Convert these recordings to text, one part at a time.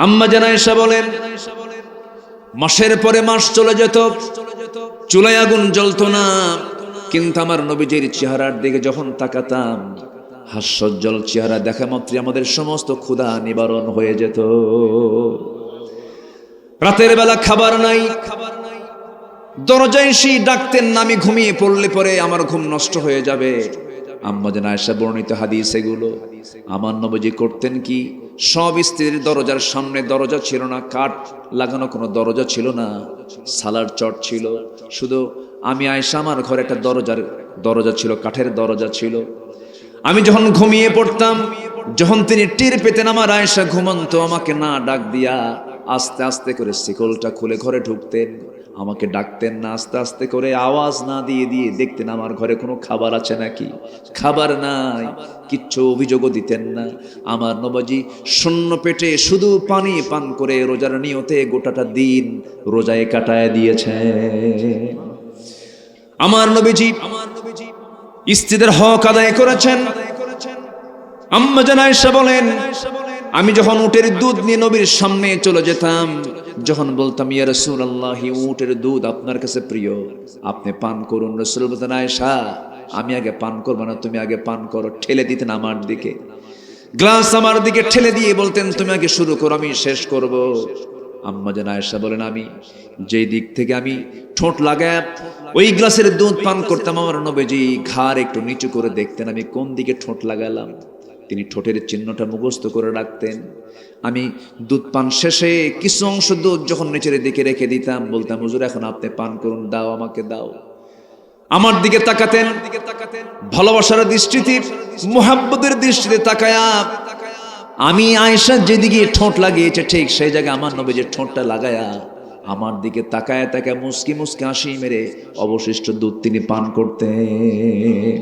আম্মা জান আয়েশা বলেন, মাসের পরে মাস চলে যেত, চুলায় আগুন জ্বলতো না, কিন্তু আমার নবীজির চেহারার দিকে যখন তাকাতাম, হাস্যোজ্জ্বল চেহারা দেখা মাত্রই আমাদের সমস্ত ক্ষুধা নিবারণ হয়ে যেত। রাতের বেলা খাবার নাই, দরজায় এসে ডাকতেন না, আমি ঘুমিয়ে পড়লে পরে আমার ঘুম নষ্ট হয়ে যাবে। আম্মা জান আয়েশা বর্ণিত হাদিস এগুলো। আমার নবীজি করতেন কি, সব স্ত্রীর দরজার সামনে দরজা ছিল না, কাঠ লাগানো কোনো দরজা ছিল না, সালার চট ছিল। শুধু আমি আয়েশা, আমার ঘরে একটা দরজা ছিল, কাঠের দরজা ছিল। আমি যখন ঘুমিয়ে পড়তাম, যখন তিনি টের পেতেন আমার আয়েশা ঘুমন্ত, আমাকে না ডাক দিয়া আস্তে আস্তে করে শিকলটা খুলে ঘরে ঢুকতেন, আমাকে ডাকতেন না, আস্তে আস্তে করে আওয়াজ না দিয়ে দিয়ে দেখতেন আমার ঘরে কোনো খাবার আছে নাকি। খাবার নাই, কিচ্ছু অভিযোগও দিতেন না। আমার নবীজি শূন্য পেটে শুধু পানি পান করে রোজার নিয়তে গোটাটা দিন রোজায় কাটায় দিয়েছে। আমার নবীজি স্ত্রীদের হক আদায় করেছেন। আম্মা জান আয়েশা বলেন, আমি যখন উটের দুধ নিয়ে নবীর সামনে চলে যেতাম, যখন বলতাম ইয়া রাসূলুল্লাহ, উটের দুধ আপনার কাছে প্রিয়, আপনি পান করুন। রাসূল বলতেন, আয়েশা আমি আগে পান করব না, তুমি আগে পান করো। ঠেলে দিতেন আমার দিকে, গ্লাস আমার দিকে ঠেলে দিয়ে বলতেন তুমি আগে শুরু করো, আমি শেষ করব। আম্মা জান আয়েশা বলেন, আমি যেই দিক থেকে আমি ঠোঁট লাগায় ওই গ্লাসের দুধ পান করতাম, আমার নবীজি ঘাড় একটু নিচু করে দেখতেন আমি কোন দিকে ঠোঁট লাগালাম। তিনি ঠোঁটের চিহ্নটা মুখস্থ করে রাখতেন। আমি দুধ পান শেষে কিছু অংশ দুধ যখন নিচের দিকে রেখে দিতাম, বলতাম হুজুর এখন আপনি পান করুন, দাও আমাকে দাও। আমার দিকে তাকাতেন ভালোবাসার দৃষ্টিতে, মুহাব্বতের দৃষ্টিতে তাকায়া আমি আয়েশা যেদিকে ঠোঁট লাগিয়েছে ঠিক সেই জায়গায় আমার নবীজির ঠোঁটটা লাগায়া আমার দিকে তাকায় তাকায় মুস্কি মুস্কি হাসি মেরে অবশিষ্ট দুধ তিনি পান করতেন।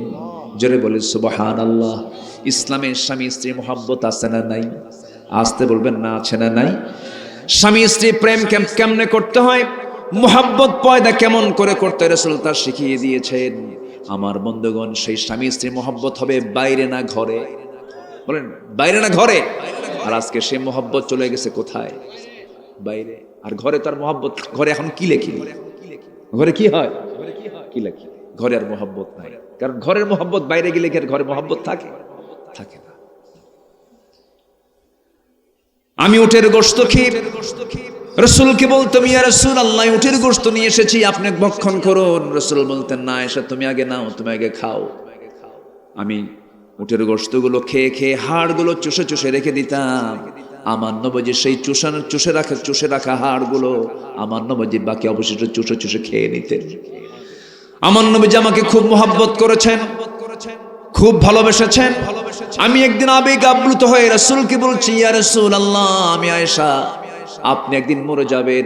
জোরে বলে সুবহানাল্লাহ। ইসলামে স্বামী স্ত্রী মোহাব্বত আছে না নাই? আসতে বলবেন না, আছে না নাই? স্বামী স্ত্রী প্রেম কেমনে করতে হয়, মোহাব্বত পয়দা কেমন করে করতে রাসূল তা শিখিয়ে দিয়েছেন। আমার বন্ধুগণ, সেই স্বামী স্ত্রী মোহাব্বত হবে বাইরে না ঘরে। বলেন বাইরে না ঘরে? আর আজকে সেই মোহাব্বত চলে গেছে কোথায়? বাইরে। আর ঘরে তার মোহাব্বত, ঘরে এখন কি লেখি, ঘরে কি হয়, কি লেখি, ঘরে আর মোহাব্বত নাই। কারণ ঘরের মোহাব্বত বাইরে গেলে কি আর ঘরে মোহাব্বত থাকে? থাকে না। আমি উটের গোশত খেয়ে রাসূলকে বলতাম, ইয়া রাসূলুল্লাহ উটের গোশত নিয়ে এসেছি, আপনি ভক্ষণ করুন। রাসূল বলতেন, না আয়েশা তুমি আগে নাও, তুমি আগে খাও। আমি উটের গোশতগুলো খেয়ে খেয়ে হাড়গুলো চুষে চুষে রেখে দিতাম। আমার নবীজি সেই চুষে রাখা হাড়গুলো আমার নবীজি বাকি অবশিষ্ট চুষে চুষে খেয়ে নিতেন। আমার নবীজি আমাকে খুব মোহাব্বত করেছেন, খুব ভালোবেসেছেন। আমি একদিন আবেগ আপ্লুত হয়ে রাসূলকে বলছি, ইয়া রাসূলুল্লাহ আমি আয়েশা, আপনি একদিন মরে যাবেন,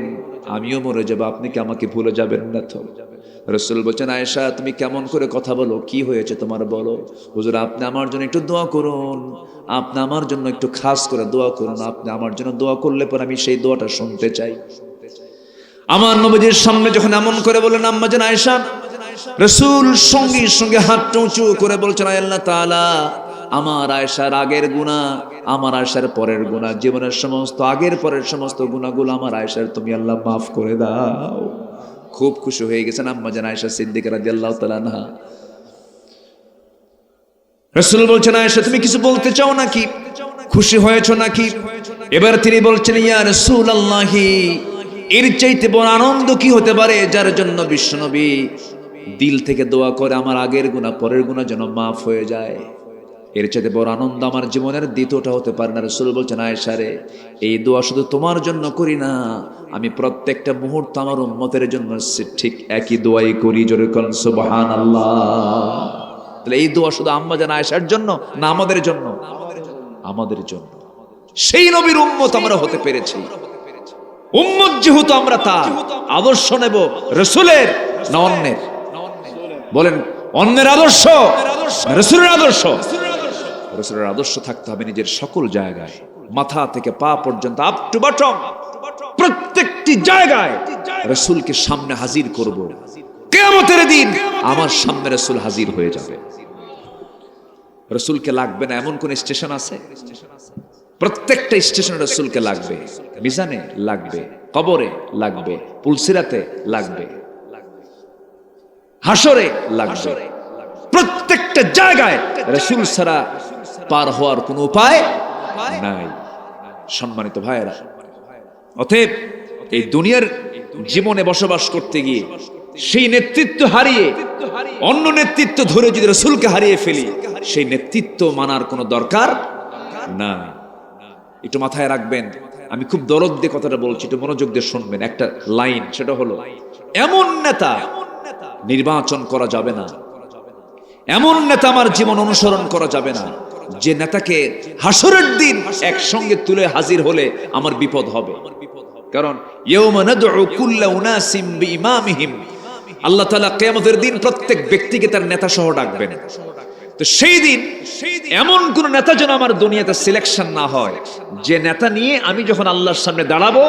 আমিও মরে যাব, আপনি কি আমাকে ভুলে যাবেন না তো? রাসূল বলেন, আয়েশা তুমি কেমন করে কথা বলো, কি হয়েছে তোমার বলো। হুজুর আপনি আমার জন্য একটু দোয়া করুন, আপনি আমার জন্য একটু খাস করে দোয়া করুন, আপনি আমার জন্য দোয়া করলে পর আমি সেই দোয়াটা শুনতে চাই। আমার নবীজির সামনে যখন এমন করে বলেন আম্মা জান আয়েশা, রাসূল সঙ্গে সঙ্গে হাতটা উঁচু করে বলছেন, আল্লাহ তাআলা আমার আয়েশার আগের গুনাহ, আমার আয়েশার পরের গুনাহ, জীবনের সমস্ত আগের পরের সমস্ত গুনাহগুলো আমার আয়েশার তুমি আল্লাহ মাফ করে দাও। খুব খুশি হয়ে গেছেন আম্মা জান আয়েশা সিদ্দিকা রাদিয়াল্লাহু তাআলা আনহা। রাসূল বলছেন, আয়েশা তুমি কিছু বলতে চাও নাকি, খুশি হয়েছো নাকি? এবার তিনি বলছেন, ইয়া রাসূলুল্লাহ এর চাইতে বড় আনন্দ কি হতে পারে, যার জন্য বিশ্বনবী দিল থেকে দোয়া করে আমার আগের গুনাহ পরের গুনাহ যেন মাফ হয়ে যায়। এর চাইতে বড় আনন্দ আমার জীবনের দ্বিতীয়টা হতে পারে না। রাসূল বলছেন, আয়েশা রে এই দোয়া শুধু তোমার জন্য করি না, আমি প্রত্যেকটা মুহূর্ত আমার উম্মতের জন্য ঠিক একই দোয়াই করি। জোরে বলেন সুবহানাল্লাহ। তাহলে এই দোয়া শুধু আম্মা জান আয়েশার জন্য না আমাদের জন্য? আমাদের জন্য। সেই নবীর উম্মত আমরা হতে পেরেছি। উম্মত যেহেতু আমরা, তার আদর্শ নেব রাসূলের না অন্যের? বলেন অন্যের আদর্শ, রাসূলের আদর্শ? রাসূলের আদর্শ থাকতে হবে নিজের সকল জায়গায়, মাথা থেকে পা পর্যন্ত, আপ টু বটম, প্রত্যেকটি জায়গায় রাসূলকে সামনে হাজির করব। কিয়ামতের দিন আমার সামনে রাসূল হাজির হয়ে যাবে। রাসূলকে লাগবে না এমন কোন স্টেশন আছে? প্রত্যেকটা স্টেশনে রাসূলকে লাগবে, মিজানে লাগবে, কবরে লাগবে, পুলসিরাতে লাগবে, হাসরে লাগবে, প্রত্যেকটা জায়গায় রাসূল ছাড়া পার হওয়ার কোনো উপায় নাই। সম্মানিত ভাইয়েরা, অতএব এই দুনিয়ার জীবনে বসবাস করতে গিয়ে সেই নেতৃত্ব হারিয়ে অন্য নেতৃত্ব ধরে যদি রাসূলকে হারিয়ে ফেলি, সেই নেতৃত্ব মানার কোনো দরকার না। একটু মাথায় রাখবেন, আমি খুব দরদ দিয়ে কথাটা বলছি, একটু মনোযোগ দিয়ে শুনবেন। একটা লাইন, সেটা হলো এমন নেতা নির্বাচন করা যাবে না, এমন নেতা আমার জীবন অনুসরণ করা যাবে না যে নেতাকে হাসরের দিন একসঙ্গে তুলে হাজির হলে আমার বিপদ হবে। কারণ ইয়াউমা নাদউ কুল্লা উনাসিম বিইমামিহিম, আল্লাহ তাআলা কিয়ামতের দিন প্রত্যেক ব্যক্তিকে তার নেতা সহ ডাকবেন। তো সেই দিন এমন কোন নেতা যেন আমার দুনিয়াতে সিলেকশন না হয় যে নেতা নিয়ে আমি যখন আল্লাহর সামনে দাঁড়াবো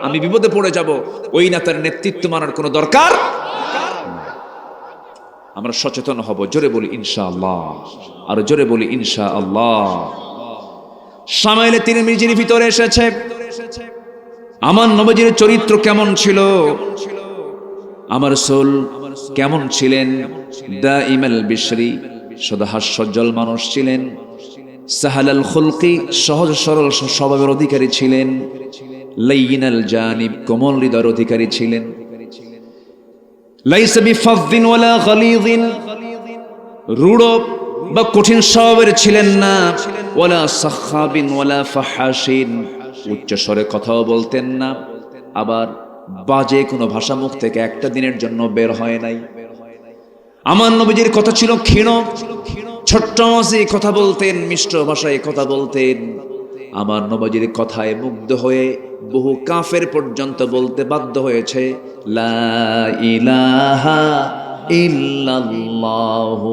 আমি বিপদে পড়ে যাব। ওই নেতার নেতৃত্ব মানার কোনো দরকার। আমরা সচেতন হব। জোরে বলি ইনশাআল্লাহ, আর জোরে বলি ইনশাআল্লাহ। শামাইলে তিরমিজির ভিতরে এসেছে আমার নবীজির চরিত্র কেমন ছিল, আমার রাসূল কেমন ছিলেন। দাইমাল বিশরি, সদা হাস্যজ্জ্বল মানুষ ছিলেন। সাহালাল খুলকি, সহজ সরল স্বভাবের অধিকারী ছিলেন। লাইয়িনাল জানিব, কোমল হৃদয়ের অধিকারী ছিলেন। লাইসা বিফাযযিন ওয়ালা গালিযিন, রূঢ় বা কঠিন স্বভাবের ছিলেন না। ওয়ালা সাখাবিন ওয়ালা ফাহাশিন, উচ্চ স্বরে কথাও বলতেন না, আবার বাজে কোনো ভাষা মুখ থেকে একটা দিনের জন্য বের হয় নাই। আমার নবীজির কথা ছিল ক্ষীণ, ছোট্ট আওয়াজে কথা বলতেন, মিষ্ট ভাষায় কথা বলতেন। আমার নবীজির কথায় মুগ্ধ হয়ে বহু কাফের পর্যন্ত বলতে বাধ্য হয়েছে লা ইলাহা ইল্লাল্লাহু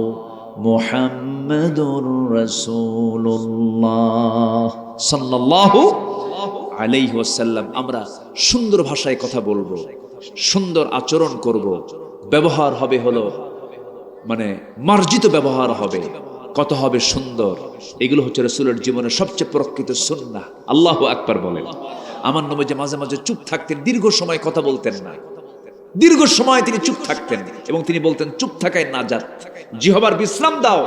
মুহাম্মাদুর রাসূলুল্লাহ সাল্লাল্লাহু আলাইহি ওয়াসাল্লাম। আমরা সুন্দর ভাষায় কথা বলবো, সুন্দর আচরণ করব, ব্যবহার হবে হলো মানে মার্জিত ব্যবহার হবে, কথা হবে সুন্দর। এগুলো হচ্ছে রাসূলের জীবনের সবচেয়ে প্রকৃত সুন্নাহ। আল্লাহু আকবার বলেন। আমার নবী যে মাঝে মাঝে চুপ থাকতেন, দীর্ঘ সময় কথা বলতেন না, দীর্ঘ সময় তিনি চুপ থাকতেন এবং তিনি বলতেন চুপ থাকায় নাজাত। জিহবার বিশ্রাম দাও,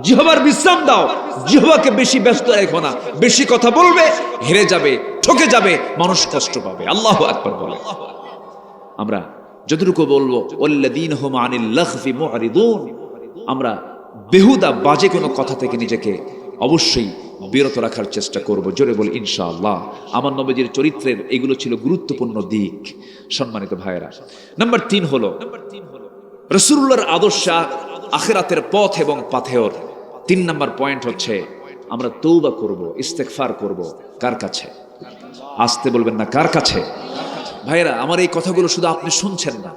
জিহবার বিশ্রাম দাও, জিহবাকে বেশি ব্যস্ত রেখো না, বেশি কথা বলবে হেরে যাবে, ঠকে যাবে, মানুষ কষ্ট পাবে। আল্লাহু আকবার বলেন। আমরা যতটুকু বলবো ওয়াল্লাযীনা হুম আনিল লাগফি মুআরিদুন, আমরা বেহুদা বাজে কোনো কথা থেকে নিজেকে অবশ্যই বিরত রাখার চেষ্টা করব। জোরে বলি ইনশাআল্লাহ। আমার নবীজির চরিত্রের এগুলো ছিল গুরুত্বপূর্ণ দিক। সম্মানিত ভাইয়েরা, নাম্বার 3 হলো রাসূলুল্লাহর আদর্শ আখিরাতের পথ এবং পাথেয়। 3 নাম্বার পয়েন্ট হচ্ছে আমরা তওবা করব, ইস্তেগফার করব। কার কাছে? আসতে বলবেন না, কার কাছে? ভাইয়েরা, আমার এই কথাগুলো শুধু আপনি শুনছেন না,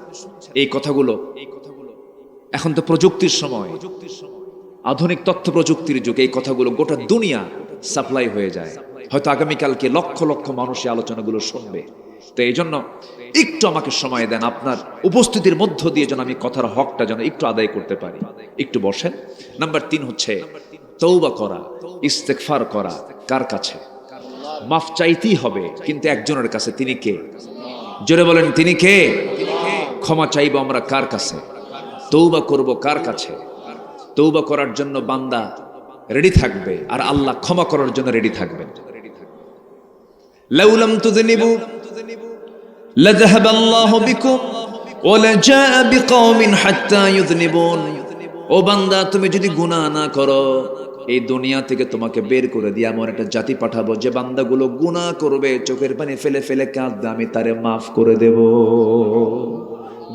এই কথাগুলো এখন তো প্রযুক্তির সময়, আধুনিক তথ্য প্রযুক্তির যুগে এই কথাগুলো গোটা দুনিয়া সাপ্লাই হয়ে যায়। হয়তো আগামীকালকে লক্ষ লক্ষ মানুষ এই আলোচনাগুলো শুনবে। তো এই জন্য একটু আমাকে সময় দেন, আপনার উপস্থিতির মধ্য দিয়ে যেন আমি কথার হকটা যেন একটু আদায় করতে পারি। একটু বসেন। নাম্বার 3 হচ্ছে তওবা করা, ইস্তেগফার করা। কার কাছে? মাফ চাইতেই হবে, কিন্তু একজনের কাছে। তিনি কে? জোরে বলেন, তিনি কে? ক্ষমা চাইবো আমরা কার কাছে? তওবা করব কার কাছে? তওবা করার জন্য বান্দা রেডি থাকবে, আর আল্লাহ ক্ষমা করার জন্য রেডি থাকবেন। লাউলাম তুযনিবু লাযাহাবাল্লাহু বিকুম ওয়া লাজাআ বিকওমিন হাত্তা ইউযনিবুন। ও বান্দা, তুমি যদি গুনাহ না করো, এই দুনিয়া থেকে তোমাকে বের করে দিয়ে এমন একটা জাতি পাঠাবো যে বান্দাগুলো গুনাহ করবে, চোখের পানি ফেলে ফেলে কাঁদবে, আমি তারে মাফ করে দেব।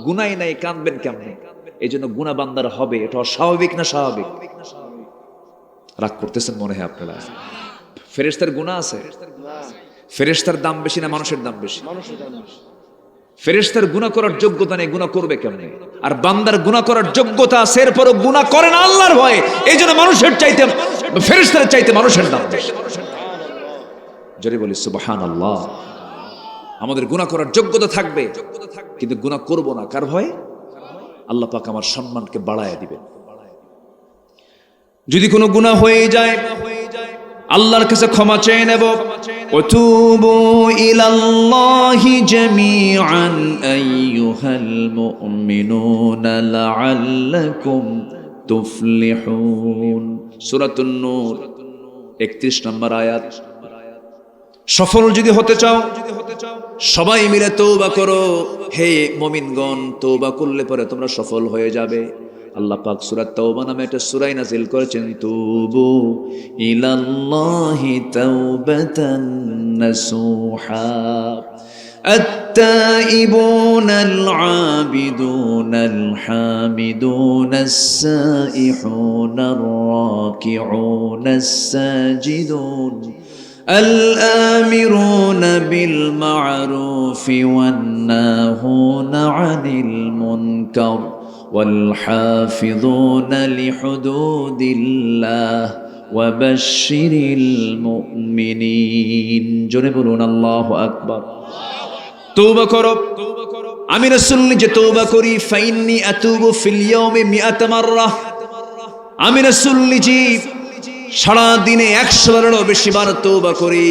গুনাই নাই, কাঁদবেন কেমনে? এই জন্য গুনাহ বান্দার হবে। এটা অস্বাভাবিক না স্বাভাবিক? রাগ করতেছেন মনে হয় আপনারা। ফেরেশতার গুনাহ আছে? ফেরেশতার দাম বেশি না মানুষের দাম বেশি? ফেরেশতার গুনাহ করার যোগ্যতা নেই, গুনাহ করবে কেমনে? আর বান্দার গুনাহ করার যোগ্যতা আছে, এরপরও গুনাহ করে না আল্লাহর ভয়ে। এই জন্য মানুষের চাইতে, ফেরেশতার চাইতে মানুষের দাম বেশি। জোরে বলি সুবহানাল্লাহ। আমাদের গুনাহ করার যোগ্যতা থাকবে, কিন্তু গুনাহ করব না। কার ভয়ে? আল্লাহ পাক আমার সম্মানকে বাড়ায় দিবেন। যদি কোনো গুনাহ হয়ে যায়, আল্লাহর কাছে ক্ষমা চেয়ে নেব। ওয়াতুবু ইলাল্লাহি জামিআন আইয়ুহাল মুমিনুনা লাআল্লাকুম তুফলিহুন। সূরাতুন নূর 31 নম্বর আয়াত। সফল যদি হতে চাও সবাই মিলে তওবা করো। হে মুমিনগণ, তওবা করলে পরে তোমরা সফল হয়ে যাবে। আল্লাহ পাক সূরা তাওবা নামে একটা সূরা নাযিল করেছেন, তুবু ইলাল্লাহি তাওবাতান নাসুহা التائبون العابدون الحامدون السائحون الراكعون الساجدون الآمرون بالمعروف والناهون عن المنكر والحافظون لحدود الله وبشر المؤمنين। জোরে বলুন আল্লাহু আকবার। তওবা করো। আমি রাসূল যে তওবা করি, ফাইন্নি আতুবু ফিল ইয়াউমি মিআত মাররা। আমি রাসূল নিজে সারা দিনে 100 বারেরও বেশি বার তওবা করি।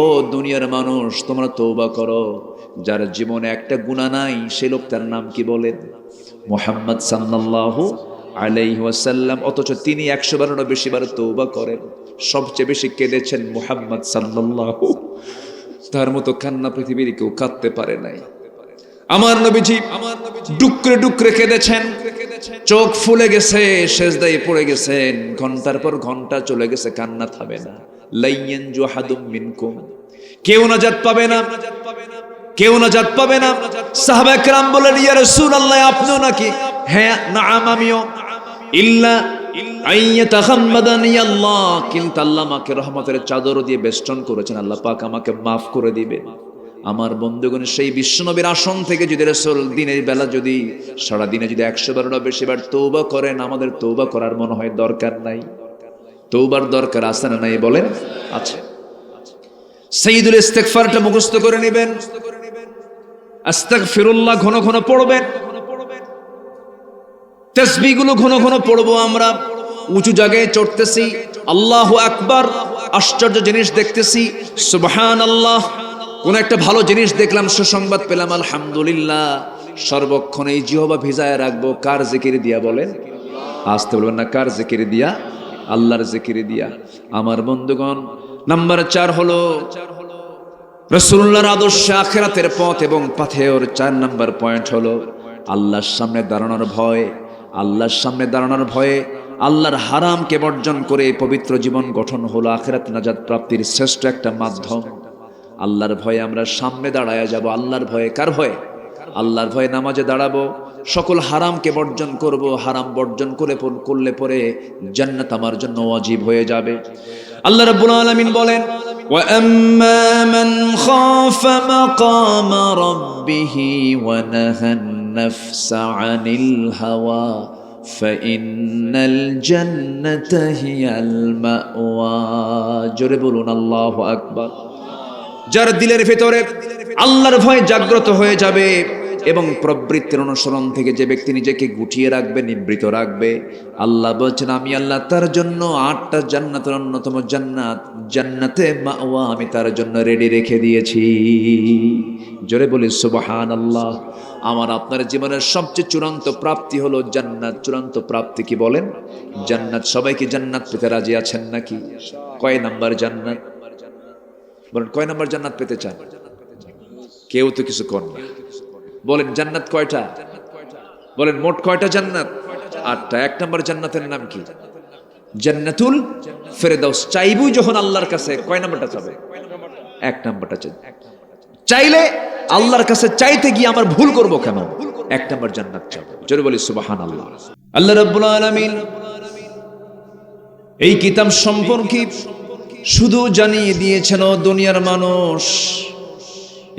ও দুনিয়ার মানুষ, তোমরা তওবা করো। যার জীবনে একটা গুনাহ নাই সে লোকটার নাম কি বলেন? মুহাম্মদ সাল্লাল্লাহু আলাইহি ওয়াসাল্লাম। অথচ তিনি 100 বারেরও বেশি বার তওবা করেন। সবচেয়ে বেশি কেঁদেছেন মুহাম্মদ সাল্লাল্লাহু। তার মতো কান্না পৃথিবীর কেউ কাঁদতে পারে নাই। আমার নবীজি ডুকরে ডুকরে কেঁদেছেন, চোখ ফুলে গেছে, সেজদায় পড়ে গেছেন, ঘন্টার পর ঘন্টা চলে গেছে, কান্না থামে না। লাইয়ান জুহাদুম মিনকুম, কেউ নাজাত পাবে না, কেউ নাজাত পাবে না। সাহাবা একরাম বলেন, ইয়া রাসূলুল্লাহ, আপনিও নাকি? হ্যাঁ, নাআম, আমিও। ইল্লা আইয়াতাখাম্মাদানি আল্লাহ, কিন্তু আল্লাহ আমাকে রহমতের চাদর দিয়ে বেষ্টন করেছেন, আল্লাহ পাক আমাকে মাফ করে দিবেন। আমার বন্ধুগণ, সেই বিশ্বনবীর আসন থেকে যদি রাসূল দিনের বেলা যদি সারা দিনে যদি 100 বারেরও বেশি বার তওবা করেন, আমাদের তওবা করার মনে হয় দরকার নাই? তওবার দরকার আছে না নাই বলেন? আছে। সাইয়্যিদুল ইস্তিগফারটা মুখস্থ করে নেবেন। আস্তাগফিরুল্লাহ ঘন ঘন পড়বেন। তাসবিহগুলো ঘন ঘন পড়বো। আমরা উঁচু জায়গায় চড়তেছি, আল্লাহু আকবার, আশ্চর্য জিনিস দেখতেছি, সুবহানাল্লাহ। কোন একটা ভালো জিনিস দেখলাম, সুসংবাদ পেলাম, আলহামদুলিল্লাহ। সর্বক্ষণ এই জিহ্বা ভিজায় রাখবো কার জিকির দিয়া বলেন? আসতে বলবেন না, কার জিকির দিয়া? আল্লাহর জিকির দিয়া। আমার বন্ধুগণ, নাম্বার 4 হলো রাসূলুল্লাহর আদর্শ, আখিরাতের পথ এবং পাথেয়র 4 নাম্বার পয়েন্ট হলো আল্লাহর সামনে দাঁড়ানোর ভয়। আল্লাহর সামনে দাঁড়ানোর ভয়ে আল্লাহর হারামকে বর্জন করে পবিত্র জীবন গঠন হলো আখিরাত নাজাত প্রাপ্তির শ্রেষ্ঠ একটা মাধ্যম। আল্লাহর ভয়ে আমরা সামনে দাঁড়ায়া যাব। আল্লাহর ভয়ে, কার ভয়ে? আল্লাহর ভয়ে নামাজে দাঁড়াবো, সকল হারামকে বর্জন করব। হারাম বর্জন করলে পরে জান্নাত আমার জন্য ওয়াজিব হয়ে যাবে। আল্লাহ রাব্বুল আলামিন বলেন, ওয়া আম্মা মান খাফা মাকামা রাব্বিহি ওয়া নাহান নাফসা আনিল হাওয়া ফাইন্নাল জান্নাতা হিয়াল মাওয়া। জোরে বলুন আল্লাহু আকবার। যার দিলের ভেতরে আল্লাহর ভয় জাগ্রত হয়ে যাবে এবং প্রবৃত্তির অনুসরণ থেকে যে ব্যক্তি নিজেকে গুটিয়ে রাখবে, নিবৃত রাখবে, আল্লাহ বলছেন আমি আল্লাহ তার জন্য 8টা জান্নাতের অন্যতম জান্নাত, জান্নাতে মাওয়া, আমি তার জন্য রেডি রেখে দিয়েছি। জোরে বলি সুবহানাল্লাহ। আমার আপনার জীবনের সবচেয়ে চূড়ান্ত প্রাপ্তি হলো জান্নাত। চূড়ান্ত প্রাপ্তি কি বলেন? জান্নাত। সবাই কি জান্নাত পেতে রাজি আছেন নাকি? কয় নাম্বার জান্নাত বলেন? কয় নাম্বার জান্নাত পেতে চান? কেউ তো কিছু কর না। বলেন জান্নাত কয়টা? বলেন মোট কয়টা জান্নাত? 8টা। 1 নম্বর জান্নাতের নাম কি? জান্নাতুল ফেরদাউস। চাইবো যখন আল্লাহর কাছে, কয় নাম্বারটা চাবে? 1 নাম্বারটা চাই। চাইলে আল্লাহর কাছে চাইতে গিয়ে আমার ভুল করব কেন? 1 নম্বর জান্নাত চাবো। জোরে বলি সুবহানাল্লাহ। আল্লাহ রাব্বুল আলামিন এই কিতাব সম্পর্কে শুধু জানিয়ে দিয়েছেন, ও দুনিয়ার মানুষ,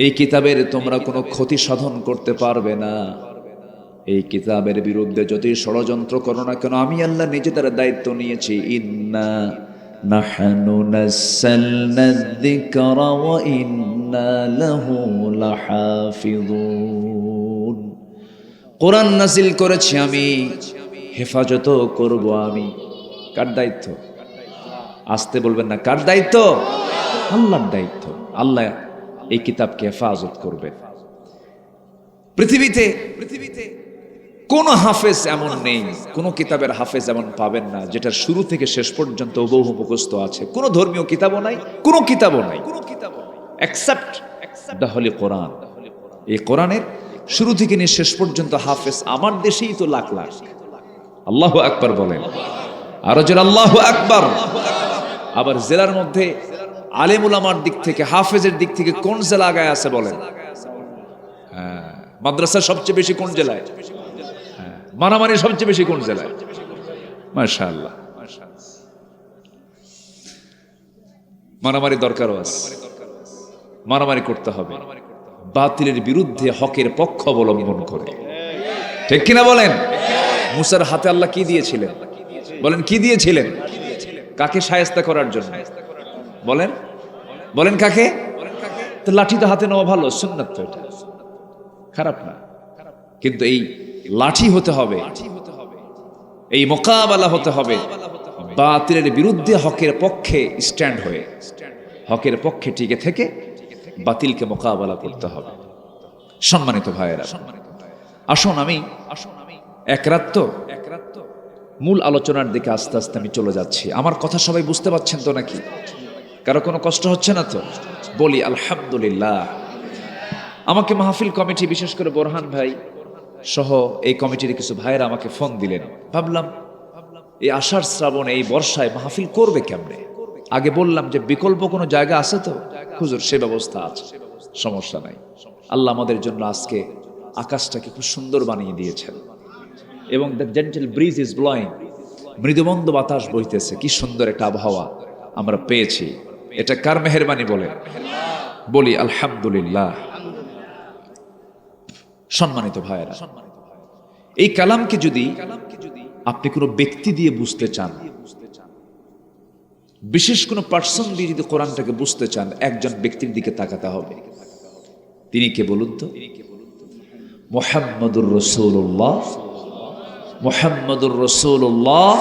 এই কিতাবের তোমরা কোনো ক্ষতি সাধন করতে পারবে না। এই কিতাবের বিরুদ্ধে যতই ষড়যন্ত্র করো না কেন, আমি আল্লাহ নিজে তার দায়িত্ব নিয়েছি। ইন্না নাহনু নাযালনা যিকরা ওয়া ইন্না লাহু লাহাফিযুন। কোরআন নাযিল করেছি আমি, হেফাজত করব আমি। কার দায়িত্ব? আসতে বলবেন না। কার দায়িত্ব? আল্লাহর দায়িত্ব। আল্লাহ এই কিতাবকে হেফাজত করবে। পৃথিবীতে কোন হাফেজ এমন নেই, কোন কিতাবের হাফেজ এমন পাবেন না যেটার শুরু থেকে শেষ পর্যন্ত হুবহু মুখস্থ আছে। কোন ধর্মীয় কিতাবও নাই, কোন কিতাবও নাই, এক্সেপ্ট দ্য হোলি কোরআন। এই কোরআনের শুরু থেকে নিয়ে শেষ পর্যন্ত হাফেজ আমার দেশেই তো লাখ লাখ। আল্লাহু আকবার বলেন, আরো জোরে আল্লাহু আকবার। আবার জেলার মধ্যে আলেম উলামার দিক থেকে, হাফেজের দিক থেকে কোন জেলা আগায় আছে বলেন? মাদ্রাসা সবচেয়ে বেশি কোন জেলায়? মারামারি সবচেয়ে বেশি কোন জেলায়? মাশাআল্লাহ। মারামারি দরকারও আছে, মারামারি করতে হবে বাতিলের বিরুদ্ধে হকের পক্ষ অবলম্বন করে, ঠিক কিনা বলেন? মুসার হাতে আল্লাহ কি দিয়েছিলেন বলেন? কি দিয়েছিলেন? কাকে শায়েস্তা করার জন্য বলেন? বলেন কাকে? তো লাঠি তো হাতে নেওয়া ভালো, সুন্নাত তো, এটা খারাপ না, কিন্তু এই লাঠি হতে হবে, এই মোকাবেলা হতে হবে বাতিলের বিরুদ্ধে হকের পক্ষে স্ট্যান্ড হয়ে, হকের পক্ষে টিকে থেকে বাতিলকে মোকাবেলা করতে হবে। সম্মানিত ভাইয়েরা, আসুন আমি এক রাত মূল আলোচনার দিকে আস্তে আস্তে আমি চলে যাচ্ছি। আমার কথা সবাই বুঝতে পারছেন তো নাকি? কারো কোনো কষ্ট হচ্ছে না তো? বলি আলহামদুলিল্লাহ। আমাকে মাহফিল কমিটি, বিশেষ করে বোরহান ভাই সহ এই কমিটির কিছু ভাইয়েরা আমাকে ফোন দিলেন। ভাবলাম এই আষাঢ় শ্রাবণ এই বর্ষায় মাহফিল করবে কেমনে? আগে বললাম যে বিকল্প কোনো জায়গা আছে তো? হুজুর সে ব্যবস্থা আছে, সমস্যা নাই। আল্লাহ আমাদের জন্য আজকে আকাশটাকে খুব সুন্দর বানিয়ে দিয়েছেন এবং the gentle breeze is blowing, মৃদুমন্দ বাতাস বইতেছে। কি সুন্দর একটা আবহাওয়া আমরা পেয়েছি। এটা কার মেহেরবানি বলে? বলি আলহামদুলিল্লাহ। সম্মানিত ভাইয়েরা, এই কালামকে যদি আপনি কোনো ব্যক্তি দিয়ে বুঝতে চান, বিশেষ কোনো পার্সন দিয়ে যদি কোরআনটাকে বুঝতে চান, একজন ব্যক্তির দিকে তাকাতে হবে। তিনি কে বলুন তো? মুহাম্মদুর রাসূলুল্লাহ, মুহাম্মদুর রাসূলুল্লাহ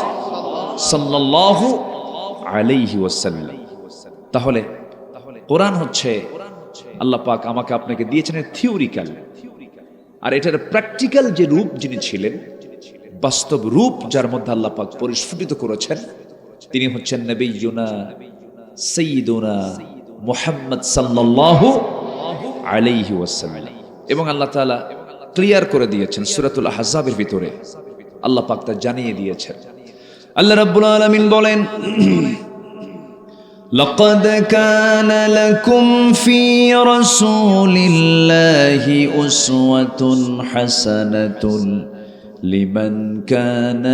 সাল্লাল্লাহু আলাইহি ওয়াসাল্লাম। তাহলে কোরআন হচ্ছে আল্লাহ পাক আমাকে আপনাকে দিয়েছেন থিওরিক্যাল, আর এটার প্র্যাকটিক্যাল যে রূপ যিনি ছিলেন, বাস্তব রূপ যার মধ্যে আল্লাহ পাক পরিস্ফুটিত করেছেন, তিনি হচ্ছেন নবিয়ুনা সাইয়্যিদুনা মুহাম্মদ সাল্লাল্লাহু আলাইহি ওয়াসাল্লাম। এবং আল্লাহ তাআলা ক্লিয়ার করে দিয়েছেন সূরাতুল আহজাবের ভিতরে, আল্লাহ পাক তা জানিয়ে দিয়েছেন। আল্লাহ রাব্বুল আলামিন বলেন, لقد كان لكم في رسول الله أسوة حسنة لمن كان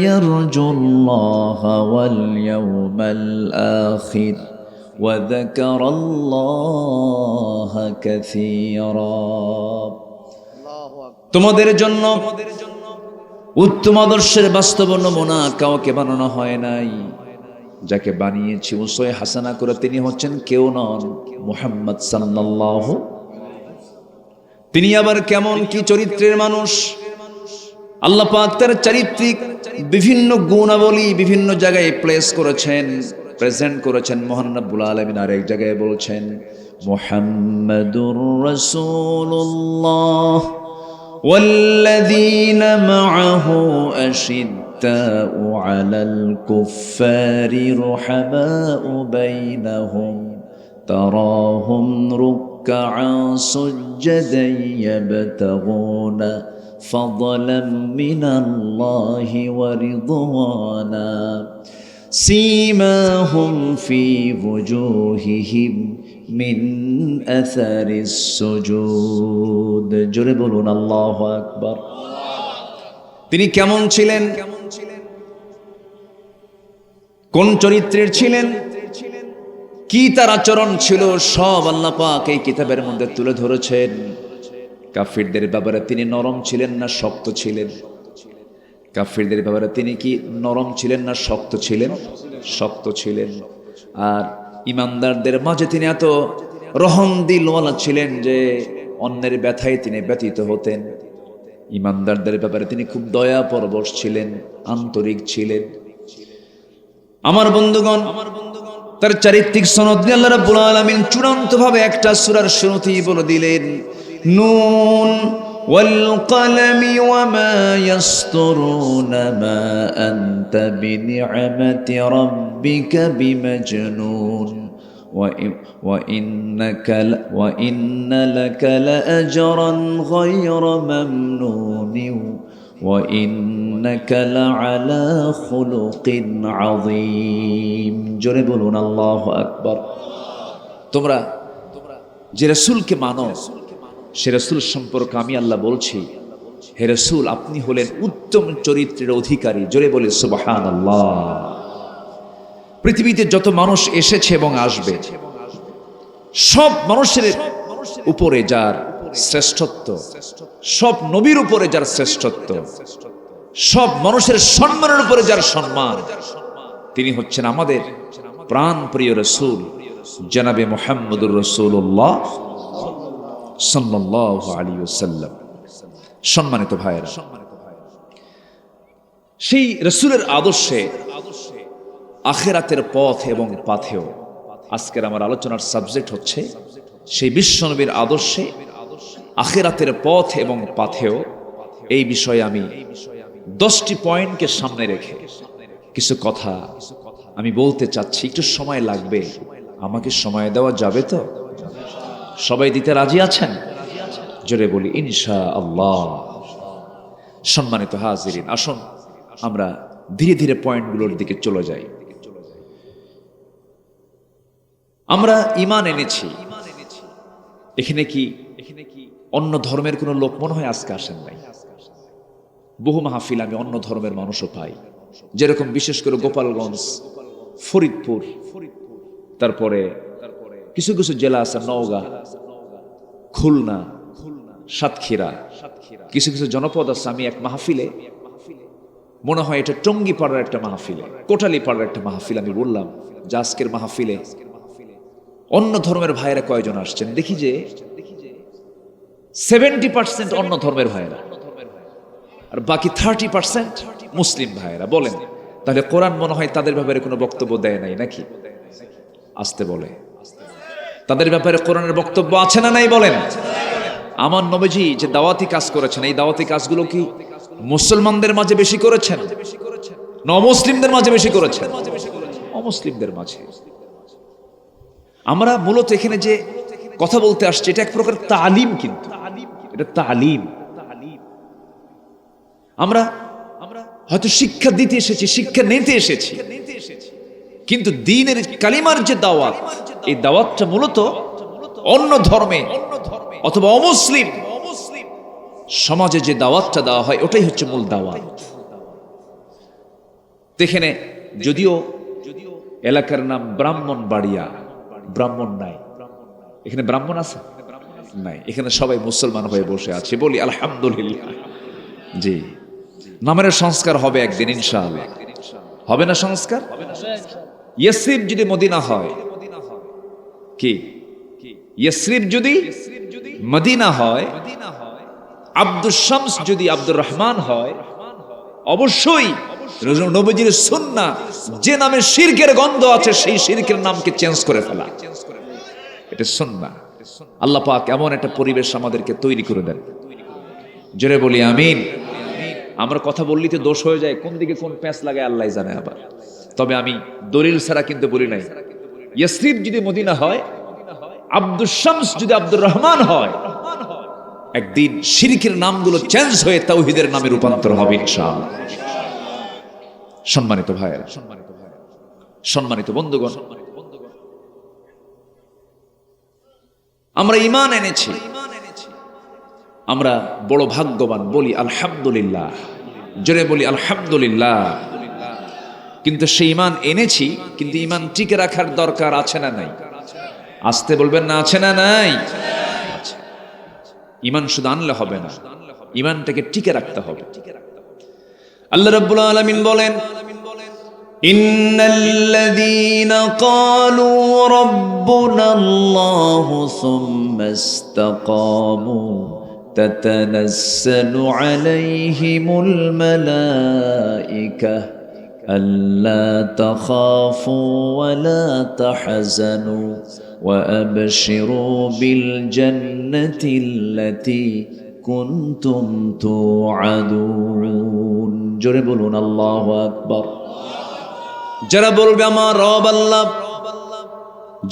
يرجو الله واليوم الآخر وذكر الله كثيرا। তোমাদের জন্য উত্তম আদর্শের বাস্তব নমুনা কাউকে বানানো হয় নাই, যাকে বানিয়েছি উসওয়া হাসানা করে তিনি হচ্ছেন কেউ নন, মুহাম্মদ সাল্লাল্লাহু। তিনি আবার কেমন কি চরিত্রের মানুষ? আল্লাহ পাক তার চারিত্রিক বিভিন্ন গুণাবলী বিভিন্ন জায়গায় প্লেস করেছেন, প্রেজেন্ট করেছেন। মহান রব্বুল আলামিন আরেক জায়গায় বলছেন, মুহাম্মাদুর রাসূলুল্লাহ والذين معه أشداء على الكفار رحماء بينهم تراهم ركعا سجدا يبتغون فضلا من الله ورضوانا سيماهم في وجوههم মিন আসারিস সুজুদ। জোরে বলুন আল্লাহু আকবার। তিনি কেমন ছিলেন? কোন চরিত্রের ছিলেন? কি তার আচরণ ছিল? সব আল্লাহ পাক এই কিতাবের মধ্যে তুলে ধরেছেন। কাফিরদের ব্যাপারে তিনি নরম ছিলেন না শক্ত ছিলেন? কাফিরদের ব্যাপারে তিনি কি নরম ছিলেন না শক্ত ছিলেন? শক্ত ছিলেন। আর ইমানদারদের মাঝে তিনি এত রহম দিলওয়ালা ছিলেন যে অন্যের ব্যথায় তিনি ব্যথিত হতেন। ইমানদারদের ব্যাপারে তিনি খুব দয়া পরবশ ছিলেন, আন্তরিক ছিলেন। আমার বন্ধুগণ, তার চারিত্রিক সনদ দিয়ে আল্লাহ রাব্বুল আলামিন চূড়ান্তভাবে একটা সূরার শুরুতেই বলে দিলেন, নুন ওয়াল কলমি ওয়া মা ইয়াসতুরুন মা আনতা বিনি'মাতি রাব্বিকা বিমাজনুন وإن لك لأجرا غير ممنون وإنك لعلى خلق عظيم জোরে বলুন আল্লাহু আকবার। তোমরা যে রাসূলকে মানো সে রাসূল সম্পর্কে আমি আল্লাহ বলছি, হে রাসূল আপনি হলেন উত্তম চরিত্রের অধিকারী। জোরে বলে সুবহানাল্লাহ। পৃথিবীতে যত মানুষ এসেছে এবং আসবে সব মানুষের উপরে যার শ্রেষ্ঠত্ব, সব নবীর উপরে যার শ্রেষ্ঠত্ব, সব মানুষের সম্মানের উপরে যার সম্মান, তিনি হচ্ছেন আমাদের প্রাণ প্রিয় রাসূল জনাবে মুহাম্মদুর রাসূলুল্লাহ সাল্লাল্লাহু আলাইহি ওয়াসাল্লাম। সম্মানিত ভাইয়েরা, সেই রাসূলের আদর্শে আখিরাতের পথ এবং পাথেয় আজকের আমার আলোচনার সাবজেক্ট হচ্ছে সেই বিশ্বনবীর আদর্শে আখিরাতের পথ এবং পাথেয়। এই বিষয়ে আমি 10টি পয়েন্টকে সামনে রেখে কিছু কথা আমি বলতে চাচ্ছি। একটু সময় লাগবে, আমাকে সময় দেওয়া যাবে তো? সবাই দিতে রাজি আছেন? জোরে বলি ইনশাআল্লাহ। সম্মানিত হাজিরিন, আসুন আমরা ধীরে ধীরে পয়েন্টগুলোর দিকে চলে যাই। আমরা ঈমান এনেছি, এখানে কি অন্য ধর্মের কোনো লোক মনে হয় আজকে আসেন নাই? বহু মাহফিল আমি অন্য ধর্মের মানুষও পাই, যেরকম বিশেষ করে গোপালগঞ্জ, ফরিদপুর, তারপরে কিছু কিছু জেলা আছে নওগাঁ, খুলনা, সাতক্ষীরা, কিছু কিছু জনপদ আছে। আমি এক মাহফিলে, মনে হয় এটা টঙ্গীপাড়ার একটা মাহফিলে, কোটালীপাড়ার একটা মাহফিল, আমি বললাম যে আজকের মাহফিলে অন্য ধর্মের ভাইয়েরা কয়জন আসছেন? দেখি যে 70% অন্য ধর্মের ভাইয়েরা, আর বাকি 30% মুসলিম ভাইয়েরা। বলেন তাহলে কোরআন মনে হয় তাদের ব্যাপারে কোনো বক্তব্য দেয় নাই নাকি? আসতে বলে তাদের ব্যাপারে কোরআনের বক্তব্য আছে না নাই? বলেন। আমার নবীজি যে দাওয়াতি কাজ করেছেন, এই দাওয়াতি কাজগুলো কি মুসলমানদের মাঝে বেশি করেছেন না অমুসলিমদের মাঝে বেশি করেছেন? অমুসলিমদের মাঝে। আমরা মূলত এখানে যে কথা বলতে আসছি এটা এক প্রকার তালিম, কিন্তু এটা তালিম। আমরা হয়তো শিক্ষা দিতে এসেছি, শিক্ষা নিতে এসেছি, কিন্তু দ্বীনের কালিমার যে দাওয়াত, এই দাওয়াতটা মূলত অন্য ধর্মে অথবা অমুসলিম সমাজে যে দাওয়াতটা দেওয়া হয় ওটাই হচ্ছে মূল দাওয়াত। এখানে যদিও এলাকার নাম ব্রাহ্মণবাড়িয়া, ব্রাহ্মণ নাই এখানে। ব্রাহ্মণ আছে? নাই। এখানে সবাই মুসলমান হয়ে বসে আছে, বলি আলহামদুলিল্লাহ। জি, নামের সংস্কার হবে একদিন ইনশাআল্লাহ। হবে না সংস্কার? ইয়াসরিব যদি মদিনা হয়, কি ইয়াসরিব যদি মদিনা হয়, আব্দুস শামস যদি আব্দুর রহমান হয়, অবশ্যই নবীজির সুন্নাহ যে নামে শিরকের গন্ধ আছে সেই শিরকের নামকে চেঞ্জ করে ফেলা, এটা সুন্নাহ। আল্লাহ পাক এমন একটা পরিবেশ আমাদেরকে তৈরি করে দেন। জোরে বলি আমিন। আমরা কথা বললেই তো দোষ হয়ে যায়, কোন দিকে কোন প্যাঁচ লাগায় আল্লাহ জানে। আবার তবে আমি দলিল ছাড়া কিন্তু বলি নাই। ইয়াসরিব যদি মদিনা হয়, আব্দুস শামস যদি আব্দুর রহমান হয়, একদিন শিরকের নামগুলো চেঞ্জ হয়ে তাওহীদের নামে রূপান্তর হবে ইনশাআল্লাহ। সম্মানিত ভাইয়েরা, সম্মানিত বন্ধুগণ, আমরা ঈমান এনেছি, আমরা বড় ভাগ্যবান, বলি আলহামদুলিল্লাহ। জোরে বলি আলহামদুলিল্লাহ। কিন্তু সেই ঈমান এনেছি, কিন্তু ঈমান টিকে রাখার দরকার আছে না নাই? আসতে বলবেন না, আছে না নাই? ঈমান শুধু আনলে হবে না, ঈমানটাকে টিকে রাখতে হবে। আল্লাহ রাব্বুল আলামিন বলেন, ইন্নাল্লাযীনা ক্বালু রাব্বুনাল্লাহু সুম্মা ইসতাকামু তাতানাজ্জালু আলাইহিমুল মালাইকা আল্লা তাখাফু ওয়া লা তাহজানু ওয়া আবশিরু বিল জান্নাতিল্লাতী কুনতুম তুআদুন। জোরে বলুন আল্লাহু আকবার। যারা বলবে আমার রব আল্লাহ,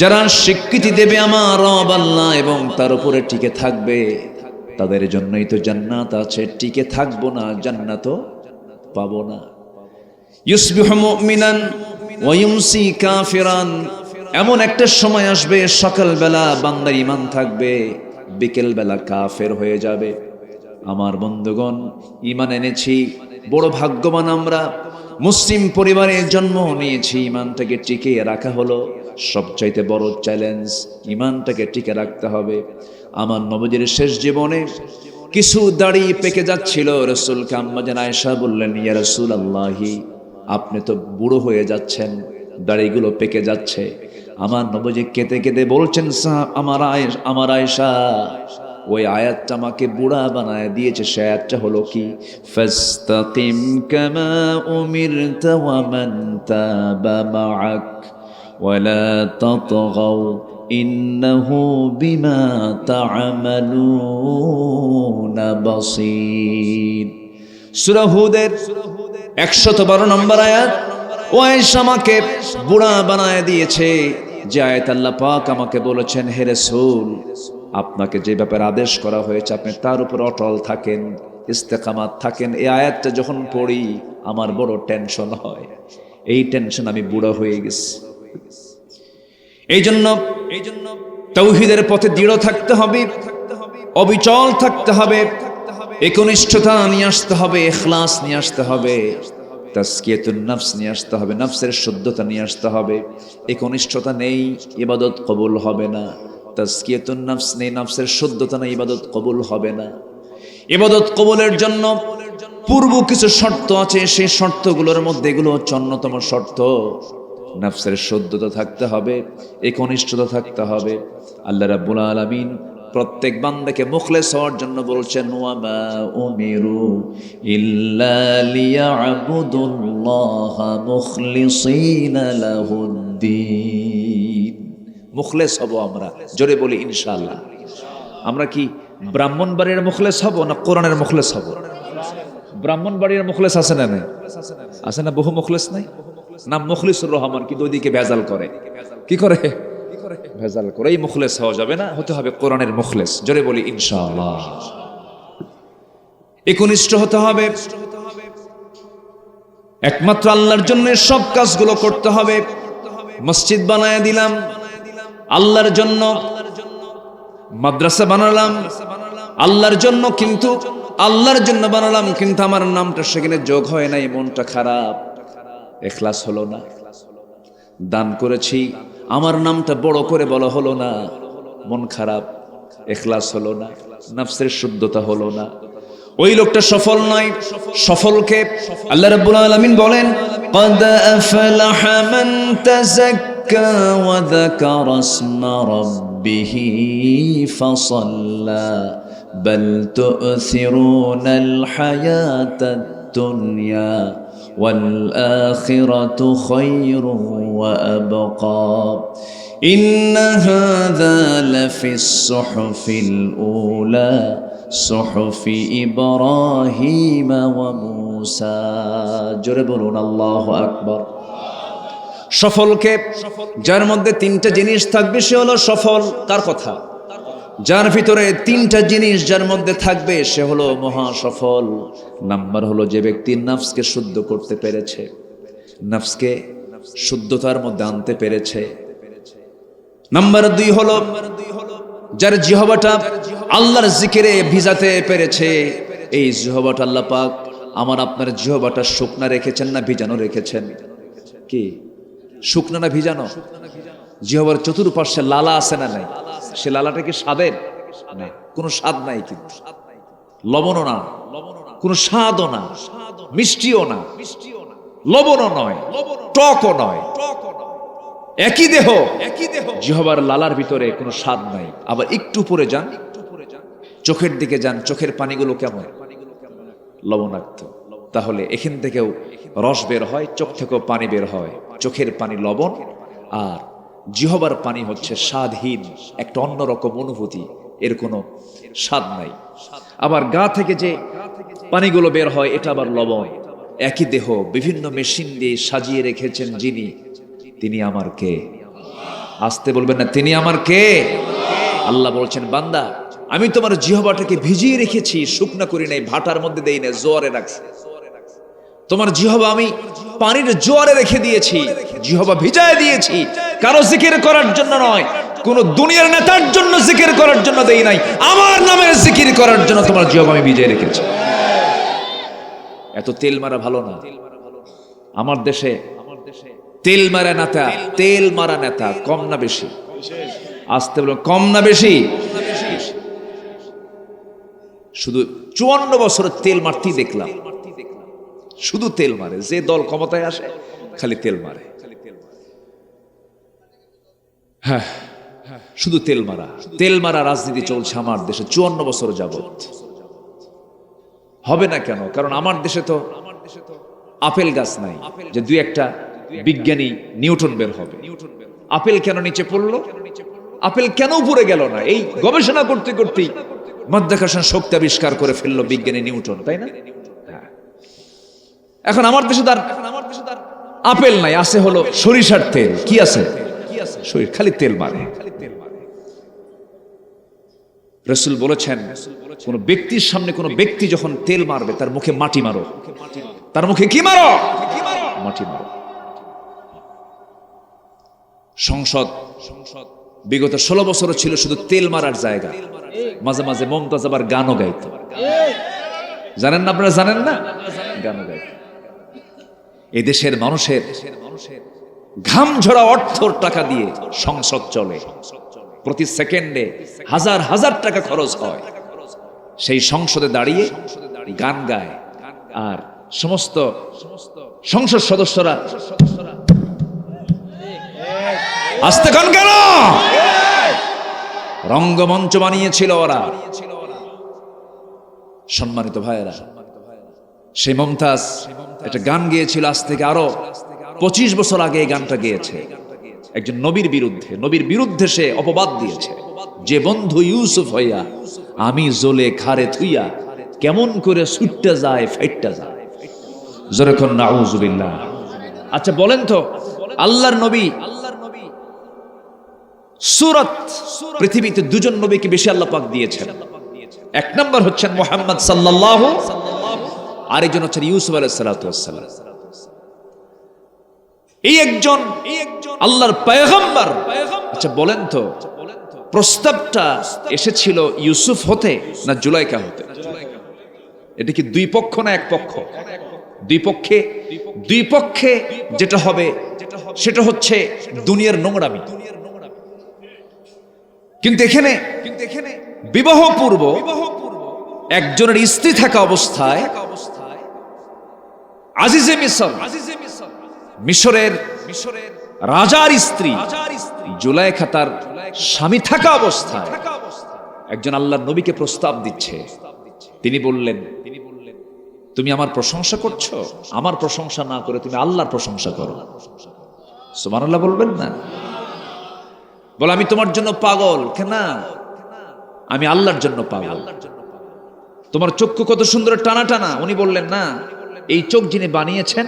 যারা স্বীকৃতি দেবে আমার রব আল্লাহ এবং তার উপরে টিকে থাকবে, তাদের জন্যই তো জান্নাত আছে। টিকে থাকবো না, জান্নাতও পাবো না। ইউসবিহু মুমিনান ওয়া ইউমসি কাফিরান। এমন একটা সময় আসবে সকালবেলা বান্দার ঈমান থাকবে, বিকেল বেলা কাফের হয়ে যাবে। আমার বন্ধুগণ, ঈমান এনেছি, বড় ভাগ্যবান আমরা। মুসলিম পরিবারে জন্ম নিয়েছি, ঈমানটাকে টিকিয়ে রাখা হলো সবচাইতে বড় চ্যালেঞ্জ। ঈমানটাকে টিকে রাখতে হবে। আমার নবীর শেষ জীবনে কিছু দাড়ি পেকে যাচ্ছিল। রাসূলকে আম্মা জান আয়েশা বললেন, ইয়া রাসূলুল্লাহি, আপনি তো বুড়ো হয়ে যাচ্ছেন, দাড়িগুলো পেকে যাচ্ছে। আমার নবীজি কেঁদে কেঁদে বলছেন, আমার আয়েশা, ওই আয়াতটা আমাকে বুড়া বানায় দিয়েছে। সে আয়াতটা হলো কি? ফাস্তাকিম কামা উমিরতা ওয়া মান তাবা মাআক ওয়ালা তাতগাও ইন্নাহু বিমা তা'মালুনা বাসীর। সূরা হুদের 112 নম্বর আয়াত। ও আয়েশা আমাকে বুড়া বানায় দিয়েছে। যে আয়াত আল্লাহ পাক আমাকে বলেছেন, হে রাসূল, আপনাকে যে ব্যাপারে আদেশ করা হয়েছে আপনি তার উপর অটল থাকেন, ইস্তেকামাত থাকেন। এই আয়াতটা যখন পড়ি আমার বড় টেনশন হয়। এই টেনশন, আমি বুড়া হয়ে গেছি। এই জন্য তাওহীদের পথে দৃঢ় থাকতে হবে, অবিচল থাকতে হবে, একনিষ্ঠতা নিয়ে আসতে হবে, ইখলাস নিয়ে আসতে হবে, তাজকিয়াতুন নফস নিয়ে আসতে হবে, নফসের শুদ্ধতা নিয়ে আসতে হবে। একনিষ্ঠতা নেই, ইবাদত কবুল হবে না। তাজকিয়াতুন নফস নেই, নফসের শুদ্ধতা নেই, ইবাদত কবুল হবে না। ইবাদত কবুলের জন্য পূর্ব কিছু শর্ত আছে, সেই শর্তগুলোর মধ্যে এগুলো হচ্ছে অন্যতম শর্ত। নফসের শুদ্ধতা থাকতে হবে, একনিষ্ঠতা থাকতে হবে। আল্লাহ রাব্বুল আলামিন প্রত্যেক বান্দাকে মুখলেস হওয়ার জন্য বলছেন, ওয়া মা উমিরু ইল্লা লিয়া'বুদুল্লাহা মুখলিসিনা লাহুদ্দীন। মুখলেস হব আমরা, জোরে বলি ইনশাআল্লাহ। আমরা কি ব্রাহ্মণবাড়ির মুখলেস হব না কোরআনের মুখলেস হব? ব্রাহ্মণবাড়ির মুখলেস আছে না? নাই আছে না? বহু মুখলেস নাই, নাম মুখলিসুর রহমান, কিন্তু ওইদিকে ভেজাল করে। কি করে? ভেজাল করে। এই মুখলেস হওয়া যাবে না, হতে হবে কোরআনের মুখলেস। জোরে বলি ইনশাআল্লাহ। একনিষ্ঠ হতে হবে, একমাত্র আল্লাহর জন্য সব কাজগুলো করতে হবে। মসজিদ বানায় দিলাম আল্লাহর জন্য, মাদ্রাসা বানালাম আল্লাহর জন্য, কিন্তু আল্লাহর জন্য বানালাম, কিন্তু আমার নামটা সেখানে যোগ হয় নাই, মনটা খারাপ, ইখলাস হলো না। দান করেছি, আমার নামটা বড় করে বলা হলো না, মন খারাপ, ইখলাস হলো না, নফসের শুদ্ধতা হলো না। ওই লোকটা সফল নয়। সফলকে আল্লাহ রাব্বুল আলামিন বলেন, قد أفلح من تزكى وذكر اسم ربه فصلى بل تؤثرون الحياة الدنيا والآخرة خير وأبقى إن هذا لفي الصحف الأولى صحف إبراهيم وموسى জোরে বলুন আল্লাহু আকবার। সফলকে যার মধ্যে তিনটা জিনিস থাকবে সে হলো সফল। কার কথা? যার ভিতরে তিনটা জিনিস যার মধ্যে থাকবে সে হলো মহা সফল। নাম্বার হলো যে ব্যক্তি নফসকে শুদ্ধ করতে পেরেছে, নফসকে শুদ্ধতার মধ্যে আনতে পেরেছে। নাম্বার 2 হলো যার জিহ্বাটা আল্লাহর জিকিরে ভিজাতে পেরেছে। এই জিহ্বাটা আল্লাহ পাক আমার আপনার জিহ্বাটা শুকনা রেখেছেন না ভিজানো রেখেছেন? কি শুকনা না ভিজানো? জিহ্বার চতুর্পাশে লালা আছে না নাই? সে লালাটা কি স্বাদের? না, কোনো স্বাদ নাই, কিন্তু লবণও না, কোনো স্বাদও না, মিষ্টিও না, লবণও নয়, টকও নয়। একই দেহ, জিহ্বার লালার ভিতরে কোনো স্বাদ নাই। আবার একটু উপরে যান, চোখের দিকে যান, চোখের পানিগুলো কেমন? লবণাক্ত। তাহলে এখান থেকেও রস বের হয়, চোখ থেকেও পানি বের হয়। চোখের পানি লবণ, আর জিহ্বার পানি হচ্ছে স্বাদহীন, একটা অন্যরকম অনুভূতি, এর কোনো স্বাদ নাই। আবার গা থেকে যে পানিগুলো বের হয় এটা আবার লবণ। একই দেহ বিভিন্ন মেশিন দিয়ে সাজিয়ে রেখেছেন যিনি, তিনি আমার কে? আসতে বলবেন না, তিনি আমার কে? আল্লাহ বলছেন, বান্দা আমি তোমার জিহ্বাটাকে ভিজিয়ে রেখেছি, শুকনা করি নাই, ভাটার মধ্যে দেই না, জোয়ারে রাখছি। তোমার জিহ্বা আমি পানির জোয়ারে রেখে দিয়েছি, জিহ্বা ভিজায় দিয়েছি, কারো জিকির করার জন্য নয়, কোন দুনিয়ার নেতার জন্য জিকির করার জন্য দেই নাই, আমার নামের জিকির করার জন্য তোমার জিহ্বা আমি ভিজিয়ে রেখেছি। এত তেল মারা ভালো না। আমার দেশে তেল মারা নেতা, তেল মারা নেতা কম না বেশি? আসতে বলো, কম না বেশি? শুধু 54 বছরের তেল মারতেই দেখলাম, শুধু তেল মারে। যে দল ক্ষমতায় আসে খালি তেল মারে। হ্যাঁ, শুধু তেল মারা, তেল মারা রাজনীতি চলছে আমার দেশে 54 বছর যাবত। হবে না কেন? কারণ আমার দেশে তো আপেল গাছ নাই যে দুই একটা বিজ্ঞানী নিউটন বের হবে। আপেল কেন নিচে পড়লো? আপেল কেন উপরে গেল না? এই গবেষণা করতে করতেই মাধ্যাকর্ষণ শক্তি আবিষ্কার করে ফেললো বিজ্ঞানী নিউটন, তাই না? এখন আমার দেশে তার আপেল নাই, আছে হলো সরিষার তেল। কি আছে? খালি তেল মারে। রাসূল বলেছেন, কোন ব্যক্তির সামনে কোন ব্যক্তি যখন তেল মারবে তার মুখে মাটি মারো। তার মুখে কি মারো? মাটি মারো। সংসদ বিগত 16 বছর ছিল শুধু তেল মারার জায়গা। মাঝে মাঝে মমতাজ আবার গানও গাইত। জানেন না আপনারা? জানেন না? গানও গাইত। এদেশের মানুষের ঘাম ঝরা অর্থর টাকা দিয়ে সংসদ চলে, প্রতি সেকেন্ডে হাজার হাজার টাকা খরচ হয়। সেই সংসদে দাঁড়িয়ে গান গায়, আর সমস্ত সংসদ সদস্যরা আস্তে গান কেন? রঙ্গমঞ্চ বানিয়েছিল ওরা। সম্মানিত ভাইয়েরা, সেই মমতাজ একটা গান গেয়েছিল, আজ থেকে আরো 25 বছর আগে এই গানটা গেয়েছে একজন নবীর বিরুদ্ধে। নবীর বিরুদ্ধে সে অপবাদ দিয়েছে, যে বন্ধু ইউসুফ হইয়া আমি জলে খারে থুইয়া কেমন করে ছুটতে যায় ফাইটটা যায়। যেরকম নাউজুবিল্লাহ। আচ্ছা বলেন তো, আল্লাহর নবী সূরত পৃথিবীতে দুজন নবীকে বেশি আল্লাহ পাক দিয়েছেন। এক নম্বর হচ্ছেন মুহাম্মদ সাল্লাল্লাহু, আরেকজন হচ্ছেন ইউসুফ আলাইহিস সালাতু ওয়াস সালাম। এই একজন আল্লাহর পয়গম্বর। আচ্ছা বলেন তো, প্রস্তাবটা এসেছিল ইউসুফ হতে না জুলাইখা হতে? এটা কি দুই পক্ষ না এক পক্ষ? দুই পক্ষে যেটা হবে সেটা হচ্ছে দুনিয়ার নোংরামি। কিন্তু এখানে বিবাহ পূর্ব একজনের স্ত্রী থাকা অবস্থায় আজিজে মিসর, মিশরের রাজার স্ত্রী জুলাইখা তার স্বামী থাকা অবস্থায় একজন আল্লাহর নবীকে প্রস্তাব দিচ্ছে। তিনি বললেন, তুমি আমার প্রশংসা করছো, আমার প্রশংসা না করে তুমি আল্লাহর প্রশংসা করো। সুবহানাল্লাহ বলবেন না? বলে আমি তোমার জন্য পাগল। কেন? আমি আল্লাহর জন্য পাগল। তোমার চক্ষু কত সুন্দর টানা টানা। উনি বললেন, না, এই চোখ যিনি বানিয়েছেন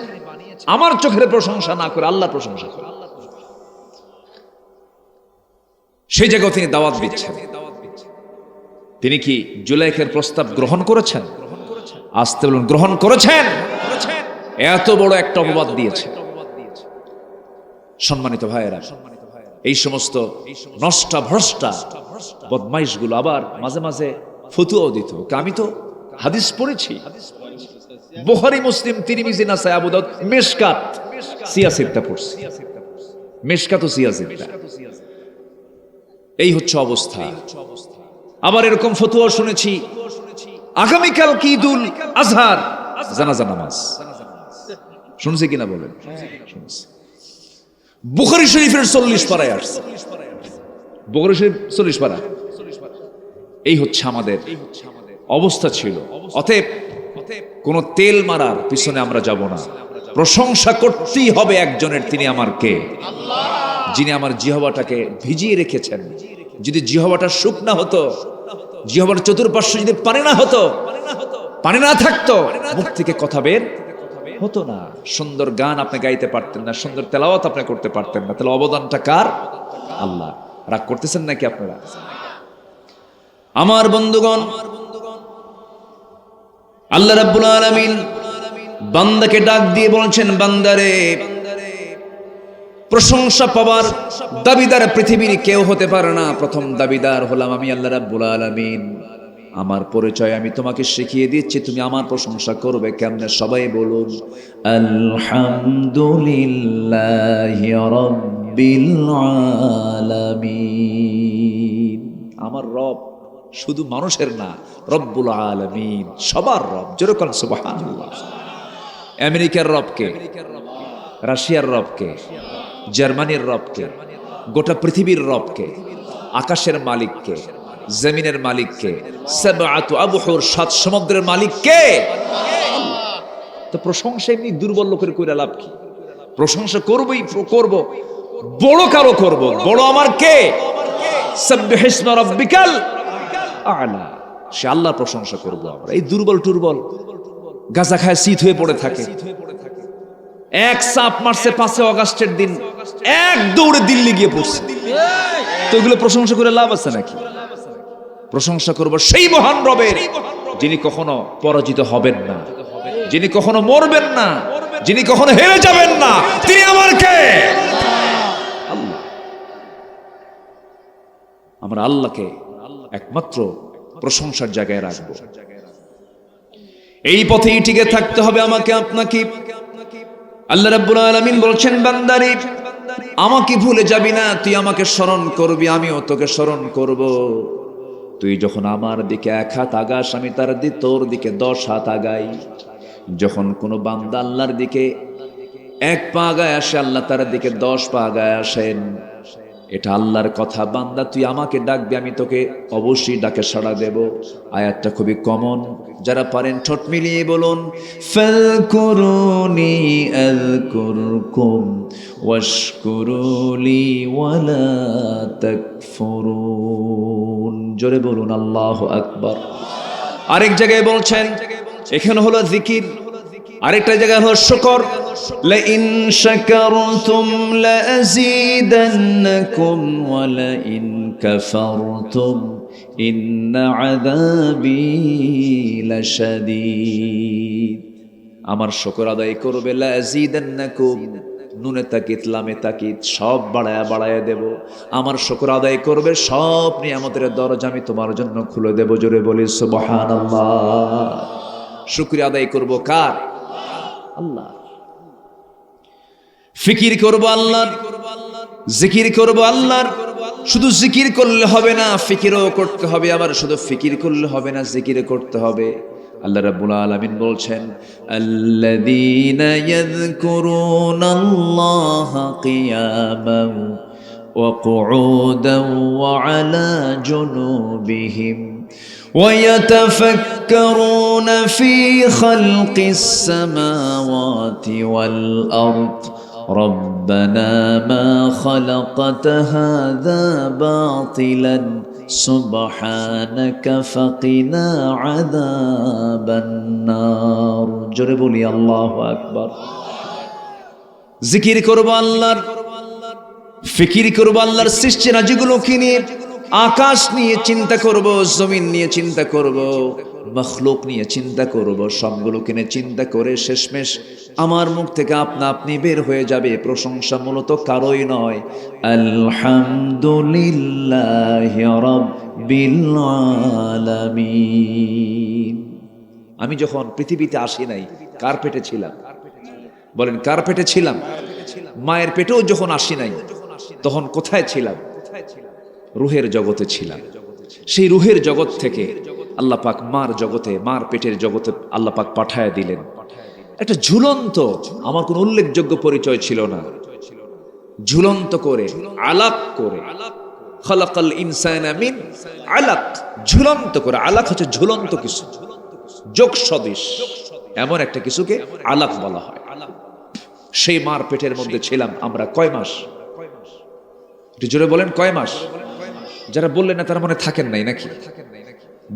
আমার চোখের প্রশংসা না করে আল্লাহর প্রশংসা করে। সেই জায়গায় তিনি দাওয়াত দিচ্ছেন। তিনি কি জুলাইখার প্রস্তাব গ্রহণ করেছেন? আসতে বলুন, গ্রহণ করেছেন। এত বড় একটা অপবাদ দিয়েছে। সম্মানিত ভাইয়েরা, এই সমস্ত নষ্টা ভ্রষ্টা বদমাইশগুলো আবার মাঝে মাঝে ফতুয়াও দিত। আমি তো হাদিস পড়েছি, বুখারী, মুসলিম, তিরমিজি, নাসাই, আবু দাউদ, মিশকাত, সিয়াসিত্তা পড়ছি। মিশকাত ও সিয়াসিত্তা, এই হচ্ছে অবস্থা। আবার এরকম ফতুয়া শুনেছি, আগামীকাল কি ঈদুল আজহার, জানাজা নামাজ। শুনছে কিনা বলেন? শুনছি। বুখারী শরীফের 40 পারায় আসছে। বুখারী শরীফ 40 পারা। এই হচ্ছে আমাদের অবস্থা ছিল। অতএব কোনো তেল মারার পিছনে আমরা যাব না, প্রশংসা করতেই হবে একজনের, তিনি আমার কে? যিনি আমার জিহ্বাটাকে ভিজিয়ে রেখেছেন। যদি জিহ্বাটা শুকনা হতো, জিহ্বার চতুর্পার্শ্ব যদি পানি না হতো, পানি না থাকতো, মুখ থেকে কথা বের হতো না। সুন্দর গান আপনি গাইতে পারতেন না, সুন্দর তেলাওয়াত আপনি করতে পারতেন না। তাহলে অবদানটা কার? আল্লাহ। রাগ করতেছেন নাকি আপনারা? আমার বন্ধুগণ, আল্লাহ রাব্বুল আলামিন বান্দাকে ডাক দিয়ে বলছেন, বান্দারে, প্রশংসা পাওয়ার দাবিদার পৃথিবীর কেউ হতে পারে না। প্রথম দাবিদার হলাম আমি, আল্লাহ রাব্বুল আলামিন। আমার পরিচয় আমি তোমাকে শিখিয়ে দিচ্ছি, তুমি আমার প্রশংসা করবে কেমনে? সবাই বলুন আলহামদুলিল্লাহি রাব্বিল আলামিন। আমার রব শুধু মানুষের না, রব্বুল আলামিন, সবার রব। যেরকম সুবহানাল্লাহ। আমেরিকার রবকে, রাশিয়ার রবকে, জার্মানির রবকে, গোটা পৃথিবীর রবকে, আকাশের মালিককে, জমিনের মালিককে, সাবআতু আবহুর, সাত সমুদ্রের মালিককে। তো প্রশংসা এমনি দুর্বল লোকের কইরা লাভ কি? প্রশংসা করবই করব, বড় কারো করব। বড় আমার কে? সাব্বিহিসমা রাব্বিকাল আ'লা। সে আল্লাহর প্রশংসা করব আমরা। এই দুর্বল টুর্বল গাঁজা খায় শীত হয়ে পড়ে থাকে, এক সাপ মারছে 5 আগস্টের দিন, এক দৌড়ে দিল্লি গিয়ে পড়ছে। তো এগুলো প্রশংসা করে লাভ আছে নাকি? প্রশংসা করব সেই মহান রবের, যিনি কখনো পরাজিত হবেন না, যিনি কখনো মরবেন না, যিনি কখনো হেরে যাবেন না। তিনি আমার কে? আল্লাহ। আমরা আল্লাহকে একমাত্র প্রশংসার জায়গায় রাখবো। এই পথেই টিকে থাকতে হবে আমাকে আপনাকে। আল্লাহ রাব্বুল আলামিন বলছেন, বান্দারে, আমাকে ভুলে যাবি না, তুই আমাকে স্মরণ করবি, আমিও তোকে স্মরণ করব। তুই যখন আমার দিকে 1 হাত আগাস, আমি তোর দিকে 10 হাত আগাই। যখন কোনো বান্দা আল্লাহর দিকে 1 পা আগায় আসে, আল্লাহ তার দিকে 10 পা আগায় আসেন। এটা আল্লাহর কথা। বান্দা, তুই আমাকে ডাকবি, আমি তোকে অবশ্যই ডাকে সাড়া দেব। আয়াতটা খুবই কমন, যারা পারেন ঠোঁট মিলিয়ে বলুন, ফাযকুরুনি আযকুরকুম ওয়াশকুরুলি ওয়ালা তাকফুরুন। জোরে বলুন আল্লাহু আকবার। আরেক জায়গায় বলছেন, এখানে হলো জিকির, আরেকটা জায়গায় হলো শুকর। লাইন শাকারতুম লাযীদান্নাকুম ওয়া লাইন কাফারতুম ইন্না আযাবী লাশাদীদ। আমার শুকর আদায় করবে, লাযীদান্নাকুম, নুনে তাকিদ লামে তাকিদ, সব বাড়ায়া বাড়ায়া দেব। আমার শুকর আদায় করবে, সব নিয়ামতের দরজা আমি তোমার জন্য খুলে দেব। জোরে বলি সুবহানাল্লাহ। শুকরিয়া আদায় করব কার? আল্লাহ। ফিকির করব আল্লাহর, জিকির করব আল্লাহর। শুধু জিকির করলে হবে না, ফিকিরও করতে হবে। আবার শুধু ফিকির করলে হবে না, জিকিরও করতে হবে। আল্লাহ রাব্বুল আলামিন বলছেন, আল্লাযীনা ইয়াযকুরুনাল্লাহা কিয়ামান ওয়া কুউদান ওয়া আলা জুনুবিহিম ويتفكرون في خلق السماوات والأرض ربنا ما خلقت هذا باطلا سبحانك فقنا عذاب النار। জোরে বলি আল্লাহু আকবার। জিকির করব আল্লাহর, ফিকির করব আল্লাহর সৃষ্টি রাজিগুলোকে নিয়ে। আকাশ নিয়ে চিন্তা করব, জমিন নিয়ে চিন্তা করব, মখলুক নিয়ে চিন্তা করব। সবগুলোকে নিয়ে চিন্তা করে শেষমেশ আমার মুখ থেকে আপনা আপনি বের হয়ে যাবে, প্রশংসা মূলত কারোই নয়, আলহামদুলিল্লাহি রাব্বিল আলামিন। আমি যখন পৃথিবীতে আসি নাই, কার পেটে ছিলাম? বলেন, কার পেটে ছিলাম? মায়ের পেটেও যখন আসি নাই, তখন কোথায় ছিলাম? রুহের জগতে ছিলাম। সেই রুহের জগৎ থেকে আল্লাহ পাক মার জগতে, মার পেটের জগতে আল্লাহ পাক পাঠায় দিলেন একটা ঝুলন্ত, আমার কোনো উল্লেখযোগ্য পরিচয় ছিল না, ঝুলন্ত করে, আলাপ করে খালাকাল ইনসানা মিন আলাক, ঝুলন্ত করে। আলাক হচ্ছে ঝুলন্ত কিছু, যোগ সদৃশ এমন একটা কিছুকে আলাক বলা হয়। সেই মার পেটের মধ্যে ছিলাম আমরা কয় মাস? একটু জোরে বলেন, কয় মাস? যারা বললেন না তারা মনে থাকেন নাই নাকি?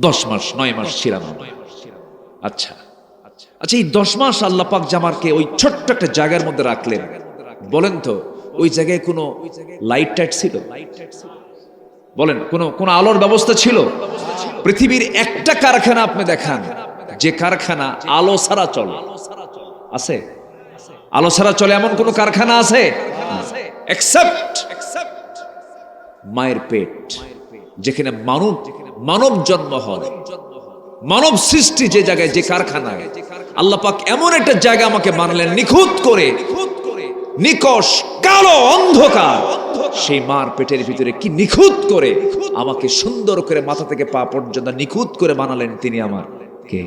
10 মাস 9 মাস ছিলাম আমরা। আচ্ছা আচ্ছা, এই 10 মাস আল্লাহ পাক জামারকে ওই ছোট্ট একটা জায়গার মধ্যে রাখলেন। বলেন তো ওই জায়গায় কোনো লাইট টাইট ছিল? বলেন, কোন আলোর ব্যবস্থা ছিল? পৃথিবীর একটা কারখানা আপনি দেখান যে কারখানা আলো ছাড়া চলে? আছে? আলো ছাড়া চলে এমন কোন কারখানা আছে? এক্সেপ্ট মায়ের পেট, যেখানে মানব জন্ম হয়, মানব সৃষ্টি যে জায়গায়, যে কারখানায় আল্লাহ পাক এমন একটা জায়গা আমাকে বানালেন নিখুঁত করে, নিকষ কালো অন্ধকার। সেই মার পেটের ভিতরে কি নিখুঁত করে আমাকে সুন্দর করে মাথা থেকে পা পর্যন্ত নিখুঁত করে বানালেন। তিনি আমার কে?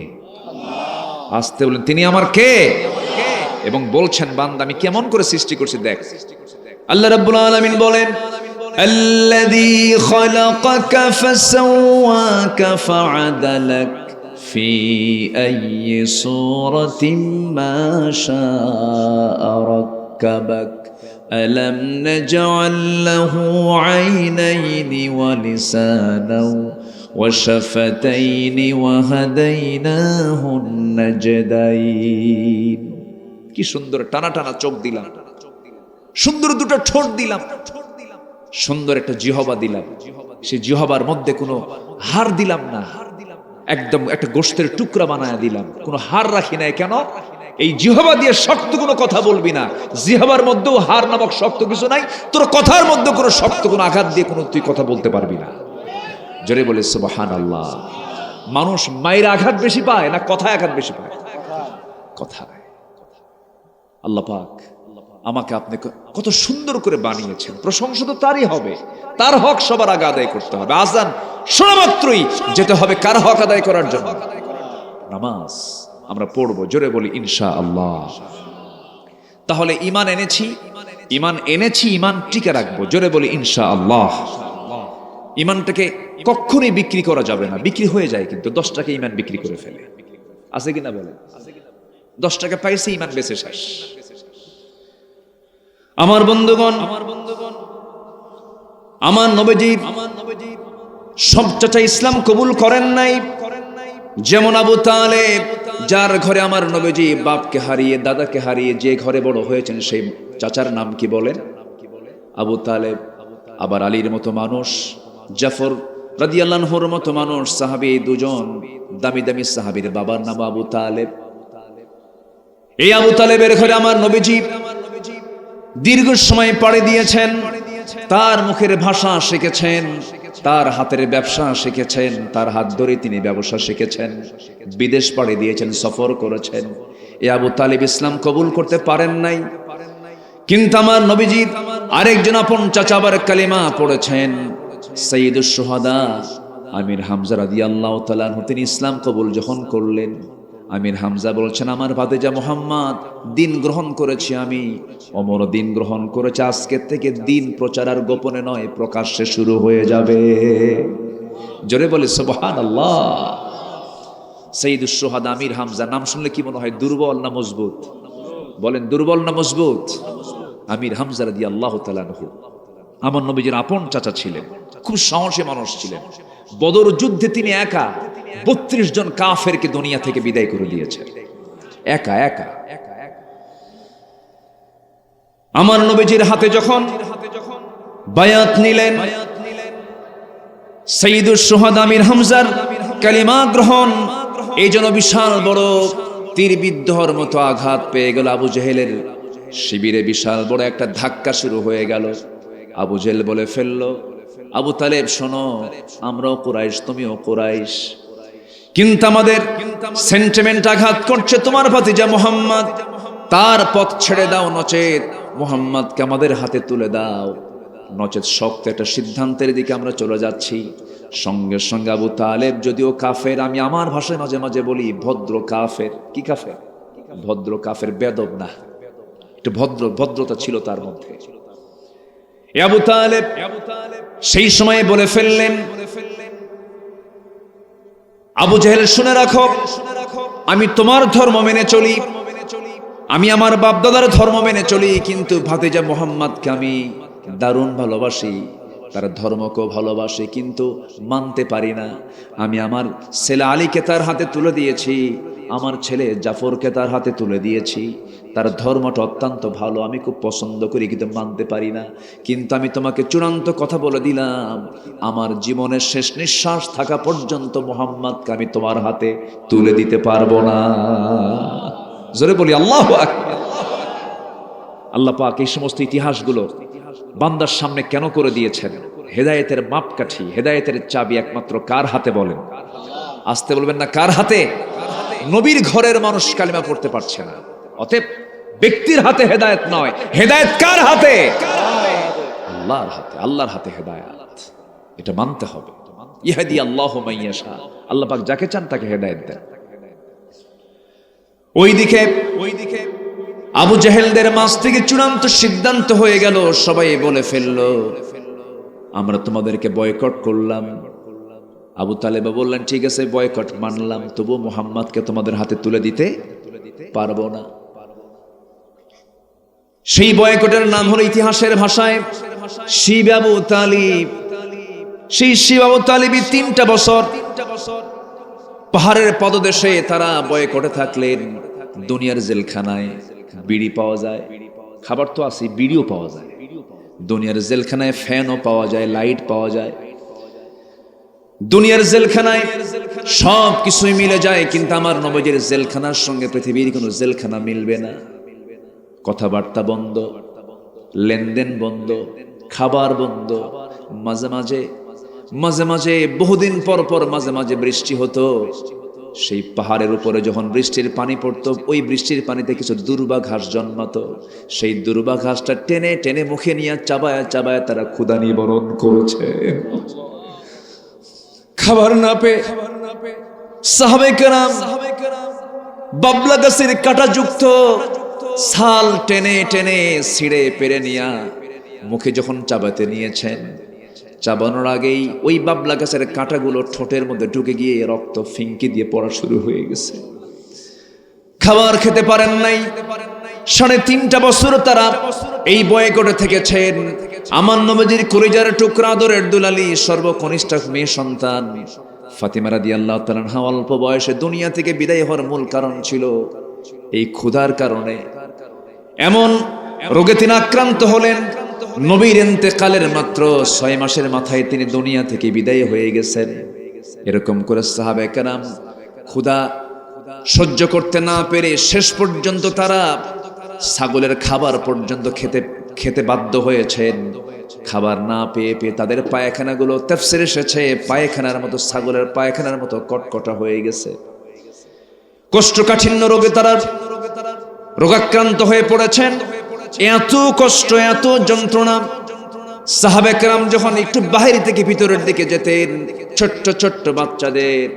আসতে বলেন, তিনি আমার কে? এবং বলছেন, বান্দা আমি কেমন করে সৃষ্টি করছি দেখ। আল্লাহ রাব্বুল আলামিন বলেন, আল্লাযী খালাকাকা ফাসাওয়াকা ফাআদালাক ফি আইয়ি সূরাতিন মা শাআ রাক্কাবাক আলাম নাজআল লাহু আইনাইনি ওয়া লিসানাও ওয়া শাফাতাইনি ওয়া হাদাইনাহুন নাজদাইন। কি সুন্দর টানা টানা চোখ দিলাম, সুন্দর দুটো ঠোঁট দিলাম, সুন্দর একটা জিহবা দিলাম। সেই জিহবার মধ্যে কোনো হাড় দিলাম না, একদম একটা গোশতের টুকরা বানায় দিলাম, কোনো হাড় রাখি নাই। কেন? এই জিহবা দিয়ে শক্ত কোনো কথা বলবি না। জিহবার মধ্যেও হাড় নামক শক্ত কিছু নাই, তোর কথার মধ্যে কোনো শক্ত কোনো আঘাত দিয়ে কোনো তুই কথা বলতে পারবি না। জোরে বলে সুবহানাল্লাহ। মানুষ মায়ের আঘাত বেশি পায় না কথায় আঘাত বেশি পায়? কথায়। আল্লাহ পাক আমাকে আপনি কত সুন্দর করে বানিয়েছেন, প্রশংসা তো তারই হবে। তার হক সবার আগে আদায় করতে হবে। আজান শোনা মাত্রই যেতে হবে কার হক আদায় করার জন্য? নামাজ আমরা পড়বো। জোরে বলি ইনশাআল্লাহ। তাহলে ঈমান এনেছি, ঈমান টিকে রাখবো। জোরে বলি ইনশাআল্লাহ। ঈমানটাকে কখনোই বিক্রি করা যাবে না। বিক্রি হয়ে যায় কিন্তু 10 টাকা ঈমান বিক্রি করে ফেলে, আছে কিনা বলেন? 10 টাকা পাইছে, ঈমান বেঁচে শেষ। আমার বন্ধুগণ, আমার নবীজি সব চাচা ইসলাম কবুল করেন নাই। যেমন আবু তালেব, যার ঘরে আমার নবীজি বাপকে হারিয়ে দাদাকে হারিয়ে যে ঘরে বড় হয়েছেন, সেই চাচার নাম কি বলেন? আবু তালেব। আবার আলীর মতো মানুষ, জাফর রাদিয়াল্লাহু আনহুর মতো মানুষ, সাহাবী, দুজন দামি দামি সাহাবীর বাবার নাম আবু তালেব। এই আবু তালেবের ঘরে আমার নবীজি দীর্ঘ সময় পাড়ি দিয়েছেন। তার মুখের ভাষা শিখেছেন, তার হাতের ব্যবসা শিখেছেন, তার হাত ধরে তিনি ব্যবসা শিখেছেন। বিদেশ পাড়ি দিয়েছেন, সফর করেছেন। এই আবু তালেব ইসলাম কবুল করতে পারেন নাই। কিন্তু আমার নবীজি আরেকজন আপন চাচা আবার কালিমা পড়েছেন, সাইয়্যিদুশ শুহাদা আমির হামজা রাদিয়াল্লাহু তাআলা আনহু। তিনি ইসলাম কবুল যখন করলেন, আমির হামজা বলছেন, আমার ভাতিজা মুহাম্মদ দিন গ্রহণ করেছি আমি, ওমর দিন গ্রহণ করেছে। আজকের থেকে দিন প্রচার আর গোপনে নয়, প্রকাশ্যে শুরু হয়ে যাবে। জোরে বলে সুবহানাল্লাহ। সাইয়্যিদুশ শুহাদা আমির হামজা নাম শুনলে কি মনে হয়? দুর্বল না মজবুত? বলেন, দুর্বল না মজবুত? আমির হামজা রাদিয়াল্লাহু তাআলা আনহু আমার নবীজির আপন চাচা ছিলেন, খুব সাহসী মানুষ ছিলেন। বদর যুদ্ধে তিনি একা 32 জন কাফেরকে দুনিয়া থেকে বিদায় করে দিয়েছেন, একা একা। আমার নবীজির হাতে যখন বায়াত নিলেন, সাইয়্যিদুশ শুহাদা আমির হামজার কালিমা গ্রহণ, এই জন্য বিশাল বড় তীরবিদ্ধর মতো আঘাত পেয়ে গেল আবু জেহেলের শিবিরে। বিশাল বড় একটা ধাক্কা শুরু হয়ে গেল। আবু জেহেল বলে ফেললো, আবু তালেব শোনো, আমরাও কুরাইশ, তুমিও কুরাইশ, কিন্তু আমাদের সেন্টিমেন্ট আঘাত করছে তোমার ভাতিজা মুহাম্মদ। তার পথ ছেড়ে দাও, নচেত মুহাম্মদকে আমাদের হাতে তুলে দাও, নচেত শক্ত একটা সিদ্ধান্তের দিকে আমরা চলে যাচ্ছি। সঙ্গে সঙ্গে আবু তালেব যদিও কাফের, আমি আমার ভাষায় মাঝে মাঝে বলি ভদ্র কাফের। কি কাফের? ভদ্র কাফের, বেদব না, একটু ভদ্রতা ছিল তার মধ্যে। আবু তালেব সেই সময় বলে ফেললেন, আবু জেহেল শুনে রাখো, আমি তোমার ধর্ম মেনে চলি, আমি আমার বাপদাদার ধর্ম মেনে চলি, কিন্তু ভাতিজা মুহাম্মদকে আমি দারুণ ভালোবাসি, তার ধর্মকেও ভালোবাসি, কিন্তু মানতে পারি না। আমি আমার ছেলে আলীকে তার হাতে তুলে দিয়েছি, আমার ছেলে জাফরকে তার হাতে তুলে দিয়েছি, তার ধর্মটা অত্যন্ত ভালো, আমি খুব পছন্দ করি, কিন্তু মানতে পারি না। কিন্তু আমি তোমাকে চূড়ান্ত কথা বলে দিলাম, আমার জীবনের শেষ নিঃশ্বাস থাকা পর্যন্ত মুহাম্মদকে আমি তোমার হাতে তুলে দিতে পারবো না। জোরে বলি আল্লাহু আকবার। আল্লাহ পাক এই সমস্ত ইতিহাসগুলো বান্দার সামনে কেন করে দিয়েছেন? হেদায়েতের মাপকাঠি, হেদায়েতের চাবি একমাত্র কার হাতে বলেন? আসতে বলবেন না, কার হাতে? নবীর ঘরের মানুষ কালিমা পড়তে পারছে না, অতএব ব্যক্তির হাতে হেদায়েত নয়, হেদায়েত কার হাতে? আল্লাহর হাতে। আল্লাহর হাতে হেদায়েত, এটা মানতে হবে। ইহদি আল্লাহু মান ইয়াশা, আল্লাহ পাক যাকে চান তাকে হেদায়েত দেন। ওইদিকে আবু জেহেলদের মাঝ থেকে চূড়ান্ত সিদ্ধান্ত হয়ে গেল, সবাই বলে ফেললো, আমরা তোমাদেরকে বয়কট করলাম। আবু তালেব বললেন, ঠিক আছে বয়কট মানলাম, তবু মুহাম্মদকে তোমাদের হাতে তুলে দিতে পারবো না। সেই বয়কটের নাম হলো ইতিহাসের ভাষায় শিব আবু তালিব। সেই শিব আবু তালিবই 3টা বছর পাহাড়ের পদদেশে তারা বয়কটে থাকলেন। দুনিয়ার জেলখানায় বিড়ি পাওয়া যায়, খাবার তো আছে, বিড়িও পাওয়া যায়। দুনিয়ার জেলখানায় ফ্যানও পাওয়া যায়, লাইট পাওয়া যায়। দুনিয়ার জেলখানায় সব কিছুই মিলে যায়, কিন্তু আমার নবীর জেলখানার সঙ্গে পৃথিবীর কোনো জেলখানা মিলবে না। কথাবার্তা বন্ধ, লেনদেন বন্ধ, খাবার বন্ধ। মাঝে মাঝে বহুদিন পর পর মাঝে মাঝে বৃষ্টি হতো। সেই পাহাড়ের উপরে যখন বৃষ্টির পানি পড়তো, ওই বৃষ্টির পানিতে কিছু দুর্বা ঘাস জন্মাতো। সেই দুর্বা ঘাসটা টেনে টেনে মুখে নিয়ে চাবায় চাবায় তারা ক্ষুধা নিবারণ করেছে। খাবার না পেয়ে সাহাবে কেরাম বাবলা গাছের কাটা যুক্ত ছাল টেনে টেনে ছিঁড়ে পেরে নিয়া মুখে যখন চাবাতে নিয়েছেন, চাবানোর আগেই ওই বাবলা গাছের কাঁটাগুলো ঠোঁটের মধ্যে ঢুকে গিয়ে রক্ত ফিঙ্কি দিয়ে পড়া শুরু হয়ে গেছে। খাবার খেতে পারেন নাই। 3.5 বছর তারা এই বয়কটে থেকেছেন। আমার নবীর কলিজার টুকরা, আদরের দুলালি, সর্বকনিষ্ঠ মেয়ে সন্তান ফাতিমা রাদিয়াল্লাহু তাআলা আনহা অল্প বয়সে দুনিয়া থেকে বিদায় হওয়ার মূল কারণ ছিল এই ক্ষুধার কারণে। এমন রোগে তিনি আক্রান্ত হলেন, নবীর ইন্তেকালের মাত্র 6 মাসের মাথায় তিনি দুনিয়া থেকে বিদায় হয়ে গেছেন। এরকম করে সাহাবায়ে কেরাম ক্ষুধা সহ্য করতে না পেরে শেষ পর্যন্ত তারা ছাগলের খাবার পর্যন্ত খেতে বাধ্য হয়েছেন। খাবার না পেয়ে তাদের পায়খানাগুলো, তাফসীরে এসেছে, পায়খানার মতো, ছাগলের পায়খানার মতো কটকটা হয়ে গেছে। কোষ্ঠকাঠিন্য রোগে তারা রোগাক্রান্ত হয়ে পড়েছেন। এত কষ্ট, এত যন্ত্রণা। সাহাবে কেরাম যখন একটু বাহির থেকে ভিতরের দিকে যেতেন, ছোট্ট ছোট্ট বাচ্চাদের,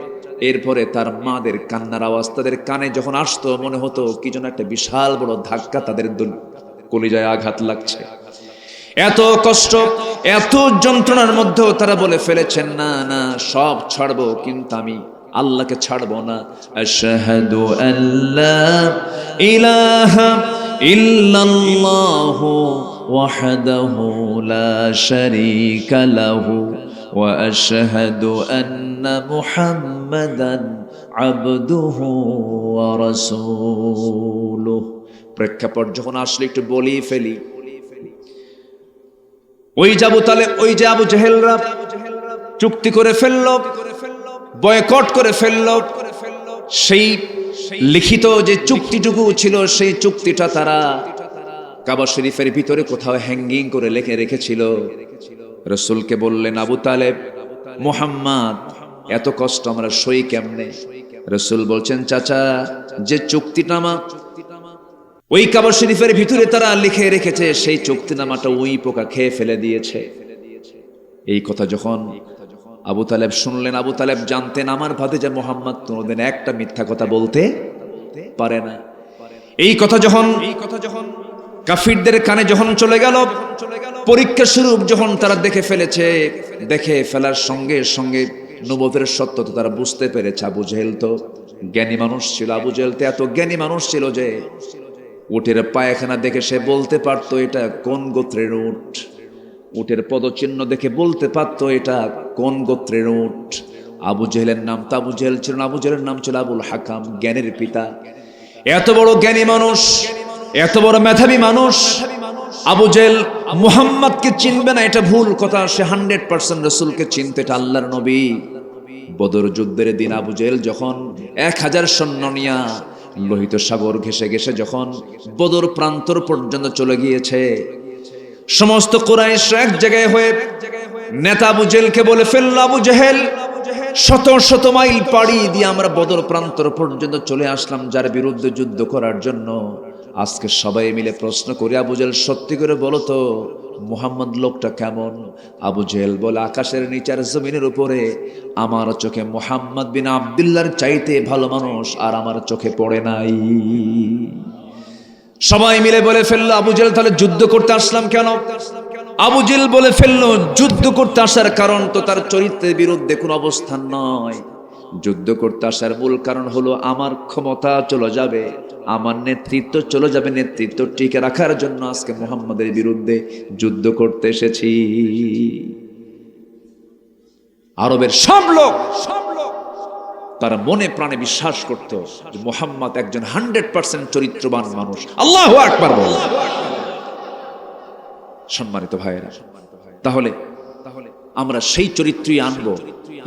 এরপরে তার মাদের কান্নার আওয়াজ তাদের কানে যখন আসতো, মনে হতো কি যেন একটা বিশাল বড় ধাক্কা তাদের কলিজায় আঘাত লাগছে। এত কষ্ট, এত যন্ত্রণার মধ্যেও তারা বলে ফেলেছেন, না না সব ছাড়বো, কিন্তু আমি আল্লাহকে ছাড়বো না। আশহাদু আল্লা ইলাহা ইল্লাল্লাহু ওয়াহদাহু লা শারীকা লাহু ওয়া আশহাদু আন্না মুহাম্মাদান আবদুহু ওয়া রাসূলুহু। প্রেক্ষাপট যখন আসলে একটু বলি ফেলি। ওই যে আবু জেহেলরা চুক্তি করে ফেলল, বয়কট করে ফেলল। সেই লিখিত যে চুক্তিটুকু ছিল, সেই চুক্তিটা তারা কাবা শরীফের ভিতরে কোথাও হ্যাঙ্গিং করে লিখে রেখেছিল। রাসূলকে বললেন, আবু তালেব, মুহাম্মদ এত কষ্ট আমরা সই কেমনে? রাসূল বলছেন, চাচা, যে চুক্তিনামা ওই কাবা শরীফের ভিতরে তারা লিখে রেখেছে, সেই চুক্তিনামাটা ওই পোকা খেয়ে ফেলে দিয়েছে। এই কথা যখন আবু তালেব শুনলেন, আবু তালেব জানতেন আমার ভাতিজা মুহাম্মদ কোনদিন একটা মিথ্যা কথা বলতে পারে না। এই কথা যখন কাফিরদের কানে যখন চলে গেল, পরীক্ষা স্বরূপ যখন তারা দেখে ফেলেছে, দেখে ফেলার সঙ্গে সঙ্গে নবুয়তের সত্যতা তারা বুঝতে পেরেছে। আবু জেহেল তো জ্ঞানী মানুষ ছিল, আবু জেহেল তো এত জ্ঞানী মানুষ ছিল যে উটের পায়খানা দেখে সে বলতে পারতো এটা কোন গোত্রের উট, উটের পদচিহ্ন দেখে বলতে পারতো এটা কোন গোত্রের উট। আবু জেহেলের নাম তো আবু জেহেল ছিল না, আবু জেহেলের নাম ছিল আবুল হাকাম, জ্ঞানের পিতা। এত বড় জ্ঞানী মানুষ, এত বড় মেধাবী মানুষ আবু জেহেল মুহাম্মদকে চিনবে না এটা ভুল কথা। সে 100% রাসূলকে চিনতে, এটা আল্লাহর নবী। বদর যুদ্ধের দিন আবু জেহেল যখন 1000 সৈন্য নিয়া লোহিত সাগর ঘেঁষে ঘেঁষে যখন বদর প্রান্তর পর্যন্ত চলে গিয়েছে, সমস্ত কুরাইশ এক জায়গায় হয়ে নেতা আবু জেহেলকে বলে ফেলল, আবু জেহেল শত শত মাইল পাড়ি দিয়ে আমরা বদর প্রান্তর পর্যন্ত চলে আসলাম যার বিরুদ্ধে যুদ্ধ করার জন্য। আজকে সবাই মিলে প্রশ্ন করি, আবু জেহেল সত্যি করে বলো তো মুহাম্মদ লোকটা কেমন? আবু জেহেল বলে, আকাশের নিচার জমিনের উপরে আমার চোখে মুহাম্মদ বিন আব্দুল্লাহর চাইতে ভালো মানুষ আর আমার চোখে পড়ে নাই। সবাই মিলে বলে ফেললো, আবু জেহেল তাহলে যুদ্ধ করতে আসলাম কেন? আবু জেহেল বলে ফেললো, যুদ্ধ করতে আসার কারণ তো তার চরিত্রের বিরুদ্ধে কোনো অবস্থান নয়। যুদ্ধ করতে আসার মূল কারণ হলো আমার ক্ষমতা চলে যাবে, আমার নেতৃত্ব চলে যাবে, নেতৃত্ব টিকে রাখার জন্য আজকে মুহাম্মাদের বিরুদ্ধে যুদ্ধ করতে এসেছি। আরবের সব লোক তারা মনে প্রাণে বিশ্বাস করত যে মুহাম্মদ একজন 100% চরিত্রবান মানুষ। আল্লাহু আকবার বল। সম্মানিত ভাইয়েরা, তাহলে আমরা সেই চরিত্রই আনবো।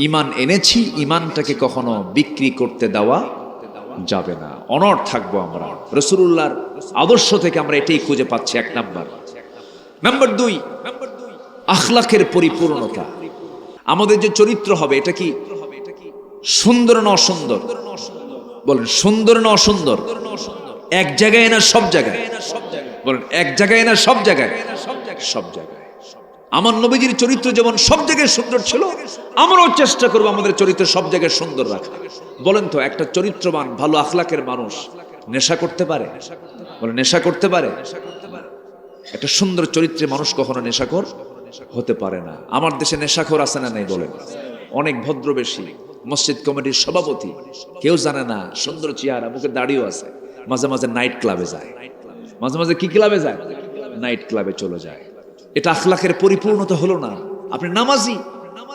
ঈমান এনেছি, ঈমানটাকে কখনো বিক্রি করতে দেওয়া যাবে না, অনড় থাকবো আমরা। রাসূলুল্লাহর আদর্শ থেকে আমরা এটাই খুঁজে পাচ্ছি। এক নাম্বার 2, আখলাকের পরিপূর্ণতা। আমাদের যে চরিত্র হবে এটা কি সুন্দর না অসুন্দর? বলেন সুন্দর না অসুন্দর? এক জায়গায় না সব জায়গায়? বলেন এক জায়গায় না সব জায়গায়? সব জায়গায়। আমার নবীজির চরিত্র যেমন সব জায়গায় সুন্দর ছিল, আমরাও চেষ্টা করবো আমাদের চরিত্র সব জায়গায় সুন্দর রাখা। বলেন তো একটা চরিত্রবান ভালো আখলাকের মানুষ নেশা করতে পারে? বলে নেশা করতে পারে? একটা সুন্দর চরিত্রের মানুষ কখনো নেশাখোর হতে পারে না। আমার দেশে নেশাখোর আছে না নাই? বলেন। অনেক ভদ্রবেশী মসজিদ কমিটির সভাপতি, কেউ জানে না, সুন্দর চেহারা, মুখে দাড়িও আছে, মাঝে মাঝে নাইট ক্লাবে যায়। মাঝে মাঝে কি ক্লাবে যায়? নাইট ক্লাবে চলে যায়। এটা আখলাকের পরিপূর্ণতা হলো না। আপনি নামাজি,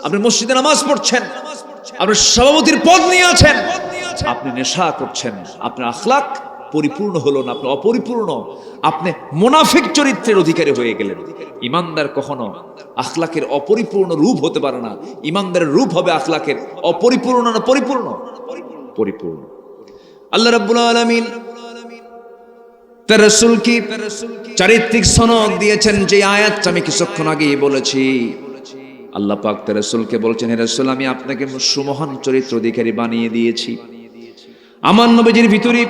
আপনি মসজিদে নামাজ পড়ছেন, আপনি সভাপতির পদ নিয়ে আছেন, আপনি নেশা করছেন, আপনার আখলাক পরিপূর্ণ হলো না, আপনি অপরিপূর্ণ, আপনি মুনাফিক চরিত্রের অধিকারী হয়ে গেলেন। ইমানদার কখনো আখলাকের অপরিপূর্ণ রূপ হতে পারে না। ইমানদারের রূপ হবে আখলাকের অপরিপূর্ণ না পরিপূর্ণ? পরিপূর্ণ। আল্লাহ রাব্বুল আলামিন তার রাসূলকে চারিত্রিক সনদ দিয়েছেন, যে আয়াতটা আমি কিছুক্ষণ আগেই বলেছি। আল্লাহ পাক তার রাসূলকে বলছেন, হে রাসূল, আমি আপনাকে সুমহান চরিত্র অধিকারী বানিয়ে দিয়েছি। আমার নবীজির ভিতরে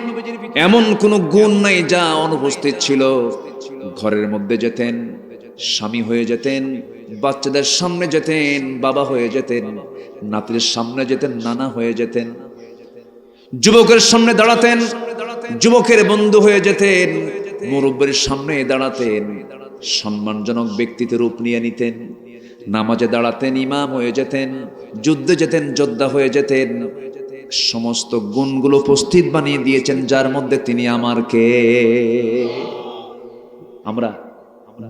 এমন কোন গুণ নাই যা অনুপস্থিত ছিল। ঘরের মধ্যে যেতেন, স্বামী হয়ে যেতেন, বাচ্চাদের সামনে যেতেন, বাবা হয়ে যেতেন, নাতির সামনে যেতেন, নানা হয়ে যেতেন, যুবকের সামনে দাঁড়াতেন, যুবকের বন্ধু হয়ে যেতেন, মুরব্বির সামনে দাঁড়াতেন, সম্মানজনক ব্যক্তিত্ব রূপ নিয়ে নিতেন, নামাজে দাঁড়াতেন, ইমাম হয়ে যেতেন, যুদ্ধে যেতেন, যোদ্ধা হয়ে যেতেন। সমস্ত গুণগুলো উপস্থিত বানিয়ে দিয়েছেন, যার মধ্যে তিনি আমার কে। আমরা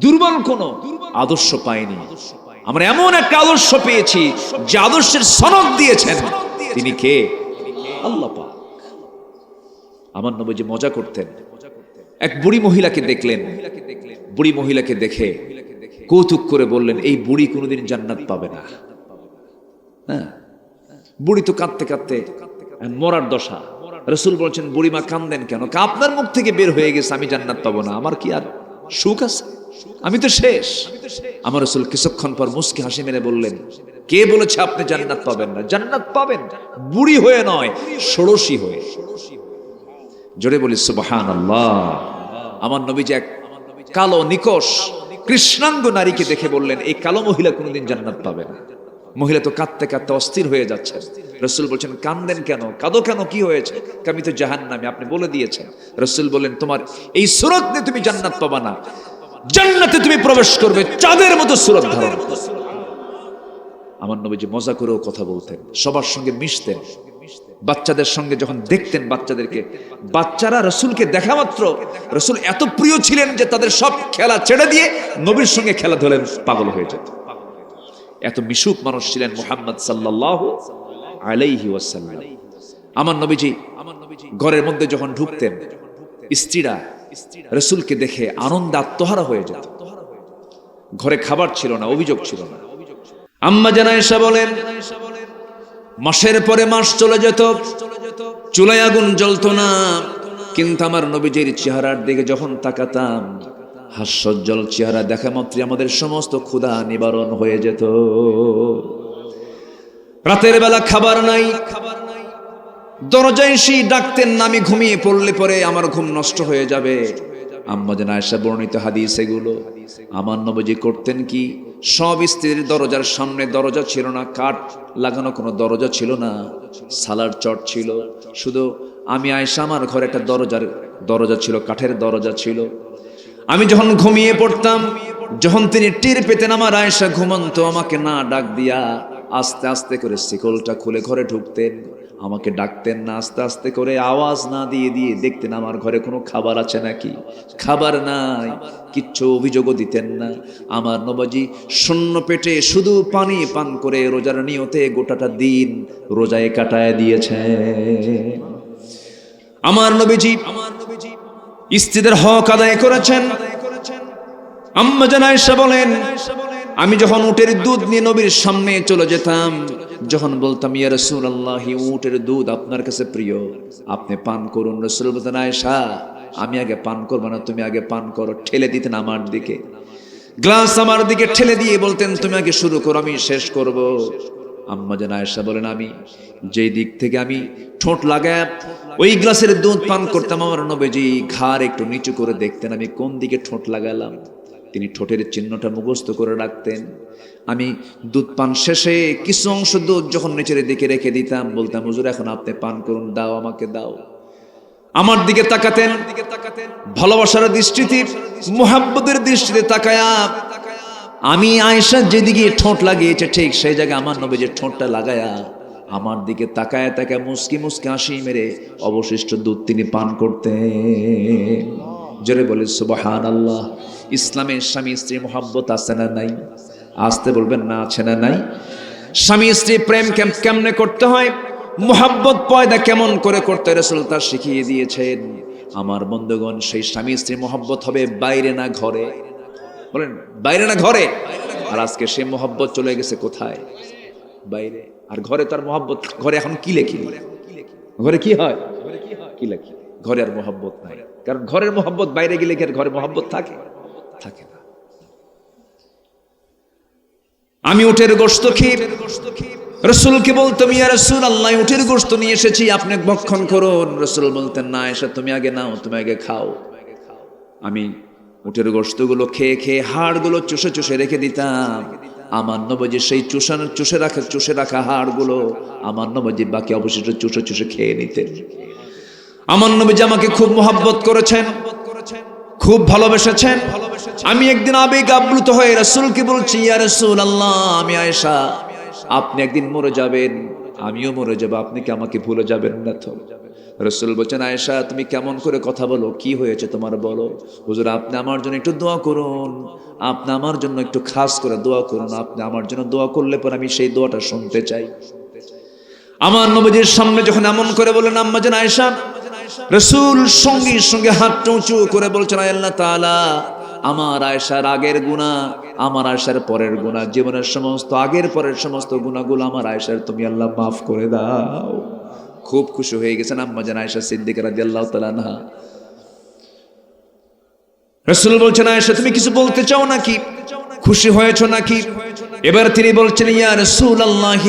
দুর্বল কোন আদর্শ পাইনি, আমরা এমন একটা আদর্শ পেয়েছি যে আদর্শের সনদ দিয়েছেন। তিনি কে? আল্লাহ পাক। আমার নবীজি মজা করতেন। এক বুড়ি মহিলাকে দেখলেন, বুড়ি মহিলাকে দেখে কৌতুক করে বললেন, এই বুড়ি কোনোদিন জান্নাত পাবে না। হ্যাঁ, বুড়ি তো কাঁদতে কাঁদতে মরার দশা। রাসূল বলছেন, বুড়িমা কাঁদেন কেন? আপনার মুখ থেকে বের হয়ে গেছে আমি জান্নাত পাবো না, আমার কি আর সুখ আছে? আমি তো শেষ। আমার রাসূল কিছুক্ষণ পর মুস্কি হাসি মেরে বললেন, কে বলেছে আপনি জান্নাত পাবেন না? জান্নাত পাবেন বুড়ি হয়ে নয়, ষোড়শী হয়ে। জোরে বলি সুবহানাল্লাহ। আমার নবীজি এক কালো নিকশ কৃষ্ণাঙ্গ নারীকে দেখে বললেন, এই কালো মহিলা কোনোদিন জান্নাত পাবে না। মহিলা তো কাঁদতে কাঁদতে অস্থির হয়ে যাচ্ছে। রাসূল বলছেন, কাঁদেন কেন? কাঁদো কেন? কি হয়েছে? আমি তো জাহান্নামী, আপনি বলে দিয়েছেন। রাসূল বলেন, তোমার এই সুরত নিয়ে তুমি জান্নাত পাবা না। জান্নাতে তুমি প্রবেশ করবে চাঁদের মতো সুরত ধারণ করে। আমার নবীজি মজা করেও কথা বলতেন, সবার সঙ্গে মিশতেন, বাচ্চাদের সঙ্গে যখন দেখতেন বাচ্চাদেরকে, বাচ্চারা রসুলকে দেখা মাত্র রসুল এত প্রিয় ছিলেন যে তাদের সব খেলা ছেড়ে দিয়ে নবীর সঙ্গে খেলাধুলায় পাগল হয়ে যেত। এত মিশুক মানুষ ছিলেন মুহাম্মদ সাল্লাল্লাহু আলাইহি ওয়াসাল্লাম। আমার নবীজি ঘরের মধ্যে যখন ঢুকতেন, স্ত্রীরা রসুলকে দেখে আনন্দে আত্মহারা হয়ে যেত। ঘরে খাবার ছিল না, অভিযোগ ছিল না। আম্মা জান আয়েশা বলেন, মাসের পরে মাস চলে যেত, চুলায় আগুন জ্বলতো না, কিন্তু আমার নবীজির চেহারার দিকে যখন তাকাতাম, হাস্যোজ্জ্বল চেহারা দেখা মাত্রই আমাদের সমস্ত ক্ষুধা নিবারণ হয়ে যেত। রাতের বেলা খাবার নাই, দরজায় এসে ডাকতেন না, আমি ঘুমিয়ে পড়লে পরে আমার ঘুম নষ্ট হয়ে যাবে। আম্মা জান আয়েশা বর্ণিত হাদিস এগুলো। আমার নবীজি করতেন কি, সব স্ত্রীর দরজার সামনে দরজা ছিল না, কাঠ লাগানো কোনো দরজা ছিল না, সালার চট ছিল। শুধু আমি আয়েশা, আমার ঘরে একটা দরজা ছিল, কাঠের দরজা ছিল। আমি যখন ঘুমিয়ে পড়তাম, যখন তিনি টের পেতেন আমার আয়েশা ঘুমন্ত, আমাকে না ডাক দিয়া আস্তে আস্তে করে শিকলটা খুলে ঘরে ঢুকতেন, আমাকে ডাকতেন না, আস্তে আস্তে করে আওয়াজ না দিয়ে দিয়ে দেখতেন আমার ঘরে কোনো খাবার আছে নাকি। খাবার নাই, কিচ্ছু অভিযোগও দিতেন না। আমার নবীজি শূন্য পেটে শুধু পানি পান করে রোজার নিয়তে গোটাটা দিন রোজায় কাটায় দিয়েছে। আমার নবীজি স্ত্রীদের হক আদায় করেছেন। আম্মা জান আয়েশা বলেন, আমি যখন উটের দুধ নিয়ে নবীর সামনে চলে যেতাম, যখন বলতাম ইয়া রাসূলুল্লাহ, উটের দুধ আপনার কাছে প্রিয়, আপনি পান করুন। রাসূল বলতেন, আয়েশা আমি আগে পান করব না, তুমি আগে পান করো। ঠেলে দিতেন আমার দিকে, গ্লাস আমার দিকে ঠেলে দিয়ে বলতেন তুমি আগে শুরু করো, আমি শেষ করব। আম্মা জান আয়েশা বলেন, আমি যেই দিক থেকে আমি ঠোঁট লাগায় ওই গ্লাসের দুধ পান করতাম, আমার নবীজি ঘাড় একটু নিচু করে দেখতেন আমি কোন দিকে ঠোঁট লাগালাম। তিনি ঠোঁটের চিহ্নটা মুখস্থ করে রাখতেন। আমি দুধ পান শেষে কিছু অংশ দুধ যখন নিচের দিকে রেখে দিতাম, বলতাম হুজুর এখন আপনি পান করুন, দাও আমাকে দাও। আমার দিকে তাকাতেন ভালোবাসার দৃষ্টিতে, মুহাব্বতের দৃষ্টিতে তাকায়া আমি আয়েশা যেদিকে ঠোঁট লাগিয়েছে ঠিক সেই জায়গায় আমার নবীজির ঠোঁটটা লাগায়া আমার দিকে তাকায় তাকায় মুস্কি মুস্কি হাসি মেরে অবশিষ্ট দুধ তিনি পান করতেন। জোরে বলে সুবহানাল্লাহ। ইসলামের স্বামী স্ত্রী মোহাব্বত আছে না নাই? আসতে বলবেন না, আছে না নাই? স্বামী স্ত্রী প্রেম কেমনে করতে হয়, মোহাব্বত পয়দা কেমন করে করতে রাসূল তা শিখিয়ে দিয়েছেন। আমার বন্ধুগণ, সেই স্বামী স্ত্রী মোহাব্বত হবে বাইরে না ঘরে। বলেন বাইরে না ঘরে? আর আজকে সেই মোহাব্বত চলে গেছে কোথায়? বাইরে। আর ঘরে তার মোহাব্বত, ঘরে এখন কি লেখি, ঘরে কি হয়, কি লেখি, ঘরে আর মোহাব্বত নাই। কারণ ঘরের মোহাব্বত বাইরে গেলে কি আর ঘরে মোহাব্বত থাকে? থাকে না। আমি উটের গোশত খেয়ে রাসূলকে বলতাম ইয়া রাসূলুল্লাহ, উটের গোশত নিয়ে এসেছি, আপনি ভক্ষণ করুন। রাসূল বলতেন না আয়েশা তুমি আগে নাও, তুমি আগে খাও। আমি উটের গোশতগুলো খেয়ে খেয়ে হাড়গুলো চুষে চুষে রেখে দিতাম। আমার নবীজি সেই চুষে রাখা হাড়গুলো আমার নবীজি বাকি অবশিষ্ট চুষে চুষে খেয়ে নিতেন। আমার নবীজি আমাকে খুব মোহাব্বত করেছেন, খুব ভালোবেসেছেন। আমি একদিন আবেগ আপ্লুত হয়ে রাসূলকে বলছি ইয়া রাসূলুল্লাহ, আমি আয়েশা, আপনি একদিন মরে যাবেন, আমিও মরে যাব, আপনি কি আমাকে ভুলে যাবেন না তো? রাসূল বলেন আয়েশা তুমি কেমন করে কথা বলো, কি হয়েছে তোমার বলো। হুজুর আপনি আমার জন্য একটু দোয়া করুন, আপনি আমার জন্য একটু খাস করে দোয়া করুন, আপনি আমার জন্য দোয়া করলে পরে আমি সেই দোয়াটা শুনতে চাই। আমার নবীজির সামনে যখন এমন করে বলেন আম্মা জান আয়েশা, রাসূল সঙ্গে সঙ্গে হাতটা উঁচু করে বলছেন আল্লাহ তাআলা আমার আয়েশার আগের গুনাহ, আমার আয়েশার পরের গুনাহ, জীবনের সমস্ত আগের পরের সমস্ত গুনাহগুলো আমার আয়েশার তুমি আল্লাহ মাফ করে দাও। খুব খুশি হয়ে গেছেন আম্মা জান আয়েশা সিদ্দিকা রাদিয়াল্লাহু তাআলা আনহা। রাসূল বলছেন আয়েশা তুমি কিছু বলতে চাও নাকি, খুশি হয়েছো নাকি? এবার তিনি বলছেন ইয়া রাসূলুল্লাহ,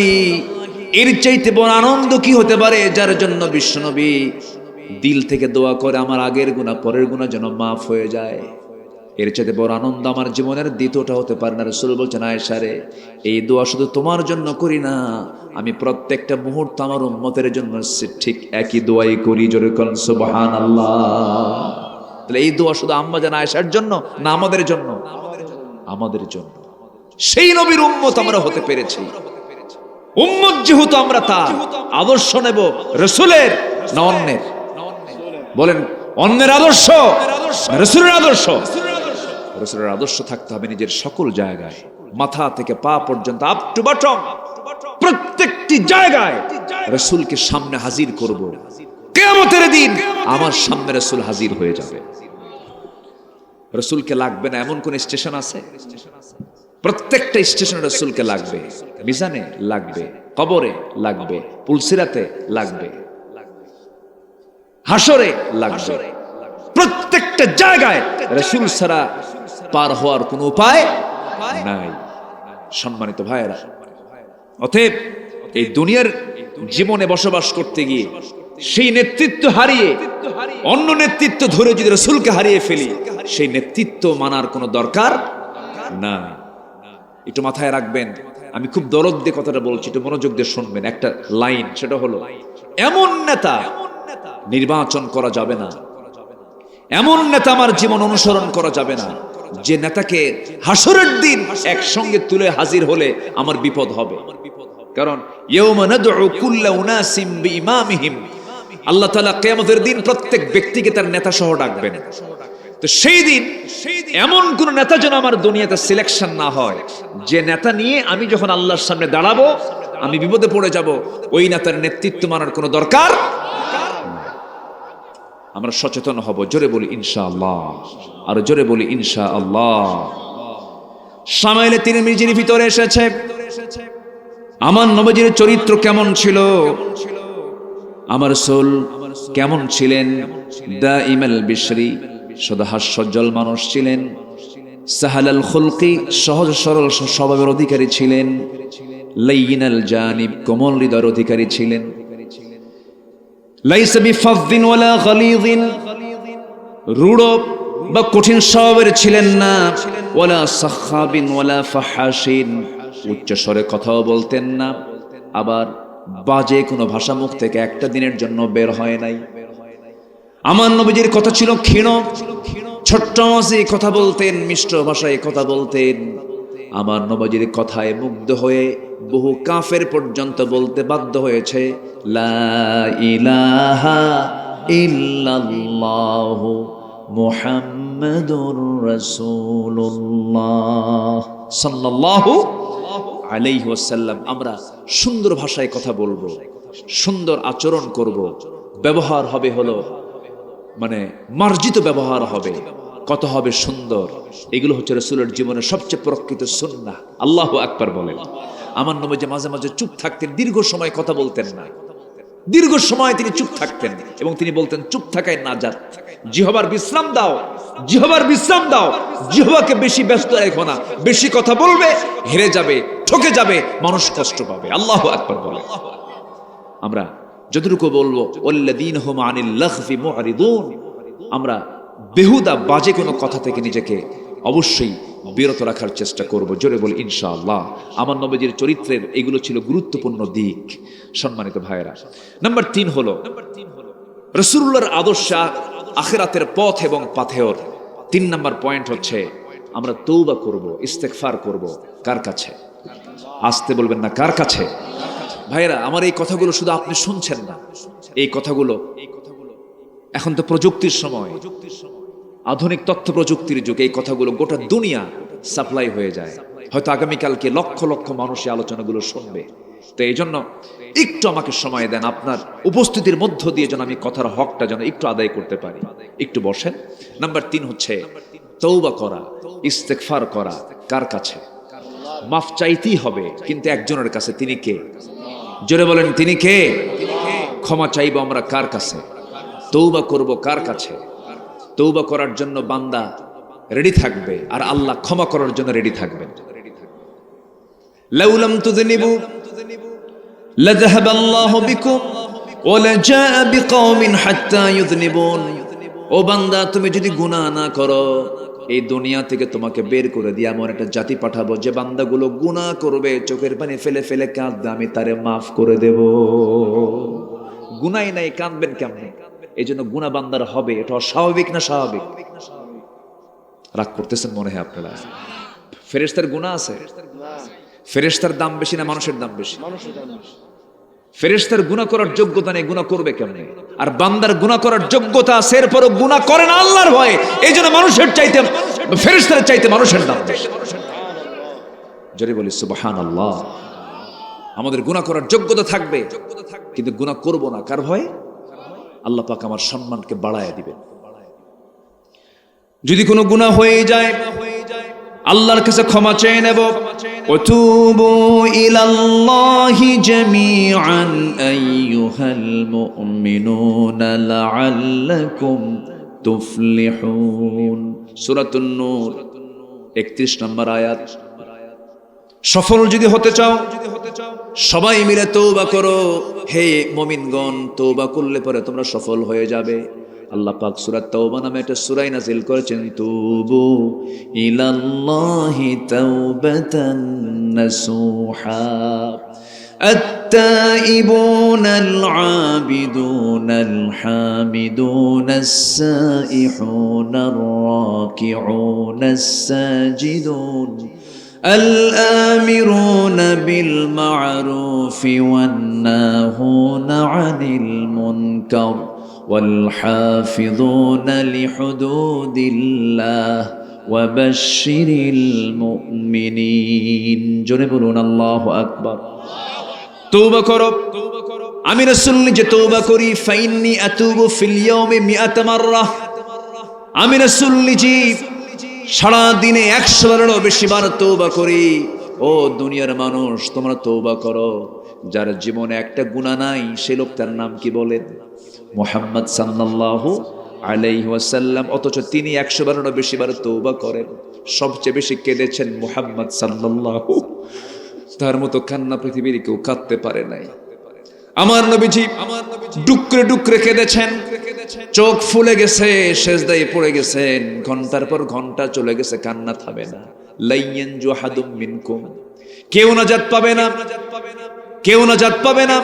এর চাইতে বড় আনন্দ কি হতে পারে যার জন্য বিশ্বনবী দিল থেকে দোয়া করে আমার আগের গুনাহ পরের গুনাহ যেন মাফ হয়ে যায়। এর চাইতে বড় আনন্দ আমার জীবনের দ্বিতীয়টা হতে পারে না। রাসূল বলছেন আয়েশা রে, এই দোয়া শুধু তোমার জন্য করি না, আমি প্রত্যেকটা মুহূর্ত আমার উম্মতের জন্য ঠিক একই দোয়াই করি। জোরে বলেন সুবহানাল্লাহ। তাহলে এই দোয়া শুধু আম্মা জান আয়েশার জন্য না আমাদের জন্য? আমাদের জন্য। সেই নবীর উম্মত আমরা হতে পেরেছি। উম্মত যেহেতু আমরা, তার আদর্শ নেব রাসূলের না অন্যের? বলেন, অন্যের আদর্শ না রাসূলের আদর্শ? রাসূলের আদর্শ থাকতে হবে নিজের সকল জায়গায়, মাথা থেকে পা পর্যন্ত, আপ টু বটম, প্রত্যেকটি জায়গায় রাসূলকে সামনে হাজির করব। কিয়ামতের দিন আমার সামনে রাসূল হাজির হয়ে যাবে। রাসূলকে লাগবে না এমন কোন স্টেশন আছে? প্রত্যেকটা স্টেশনে রাসূলকে লাগবে। মিজানে লাগবে, কবরে লাগবে, পুলসিরাতে লাগবে, হাসরে লাগবে। প্রত্যেকটা জায়গায় রাসূল ছাড়া পার হওয়ার কোনো উপায় নাই। সম্মানিত ভাইয়েরা, অতএব এই দুনিয়ার জীবনে বসবাস করতে গিয়ে সেই নেতৃত্ব হারিয়ে অন্য নেতৃত্ব ধরে যদি রাসূলকে হারিয়ে ফেলি, সেই নেতৃত্ব মানার কোনো দরকার নাই। একটু মাথায় রাখবেন, আমি খুব দরদ দিয়ে কথাটা বলছি, একটু মনোযোগ দিয়ে শুনবেন। একটা লাইন, সেটা হলো, এমন নেতা নির্বাচন করা যাবে না, এমন নেতা আমার জীবন অনুসরণ করা যাবে না যে নেতাকে হাসরের দিন একসঙ্গে তুলে হাজির হলে আমার বিপদ হবে। কারণ ইয়াউমা নাদউ কুল্লা উনাসিম বিইমামিহিম, আল্লাহ তাআলা কিয়ামতের দিন প্রত্যেক ব্যক্তিকে তার নেতা সহ ডাকবেন। তো সেই দিন এমন কোন নেতা যেন আমার দুনিয়াতে সিলেকশন না হয়, যে নেতা নিয়ে আমি যখন আল্লাহর সামনে দাঁড়াবো আমি বিপদে পড়ে যাব। ওই নেতার নেতৃত্ব মানার কোনো দরকার। আমরা সচেতন হব। জোরে বলি ইনশাআল্লাহ, আর জোরে বলি ইনশাআল্লাহ। সামাইলে তিরমিজির ভিতরে এসেছে, আমার নবীজির চরিত্র কেমন ছিল, আমার রাসূল কেমন ছিলেন? দাইমাল বিশরি, সদা হাস্যোজ্জ্বল মানুষ ছিলেন। সাহালাল খুলকি, সহজ সরল স্বভাবের অধিকারী ছিলেন। লাইয়িনাল জানিব, কোমল হৃদয়ের অধিকারী ছিলেন। লাইসা বিফাযযিন ওয়ালা গালিযিন, রূঢ় বা কঠিন স্বভাবের ছিলেন না। ওয়ালা সাখাবিন ওয়ালা ফাহাশিন, উচ্চ স্বরে কথাও বলতেন না, আবার বাজে কোনো ভাষা মুখ থেকে একটা দিনের জন্য বের হয় নাই। আমার নবীজির কথা ছিল ক্ষীণ, ছোট্ট আওয়াজে কথা বলতেন, মিষ্ট ভাষায় কথা বলতেন। আমার নবীজির কথায় মুগ্ধ হয়ে বহু কাফের পর্যন্ত বলতে বাধ্য হয়েছে, লা ইলাহা ইল্লাল্লাহু মুহাম্মাদুর রাসূলুল্লাহ সাল্লাল্লাহু আলাইহি ওয়াসাল্লাম। আমরা সুন্দর ভাষায় কথা বলবো, সুন্দর আচরণ করব, ব্যবহার হবে হলো মানে মার্জিত ব্যবহার হবে, কত হবে সুন্দর। এগুলো হচ্ছে রাসূলের জীবনের সবচেয়ে প্রকৃত সুন্নাহ। আল্লাহু আকবার বলেন। আমার নবী মাঝে মাঝে চুপ থাকতেন, দীর্ঘ সময় কথা বলতেন না, দীর্ঘ সময় তিনি চুপ থাকতেন এবং তিনি বলতেন, চুপ থাকায় নাজাত। জিহবার বিশ্রাম দাও, জিহবার বিশ্রাম দাও, জিহবাকে বেশি ব্যস্ত রেখো না, বেশি কথা বলবে হেরে যাবে, ঠকে যাবে, মানুষ কষ্ট পাবে। আল্লাহু আকবার বলেন। আমরা যতটুকু বলবো, ওয়াল্লাযীনা হুম আনিল লাগফি মুআরিদুন, আমরা বেহুদা বাজে কোনো কথা থেকে নিজেকে অবশ্যই বিরত রাখার চেষ্টা করব। জোরে বলি ইনশাআল্লাহ। আমার নবীজির চরিত্রের এগুলো ছিল গুরুত্বপূর্ণ দিক। সম্মানিত ভাইয়েরা, নাম্বার 3 হলো রাসূলুল্লাহর আদর্শ আখিরাতের পথ এবং পাথেয়। 3 নাম্বার পয়েন্ট হচ্ছে আমরা তওবা করব, ইস্তেগফার করব। কার কাছে? আসতে বলবেন না, কার কাছে? ভাইয়েরা, আমার এই কথাগুলো শুধু আপনি শুনছেন না, এই কথাগুলো এখন তো প্রযুক্তির সময়, আধুনিক তথ্য প্রযুক্তির যুগে এই কথাগুলো গোটা দুনিয়া সাপ্লাই হয়ে যায়। হয়তো আগামীকালকে লক্ষ লক্ষ মানুষ এই আলোচনাগুলো শুনবে। তো এই জন্য একটু আমাকে সময় দেন, আপনার উপস্থিতির মধ্য দিয়ে যেন আমি কথার হকটা যেন একটু আদায় করতে পারি। একটু বসেন। নাম্বার 3 হচ্ছে তওবা করা, ইস্তেগফার করা। কার কাছে? মাফ চাইতেই হবে, কিন্তু একজনের কাছে। তিনি কে? জোরে বলেন, তিনি কে? ক্ষমা চাইব আমরা কার কাছে? তওবা করব কার কাছে? তওবা করার জন্য বান্দা রেডি থাকবে, আর আল্লাহ ক্ষমা করার জন্য রেডি থাকবেন। লাউলাম তুযনিবু লাযাহাবাল্লাহু বিকুম ওয়া লাজাআ বিকওমিন হাত্তা ইউযনিবুন। ও বান্দা, তুমি যদি গুনাহ না করো, এই দুনিয়া থেকে তোমাকে বের করে দিয়ে এমন একটা জাতি পাঠাবো যে বান্দাগুলো গুনাহ করবে, চোখের পানি ফেলে ফেলে কাঁদবে, আমি তারে মাফ করে দেব। গুনাই নাই, কাঁদবেন কেমনে? এই জন্য গুনাহ বান্দার হবে, এটা অস্বাভাবিক না স্বাভাবিক? রাগ করতেছেন মনে হয় আপনারা। ফেরেশতার গুনাহ আছে? ফেরেশতার দাম বেশি না মানুষের দাম বেশি? ফেরেশতার গুনাহ করার যোগ্যতা নেই, গুনাহ করবে কেমনে? আর বান্দার গুনাহ করার যোগ্যতা আছে, এরপরও গুনাহ করে না আল্লাহর ভয়ে। এই জন্য মানুষের চাইতে, ফেরেশতার চাইতে মানুষের দাম বেশি। জোরে বলি সুবহানাল্লাহ। আমাদের গুনাহ করার যোগ্যতা থাকবে, কিন্তু গুনাহ করব না কার ভয়ে? আল্লাহ পাক আমার সম্মানকে বাড়ায় দিবেন। যদি কোনো গুনাহ হয়ে যায় আল্লাহর কাছে ক্ষমা চেয়ে নেব। ওয়াতুবু ইলাল্লাহি জামিআন আইয়ুহাল মুমিনুনা লাআল্লাকুম তুফলিহুন। সূরাতুন নূর 31 নম্বর আয়াত। সফল যদি হতে চাও সবাই মিলে তওবা করো। হে মুমিনগণ, তওবা করলে পরে তোমরা সফল হয়ে যাবে। আল্লাহ পাক সূরা তাওবা নামে একটা সূরা নাযিল করেছেন, তুবু ইলাল্লাহি তাওবাতান নাসুহা التائبون العابدون الحامدون السائحون الراكعون الساجدون الآمرون بالمعروف والناهون عن المنكر والحافظون لحدود الله وبشر المؤمنين। জোরে বলুন আল্লাহু আকবার। তওবা করো। আমি রাসূল নিজে তওবা করি। ফাইন্নী আতুবু ফিল ইয়াউমি মিআতা মাররা। আমি রাসূল নিজে সারা দিনে 100 বারেরও বেশি বার তওবা করি। ও দুনিয়ার মানুষ, তোমরা তওবা করো। যার জীবনে একটা গুনাহ নাই সেই লোকটার নাম কি বলেন? মুহাম্মদ সাল্লাল্লাহু আলাইহি ওয়াসাল্লাম। অথচ তিনি 100 বারেরও বেশি বার তওবা করেন। সবচেয়ে বেশি কেঁদেছেন মুহাম্মদ সাল্লাল্লাহু। তার মতো কান্না পৃথিবীর কেউ কাঁদতে পারে নাই। আমার নবীজি ডুকরে ডুকরে কেঁদেছেন, চোখ ফুলে গেছে, সেজদায় পড়ে গেছেন, ঘন্টার পর ঘন্টা চলে গেছে, কান্না থামে না। লাইয়ান জুহাদুম মিনকুম, কেউ নাজাত পাবে না, কেউ নাজাত পাবে না।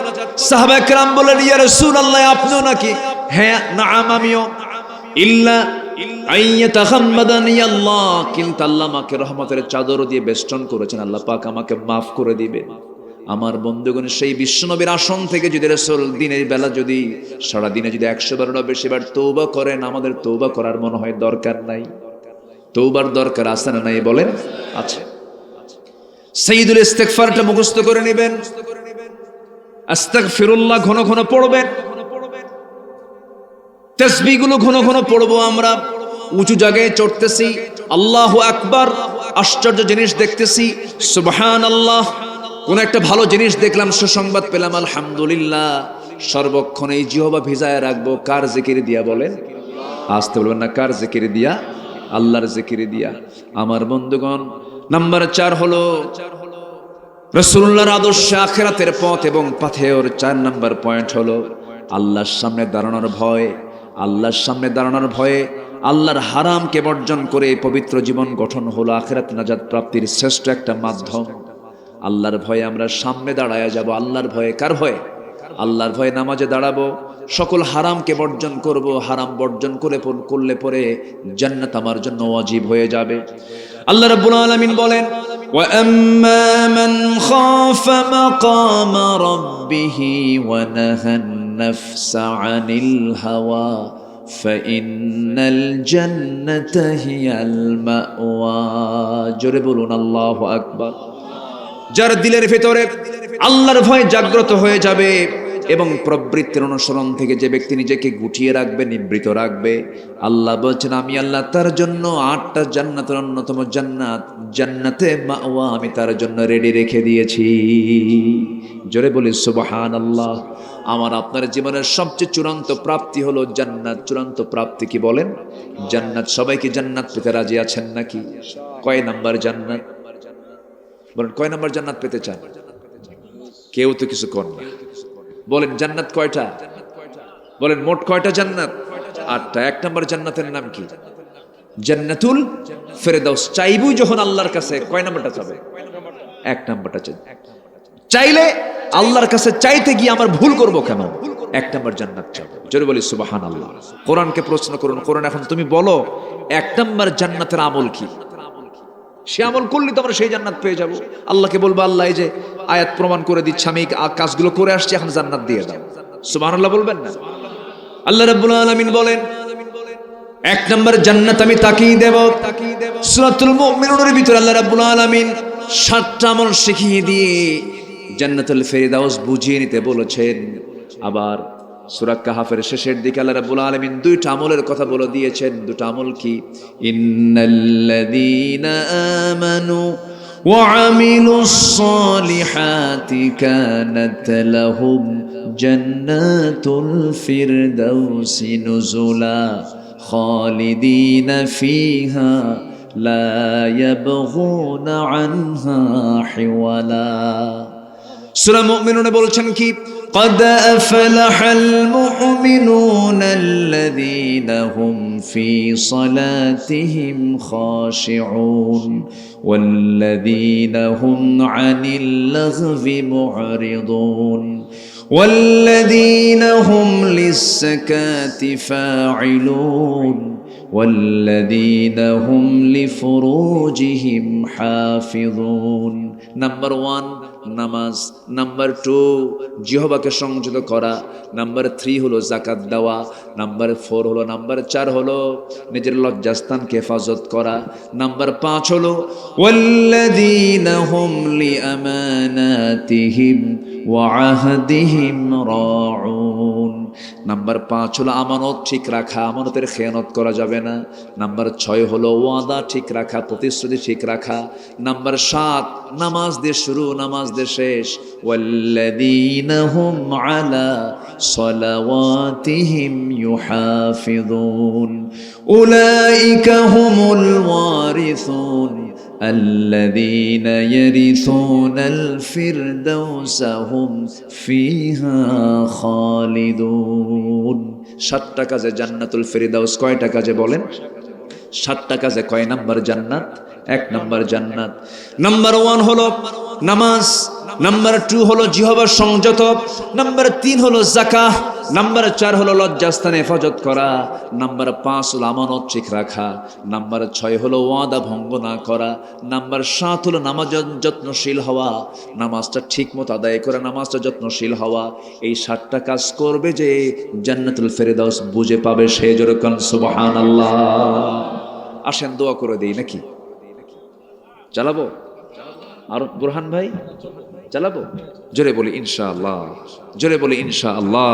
সাহাবা کرام বলেন, ইয়া রাসূলুল্লাহ, আপনিও নাকি? হ্যাঁ, নাআম, আমিও। ইল্লা আইয়াতাখাম্মাদানি আল্লাহ, কিন্তু আল্লাহ আমাকে রহমতের চাদর দিয়ে বেষ্টন করেছেন, আল্লাহ পাক আমাকে মাফ করে দিবেন। আমার বন্ধুগণ, সেই বিশ্বনবীর আসন থেকে যদি রাসূল দিনের বেলা যদি সারা দিনে যদি 100 বারেরও বেশি বার তওবা করেন, আমাদের তওবা করার মনে হয় দরকার নাই? তওবার দরকার আছে না নাই বলেন? আছে। সাইয়্যিদুল ইস্তিগফারটা মুখস্থ করে নেবেন। আস্তাগফিরুল্লাহ ঘন ঘন পড়বেন। তাসবিহগুলো ঘন ঘন পড়বো আমরা। উঁচু জায়গায় চড়তেছি, আল্লাহু আকবার, আশ্চর্য জিনিস দেখতেছি, সুবহানাল্লাহ। কোন একটা ভালো জিনিস দেখলাম, সুসংবাদ পেলাম, আলহামদুলিল্লাহ। সর্বক্ষণ এই জিহ্বা ভিজায় রাখবো কার জিকির দিয়া বলেন? আসতে বলবেন না, কার জিকির দিয়া? আল্লাহর জিকির দিয়া। আমার বন্ধুগণ, নাম্বার 4 হলো রাসূলুল্লাহর আদর্শ, আখিরাতের পথ এবং পাথেয়র 4 নাম্বার পয়েন্ট হলো আল্লাহর সামনে দাঁড়ানোর ভয়। আল্লাহর সামনে দাঁড়ানোর ভয়ে আল্লাহর হারামকে বর্জন করে পবিত্র জীবন গঠন হলো আখিরাত নাজাত প্রাপ্তির শ্রেষ্ঠ একটা মাধ্যম। আল্লাহর ভয়ে আমরা সামনে দাঁড়ায়া যাব। আল্লাহর ভয়ে, কার ভয়ে? আল্লাহর ভয়ে নামাজে দাঁড়াবো, সকল হারামকে বর্জন করব। হারাম বর্জন করলে পরে জান্নাত আমার জন্য ওয়াজিব হয়ে যাবে। আল্লাহ রাব্বুল আলামিন বলেন, ওয়া আম্মা মান খাফা মাকামা রাব্বিহি ওয়া নাহান নাফসা আনিল হাওয়া ফাইন্নাল জান্নাতা হিয়াল মাওয়া। জোরে বলুন আল্লাহু আকবার। যার দিলের ভেতরে আল্লাহর ভয় জাগ্রত হয়ে যাবে এবং প্রবৃত্তির অনুসরণ থেকে যে ব্যক্তি নিজেকে গুটিয়ে রাখবে, নিবৃত রাখবে, আল্লাহ বলছেন, আমি আল্লাহ তার জন্য 8টা জান্নাতের অন্যতম জান্নাত, জান্নাতে মাওয়া, আমি তার জন্য রেডি রেখে দিয়েছি। জোরে বলি সুবহানাল্লাহ। আমার আপনার জীবনের সবচেয়ে চূড়ান্ত প্রাপ্তি হলো জান্নাত। চূড়ান্ত প্রাপ্তি কি বলেন? জান্নাত। সবাই কি জান্নাত পেতে রাজি আছেন নাকি? কয় নাম্বার জান্নাত বলেন? কয় নাম্বার জান্নাত পেতে চান? কেউ তো কিছু কর না। বলেন জান্নাত কয়টা? বলেন মোট কয়টা জান্নাত? 8টা। 1 নাম্বার জান্নাতের নাম কি? জান্নাতুল ফেরদাউস। চাইবই যখন আল্লাহর কাছে, কয় নাম্বারটা চাবে? 1 নাম্বারটা চাই। চাইলে আল্লাহর কাছে চাইতে গিয়ে আমার ভুল করব কেন? 1 নম্বর জান্নাত চাবো। জোরে বলি সুবহানাল্লাহ। কোরআনকে প্রশ্ন করুন, কোরআন এখন তুমি বলো 1 নম্বর জান্নাতের আমল কি? সে আমল করলে তো আমরা সেই জান্নাত পেয়ে যাব। আল্লাহকে বলবো, আল্লাহ এই যে আয়াত প্রমাণ করে দিচ্ছে, আমি কাজগুলো করে আসছি, এখন জান্নাত দিয়ে দাও। সুবহানাল্লাহ বলবেন না? আল্লাহ রাব্বুল আলামিন বলেন 1 নম্বর জান্নাত আমি তাকেই দেব। সূরাতুল মুমিনুনের ভিতরে আল্লাহ রাব্বুল আলামিন 7টা আমল শিখিয়ে দিয়ে জান্নাতুল ফেরদাউস বুঝিয়ে নিতে বলেছেন। আবার সূরা কাহফের শেষের দিকে আল্লাহ রাব্বুল আলামিন 2টা আমলের কথা বলে দিয়েছেন। 2টা আমল কি? ইন্নাল্লাযীনা আমানু ওয়া আমিলুস সালিহাতি কানাত লাহুম জান্নাতুল ফিরদাউসি নুজুলা খালিদিনা ফিহা লা ইয়াবগুনা আনহা হিওয়ালা। সূরা মুমিনুনে বলছেন কি? قد أفلح المؤمنون الذين هم في صلاتهم خاشعون والذين هم عن اللغو معرضون والذين هم للزكاة فاعلون والذين هم لفروجهم حافظون. নাম্বার 1 নামাজ, নাম্বার 2 জিহ্বাকে সংযত করা, নাম্বার 3 হলো যাকাত দেওয়া, নাম্বার 4 হলো, নাম্বার 4 হলো নিজের লজ্জাস্থানকে হেফাজত করা, নাম্বার 5 হলো ওয়াল্লাযীনা হুম লিআমানাতিহিম ওয়া আহদিহিম রাউন। নাম্বার 5 হলো আমানত ঠিক রাখা, আমানতের খেয়ানত করা যাবে না। নাম্বার 6 হলো ওয়াদা ঠিক রাখা, প্রতিশ্রুতি ঠিক রাখা। নাম্বার 7 নামাজ দিয়ে শুরু, নামাজ দিয়ে শেষ। ওয়াল্লাযীনা হুম আলা সালাওয়াতিহিম ইউহাফিযুন উলাইকা হুমুল ওয়ারিসুন الذين يرثون الفردوس هم فيها خالدون. 7টা কাজে জান্নাতুল ফেরদাউস। কয়টা কাজে বলেন? 7টা কাজে কয় নাম্বার জান্নাত? 1 নম্বর জান্নাত। নাম্বার 1 হলো নামাজ, নাম্বার 2 হলো জিহ্বা সংযত, নাম্বার 3 হলো যাকাত, নাম্বার 4 হলো লজ্জাস্থানে হেফাজত করা, নাম্বার 5 হলো আমানত ঠিক রাখা, নাম্বার 6 হলো ওয়াদা ভঙ্গ না করা, নাম্বার 7 হলো নামাজ যত্নশীল হওয়া, নামাজটা ঠিক মতো আদায় করে নামাজটা যত্নশীল হওয়া। এই 7টা কাজ করবে যে জান্নাতুল ফেরদাউস বুঝে পাবে, সে জোরে কোন সুবহানাল্লাহ। আসেন দোয়া করে দেই নাকি? চালাবো? আর বুরহান ভাই চালাবো? জোরে বলি ইনশাআল্লাহ, জোরে বলি ইনশাআল্লাহ।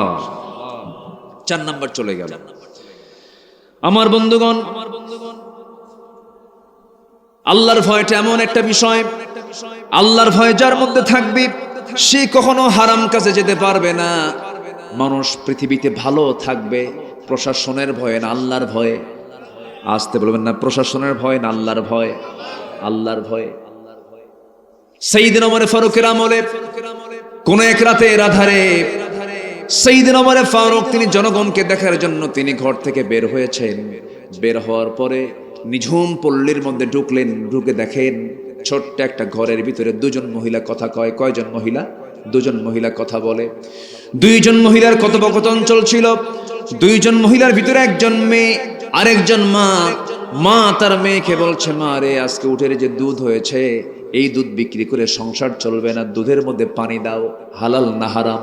4 নাম্বার চলে গেল। আমার বন্ধুগণ, আল্লাহর ভয়টা এমন একটা বিষয়, আল্লাহর ভয় যার মধ্যে থাকবে সে কখনো হারাম কাজে যেতে পারবে না। মানুষ পৃথিবীতে ভালো থাকবে প্রশাসনের ভয়ে না আল্লাহর ভয়ে। আসতে বলবেন না, প্রশাসনের ভয় না আল্লাহর ভয়? আল্লাহর ভয়ে। সাইয়েদনা ওমর ফারুকের আমলে কোন এক রাতের আধারে সাইয়েদনা ওমর ফারুক তিনি জনগণকে দেখার জন্য তিনি ঘর থেকে বের হয়েছেন। বের হওয়ার পরে নিঝুম পল্লীর মধ্যে ঢুকলেন। ঢুকে দেখেন ছোট্ট একটা ঘরের ভিতরে 2জন মহিলা কথা কয়। কয়জন মহিলা? 2জন মহিলা কথা বলে। 2জন মহিলার কথোপকথন চলছিল। 2জন মহিলার ভিতরে একজন মেয়ে, আরেকজন মা। মা তার মেয়েকে বলছে, মা রে, আজকে উটের যে দুধ হয়েছে এই দুধ বিক্রি করে সংসার চলবে না, দুধের মধ্যে পানি দাও। হালাল না হারাম?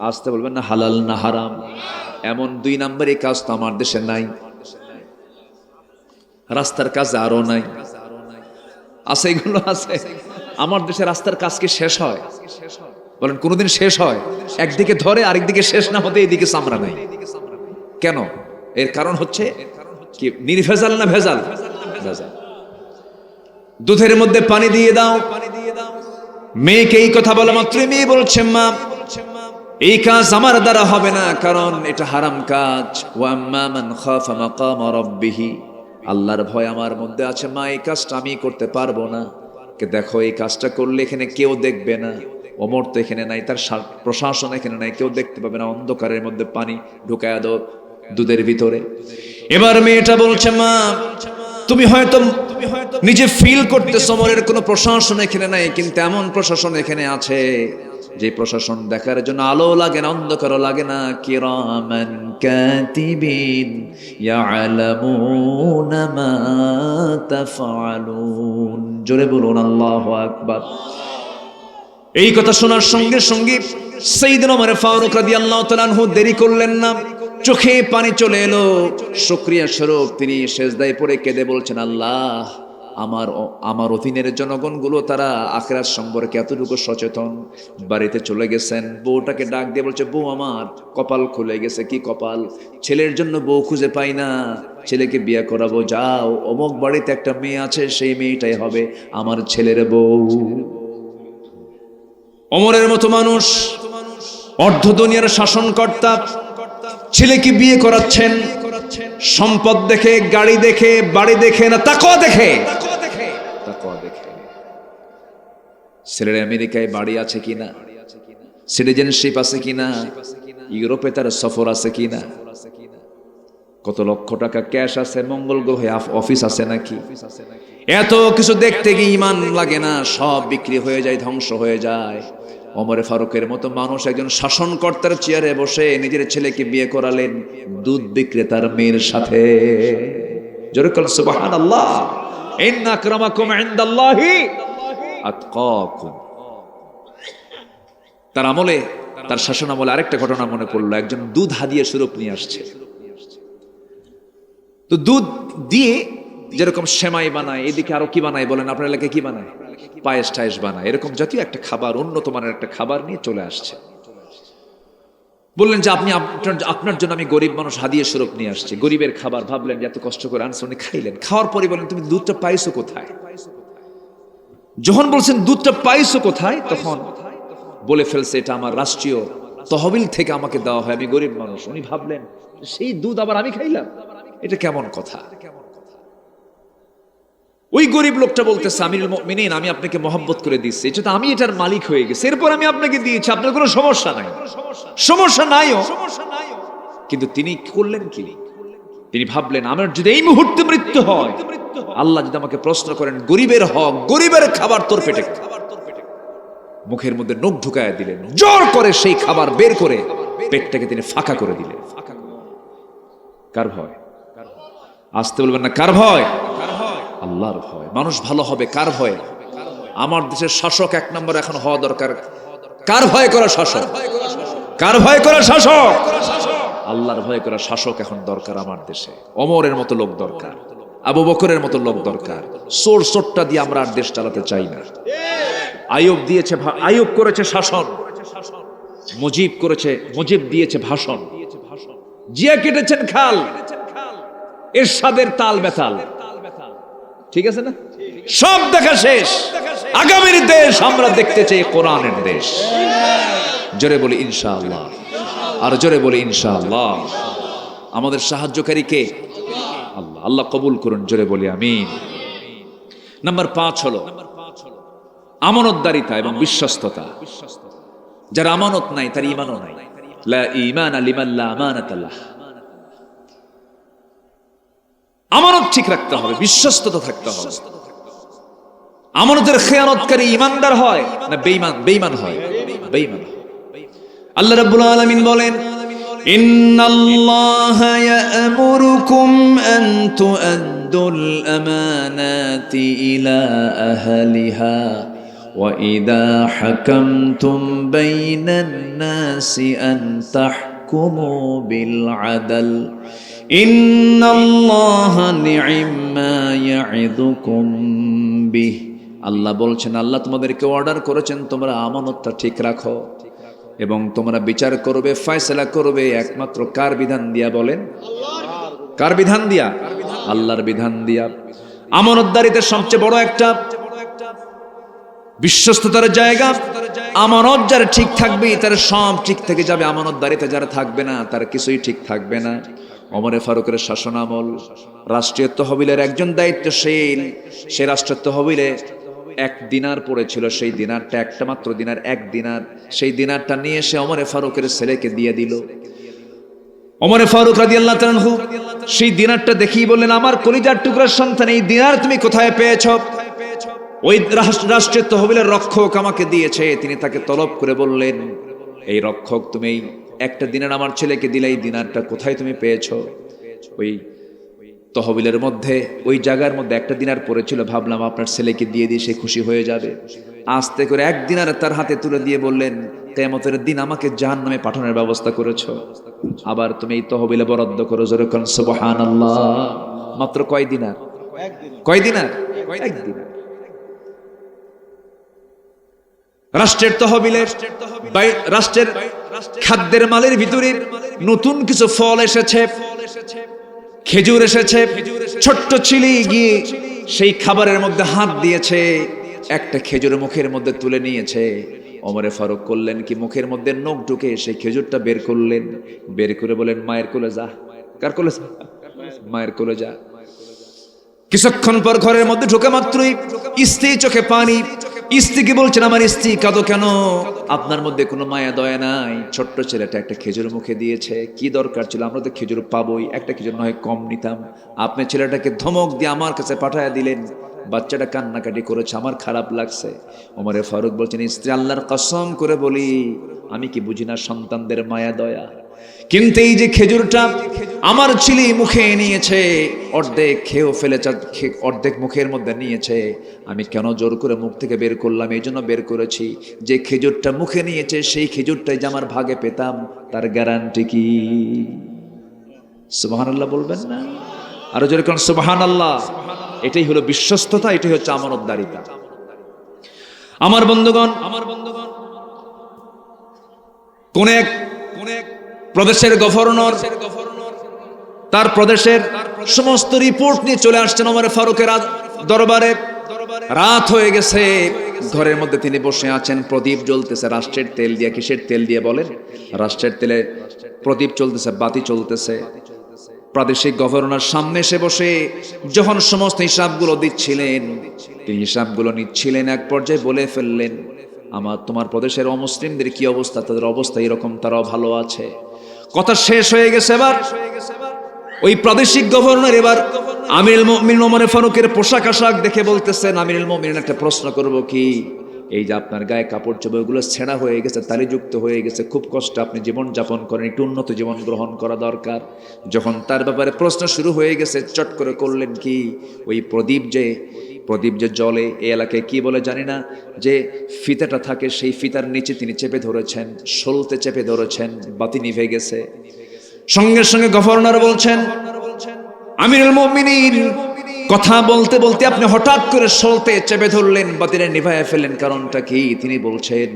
আসতে বলবেন না, হালাল না হারাম? এমন 2 নম্বরই কাজ তো আমার দেশে নাই, রাস্তার কাজ আরো নাই। আছে, এগুলো আছে আমার দেশে। রাস্তার কাজ কি শেষ হয়? বলেন কোনোদিন শেষ হয়? একদিকে ধরে আরেকদিকে শেষ না হতে এইদিকে চামড়া নাই। কেন? এর কারণ হচ্ছে কি? নির্ভেজাল না ভেজাল? ভেজাল। দুধের মধ্যে পানি দিয়ে দাও। মেয়েকে এই কথা বলা মাত্র মেয়ে বলছে, মা এই কাজ আমার দ্বারা হবে না, কারণ এটা হারাম কাজ। ওয়া আম্মা মান খাফা মাকাম রাব্বিহি, আল্লাহর ভয় আমার মধ্যে আছে, মা এই কাজটা আমি করতে পারবো না। কে দেখো এই কাজটা করলে এখানে কেউ দেখবে না, ওমর তো এখানে নাই, তার প্রশাসন এখানে নাই, কেউ দেখতে পাবে না, অন্ধকারের মধ্যে পানি ঢুকায়া দাও দুধের ভিতরে। এবার মেয়েটা বলছে, মা তুমি হয়তো নিজে ফিল করতেছো ওমরের কোনো প্রশাসন এখানে নাই, কিন্তু এমন প্রশাসন এখানে আছে যে প্রশাসন দেখার জন্য আলো লাগে না, অন্ধকারও লাগে না। কিরামান কাতিবিন ইয়ালামুনা মা তাফআলুন। জোরে বলুন আল্লাহু আকবার। এই কথা শোনার সঙ্গে সঙ্গে সাইয়েদনা ওমর ফারুক রাদিয়াল্লাহু তাআলা আনহু দেরি করলেন না, চোখে পানি চলে এলো। শুকরিয়া স্বরূপ তিনি সেজদায় পড়ে কেঁদে বলছেন, আল্লাহ, আমার অধীনের জনগণগুলো তারা আখিরাত সম্পর্কে এতটুকু সচেতন। বাড়িতে চলে গেছেন, বউটাকে ডাক দিয়ে বলছে, বউ আমার কপাল খুলে গেছে। কি কপাল? ছেলের জন্য বউ খুঁজে পাই না, ছেলেকে বিয়ে করাবো, যাও অমুক বাড়িতে একটা মেয়ে আছে, সেই মেয়েটাই হবে আমার ছেলের বউ। ওমরের মতো মানুষ, অর্ধ দুনিয়ার শাসনকর্তা, ছেলেকে বিয়ে করাচ্ছেন সম্পদ দেখে, গাড়ি দেখে, বাড়ি দেখে না, তাকওয়া দেখে। ছেলের আমেরিকায় বাড়ি আছে কিনা, সিটিজেনশিপ আছে কিনা, ইউরোপে তার সফর আছে কিনা, কত লক্ষ টাকা ক্যাশ আছে, মঙ্গল গ্রহে অফিস আছে নাকি। এত কিছু দেখতে গিয়ে ইমান লাগে না, সব বিক্রি হয়ে যায়, ধ্বংস হয়ে যায়। ওমর ফারুকের মতো মানুষ একজন শাসনকর্তার চেয়ারে বসে নিজের ছেলেকে বিয়ে করালেন দুধ বিক্রেতার মেয়ের সাথে। জোরে বলুন সুবহানাল্লাহ। ইন্না আকরামাকুম ইনদাল্লাহি আতকাকুম। তার আমলে, তার শাসন আমলে আরেকটা ঘটনা মনে পড়লো। একজন দুধ হাদিয়া স্বরূপ নিয়ে আসছে। তো দুধ দিয়ে যেরকম সেমাই বানায়, এদিকে আরো কি বানায় বলেন, আপনার এলাকায় কি বানায়? পায়েস টায়েস বানায়। এরকম জাতীয় একটা খাবার, উন্নত মানের একটা খাবার নিয়ে চলে আসছে। বললেন যে আপনার জন্য আমি গরিব মানুষ হাদিয়া স্বরূপ নিয়ে আসছি, গরিবের খাবার। ভাবলেন যে এত কষ্ট করে আনছে, উনি খাইলেন। খাওয়ার পরে বলেন, তুমি দুধটা পাইছো কোথায়? যখন বলছেন দুধটা পাইছো কোথায়, তখন বলে ফেলছে, এটা আমার রাষ্ট্রীয় তহবিল থেকে আমাকে দেওয়া হয়, আমি গরিব মানুষ। উনি ভাবলেন, সেই দুধ আবার আমি খাইলাম, এটা কেমন কথা? ওই গরিব লোকটা বলতেছে, আমিরুল মুমিনিন, আমি আপনাকে মহব্বত করে দিচ্ছি, এটা তো আমি এটার মালিক হয়ে গেছি, এরপর আমি আপনাকে দিয়েছি, আপনার কোনো সমস্যা নাই। সমস্যা নাইও, কিন্তু তিনি করলেন কি? তিনি ভাবলেন, আমার যদি এই মুহূর্তে মৃত্যু হয়, আল্লাহ যদি আমাকে প্রশ্ন করেন, গরিবের হক, গরিবের খাবার তোর পেটে, মুখের মধ্যে নখ ঢুকায় দিলেন, জোর করে সেই খাবার বের করে পেটটাকে তিনি ফাঁকা করে দিলেন। কার ভয়? আসতে বলবেন না, কার ভয়? আল্লাহর ভয়। মানুষ ভালো হবে কার ভয়? আমার দেশের শাসক এক নম্বর এখন হওয়া দরকার কার ভয় করা শাসক? কার ভয় করা শাসক? আল্লাহর ভয় করা শাসক এখন দরকার আমার দেশে। ওমরের মতো লোক দরকার, আবু বকরের মতো লোক দরকার। সোটটা দিয়ে আমরা আর দেশ চালাতে চাই না। আইয়ুব করেছে শাসন, মুজিব দিয়েছে ভাষণ, জিয়া কেটেছেন খাল, এরশাদের তাল বেতাল, ঠিক আছে না? সব দেখা শেষ। আগামীর দেশ আমরা দেখতে চাই কোরআনের দেশ। জোরে বলি ইনশাআল্লাহ, আর জোরে বলি ইনশাআল্লাহ। আমাদের সাহায্যকারী কে? আল্লাহ। আল্লাহ কবুল করুন, জোরে বলি আমিন। নাম্বার 5 হলো আমানতদারিতা এবং বিশ্বস্ততা। যার আমানত নাই তার ঈমানও নাই। লা ঈমানা লিমান লা আমানাতা লাহ। আমানত ঠিক রাখতে হবে, বিশ্বস্ততা থাকতে হবে। আমানতের খেয়ানতকারী ঈমানদার হয় না বেঈমান হয়? বেঈমান। আল্লাহ রাব্বুল আলামিন বলেন, ইন্নাল্লাহা ইয়া'মুরুকুম আন তু'আদ্দুল আমানাতি ইলা আহলিহা ওয়া ইযা হাকামতুম বাইনান নাসি আন তাহকুমু বিল আদল ইন্নাল্লাহা নি'মা ইয়া'iদুকুম বিহি। আল্লাহ বলছেন, আল্লাহ তোমাদেরকে অর্ডার করেছেন তোমরা আমানতটা ঠিক রাখো এবং তোমরা বিচার করবে, ফয়সালা করবে একমাত্র কার বিধান দিয়া? বলেন, কার বিধান দিয়া? আল্লাহর বিধান দিয়া। আমানতদারিতার সবচেয়ে বড় একটা বিশ্বস্ততার জায়গা। আমানত যার ঠিক থাকবে তার সব ঠিক থেকে যাবে, আমানতদারিতা যারা থাকবে না তার কিছুই ঠিক থাকবে না। ওমরে ফারুকের শাসন আমল, রাষ্ট্রীয় তহবিলের একজন দায়িত্বশীল, সে রাষ্ট্রীয় তহবিলে 1 দিনার পড়েছিল, সেই দিনারটা একটা মাত্র দিনার, 1 দিনার, সেই দিনারটা নিয়ে এসে ওমরে ফারুকের ছেলেকে দিয়ে দিল। ওমরে ফারুক রাদিয়াল্লাহু তাআলা আনহু সেই দিনারটা দেখেই বললেন, আমার কলিজার টুকরার সন্তান, এই দিনার তুমি কোথায় পেয়েছো? ওই রাষ্ট্রের তহবিলের রক্ষক আমাকে দিয়েছে। তিনি তাকে তলব করে বললেন, এই রক্ষক, তুমি এই একটা দিনার আমার ছেলেকে দিলে, এই দিনারটা কোথায় তুমি পেয়েছো? ওই তহবিলের মধ্যে, ওই জায়গার মধ্যে একটা দিনার পড়েছিল, ভাবলাম আপনার ছেলেকে দিয়ে দিয়ে সে খুশি হয়ে যাবে। আস্তে করে এক দিনার তার হাতে তুলে দিয়ে বললেন, কিয়ামতের দিন আমাকে জাহান্নামে পাঠানোর ব্যবস্থা করেছো, আবার তুমি এই তহবিলে বরাদ্দ করো। জোরে কোন সুবহানাল্লাহ। মাত্র কয় দিনার? কয় দিনার? এক দিনার। রাষ্ট্রের তহবিলে, রাষ্ট্রের খাদ্যের মালের ভিতরে নতুন কিছু ফল এসেছে, খেজুর এসেছে। ছোট্ট ছেলে গিয়ে সেই খাবারের মধ্যে হাত দিয়েছে, একটা খেজুর মুখের মধ্যে তুলে নিয়েছে। ওমরে ফারুক করলেন কি, মুখের মধ্যে নখ ঢুকে সেই খেজুরটা বের করলেন, বের করে বলেন, মায়ের কোলে যা। কার কোলে? মায়ের কোলে যা। কিছুক্ষণ পর ঘরের মধ্যে ঢোকা মাত্রই স্ত্রী চোখে পানি। স্ত্রীকে বলছেন, আমার স্ত্রী কাঁদো কেন? আপনার মধ্যে কোনো মায়া দয়া নাই? ছোট্ট ছেলেটা একটা খেজুর মুখে দিয়েছে, কি দরকার ছিল? আমরা তো খেজুর পাবোই, একটা খেজুর নয় কম নিতাম। আপনি ছেলেটাকে ধমক দিয়ে আমার কাছে পাঠায় দিলেন, বাচ্চাটা কান্নাকাটি করেছে, আমার খারাপ লাগছে। ওমরে ফারুক বলছেন, স্ত্রী, আল্লাহর কসম করে বলি, আমি কি বুঝি না সন্তানদের মায়া দয়া? কিন্তু এই যে খেজুরটা আমার ছেলে মুখে নিয়েছে, অর্ধেক খেয়েও ফেলেছে, অর্ধেক মুখের মধ্যে নিয়েছে, আমি কেন জোর করে মুখ থেকে বের করলাম? এই জন্য বের করেছি, যে খেজুরটা মুখে নিয়েছে সেই খেজুরটাই যে আমার ভাগে পেতাম, তার গ্যারান্টি কি? সুবহানাল্লাহ বলবেন না? আরো জোরে কোন সুবহানাল্লাহ। এটাই হলো বিশ্বস্ততা, এটাই হচ্ছে আমানতদারিতা। আমার বন্ধুগণ, কোন এক প্রদেশের গভর্নর তার প্রদেশের সমস্ত রিপোর্ট নিয়ে চলে আসছেন ওমর ফারুকের দরবারে। রাত হয়ে গেছে, ঘরের মধ্যে তিনি বসে আছেন, প্রদীপ জ্বলতেছে রাষ্ট্রের তেল দিয়ে। কিসের তেল দিয়ে বলেন? রাষ্ট্রের তেলে প্রদীপ চলতেছে, বাতি চলতেছে। প্রাদেশিক গভর্নর সামনে এসে বসে যখন সমস্ত হিসাবগুলো দিচ্ছিলেন, তিনি হিসাবগুলো নিচ্ছিলেন, এক পর্যায়ে বলে ফেললেন, তোমার প্রদেশের অমুসলিমদের কি অবস্থা? তাদের অবস্থা এরকম, তারাও ভালো আছে। কথা শেষ হয়ে গেছে। এবার ওই প্রাদেশিক গভর্নর এবার আমিরুল মুমিনিন ওমর ফারুকের পোশাক আশাক দেখে বলতেছেন, আমিরুল মুমিনিন, একটা প্রশ্ন করব কি? এই যে আপনার গায়ে কাপড় চোপড় এগুলো ছেঁড়া হয়ে গেছে, তালিযুক্ত হয়ে গেছে, খুব কষ্ট আপনি জীবন যাপন করেন, একটু উন্নত জীবন গ্রহণ করা দরকার। যখন তার ব্যাপারে প্রশ্ন শুরু হয়ে গেছে, চট করে করলেন কি, ওই প্রদীপ যে জলে, এই এলাকায় কি বলে জানি না, যে ফিতাটা থাকে, সেই ফিতার নিচে তিনি চেপে ধরেছেন, সলতে চেপে ধরেছেন, বাতি নিভে গেছে। সঙ্গে সঙ্গে গভর্নর বলছেন, আমিরুল মুমিনিন, কথা বলতে বলতে আপনি হঠাৎ করে সলতে চেপে ধরলেন, বাতিটা নিভাইয়া ফেললেন, কারণটা কি? তিনি বলছেন,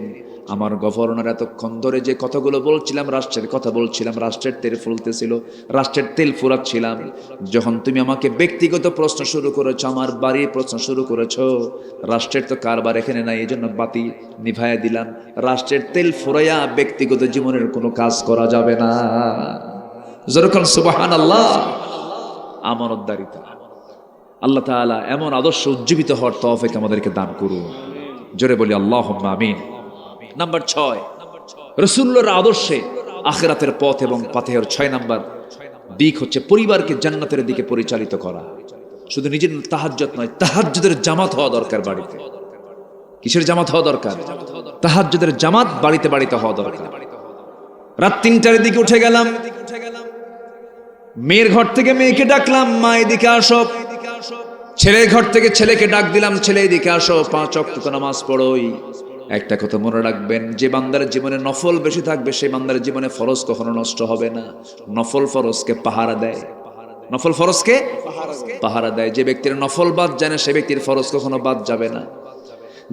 আমার গভর্নর, এতক্ষণ ধরে যে কথাগুলো বলছিলাম, রাষ্ট্রের কথা বলছিলাম, রাষ্ট্রের তেল ফুলতেছিল, রাষ্ট্রের তেল ফুরাচ্ছিলাম, যখন তুমি আমাকে ব্যক্তিগত প্রশ্ন শুরু করেছো, আমার বাড়ির প্রশ্ন শুরু করেছো, রাষ্ট্রের তো কারবার এখানে নাই, এই জন্য বাতি নিভাইয়া দিলাম। রাষ্ট্রের তেল ফুরাইয়া ব্যক্তিগত জীবনের কোনো কাজ করা যাবে না। যেরকম সুবহানাল্লাহ। আমানতদারিতা। আল্লাহ তাআলা এমন আদর্শ উজ্জীবিত হওয়ার তৌফিক আমাদেরকে দান করুন। জোরে বলি আল্লাহুম্মা আমিন। নাম্বার 6, রাসূলুল্লাহর আদর্শে আখিরাতের পথ এবং পাথের 6 নাম্বার দিক হচ্ছে পরিবারকে জান্নাতের দিকে পরিচালিত করা। শুধু নিজের তাহাজ্জুদ নয়, তাহাজ্জুদের জামাত হওয়া দরকার বাড়িতে। কিসের জামাত হওয়া দরকার? তাহাজ্জুদের জামাত বাড়িতে বাড়িতে হওয়া দরকার। রাত 3টার দিকে উঠে গেলাম, মেয়ের ঘর থেকে মেয়েকে ডাকলাম, মা এদিকে আসো। ছেলের ঘর থেকে ছেলেকে ডাক দিলাম, ছেলে এদিকে আসো, 5 ওয়াক্ত নামাজ পড়োই। একটা কথা মনে রাখবেন, যে বান্দার জীবনে নফল বেশি থাকবে, সেই বান্দার জীবনে ফরজ কখনো নষ্ট হবে না। নফল ফরজকে পাহারা দেয়, নফল ফরজকে পাহারা দেয়। যে ব্যক্তির নফল বাদ জানে, সে ব্যক্তির ফরজ কখনো বাদ যাবে না।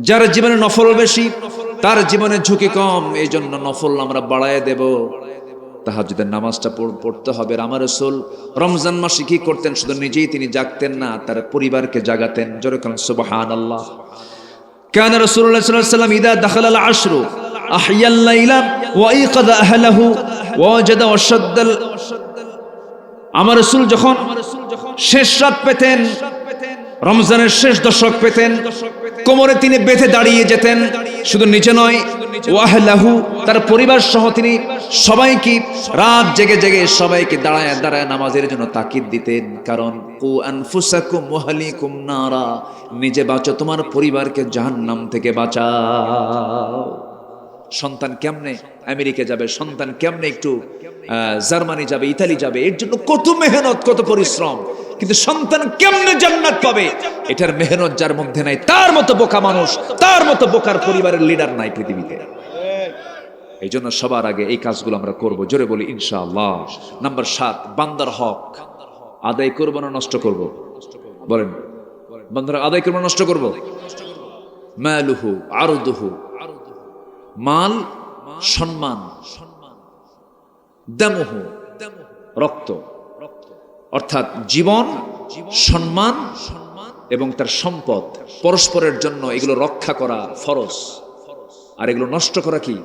যার জীবনে নফল বেশি, তার জীবনে ঝুঁকি কম, এই জন্য নফল আমরা বাড়ায় দেব। তাহাজ্জুদের নামাজটা পড়তে হবে। আমার রাসূল রমজান মাসে কি করতেন? শুধু নিজেই তিনি জাগতেন না, তার পরিবারকে জাগাতেন। জোরে বলেন সুবহানাল্লাহ। كان رسول الله صلى الله عليه وسلم إذا دخل العشر أحيا الليل وأيقظ أهله ووجد وشد আমার রাসূল যখন শেষ রাত পেতেন, রমজানের শেষ দশক পেতেন, কোমরে তিনি বেঁধে দাঁড়িয়ে যেতেন, শুধু নিচে নয়, ওয়াহলাহু তার পরিবার সহ তিনি সবাইকে রাত জেগে জেগে সবাইকে দাঁড়ায় দাঁড়ায় নামাজের জন্য তাকিদ দিতেন। কারণ কু আনফুসাকুম ওয়া আহলিকুম নারা, নিজে বাঁচো, তোমার পরিবারকে জাহান্নাম থেকে বাঁচাও। সন্তান কেমনে আমেরিকা যাবে, সন্তান কেমনে একটু জার্মানি যাবে, ইতালি যাবে, এর জন্য কত মেহনত, কত পরিশ্রম, কিন্তু সন্তান কেমনে জান্নাত পাবে এটার মেহনত যার মধ্যে নাই, তার মতো বোকা মানুষ, তার মতো বোকার পরিবারের লিডার নাই পৃথিবীতে। এই জন্য সবার আগে এই কাজগুলো আমরা করব, জোরে বলি ইনশাআল্লাহ। নাম্বার 7, বান্দার হক আদায় করব না নষ্ট করব? বলেন, বান্দার আদায় করব না নষ্ট করব? মালুহু আরদুহু, মাল সম্মান, দামুহু রক্ত, অর্থাৎ জীবন, সম্মান এবং তার সম্পদ পরস্পরের জন্য এগুলো রক্ষা করা ফরজ, আর এগুলো নষ্ট করা কি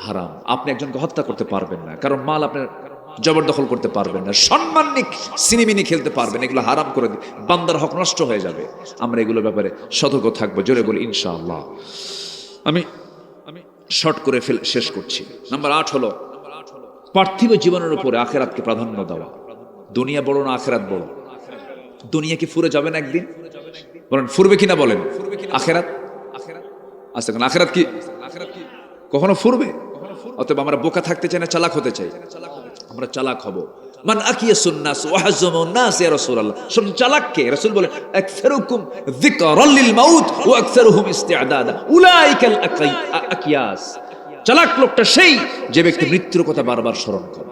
হারাম। আপনি একজনকে হত্যা করতে পারবেন না, কারণ মাল আপনার জবরদখল করতে পারবেন না, সম্মান নিক সিনেমিনি খেলতে পারবেন, এগুলো হারাম করে দিই, বান্দার হক নষ্ট হয়ে যাবে। আমরা এগুলোর ব্যাপারে সতর্ক থাকবো, জোরে বলি ইনশাআল্লাহ। আমি শর্ট করে শেষ করছি। নাম্বার 8 হলো পার্থিব জীবনের উপরে আখেরাতকে প্রাধান্য দেওয়া। দুনিয়া বড় না আখেরাত বড়? দুনিয়া কি ফুরে যাবে না একদিন? বলেন ফুরবে কিনা বলেন? আখেরাত আচ্ছা, আখেরাত কি কখনো ফুরবে? অতএব আমরা বোকা থাকতে চাই না, চালাক হতে চাই। আমরা চালাক হব। মান আকিয়াসুন নাস ওয়া হাযযামুন নাস, ইয়া রাসূলুল্লাহ। শুন, চালাক কে? রাসূল বলে আকসারুকুম যিকরাল লিল মাউত ওয়া আকসারুহুম ইস্তিআদাদা, উলাইকাল আকিয়াস। চালাক লোকটা সেই যে ব্যক্তি মৃত্যুর কথা বারবার স্মরণ করে।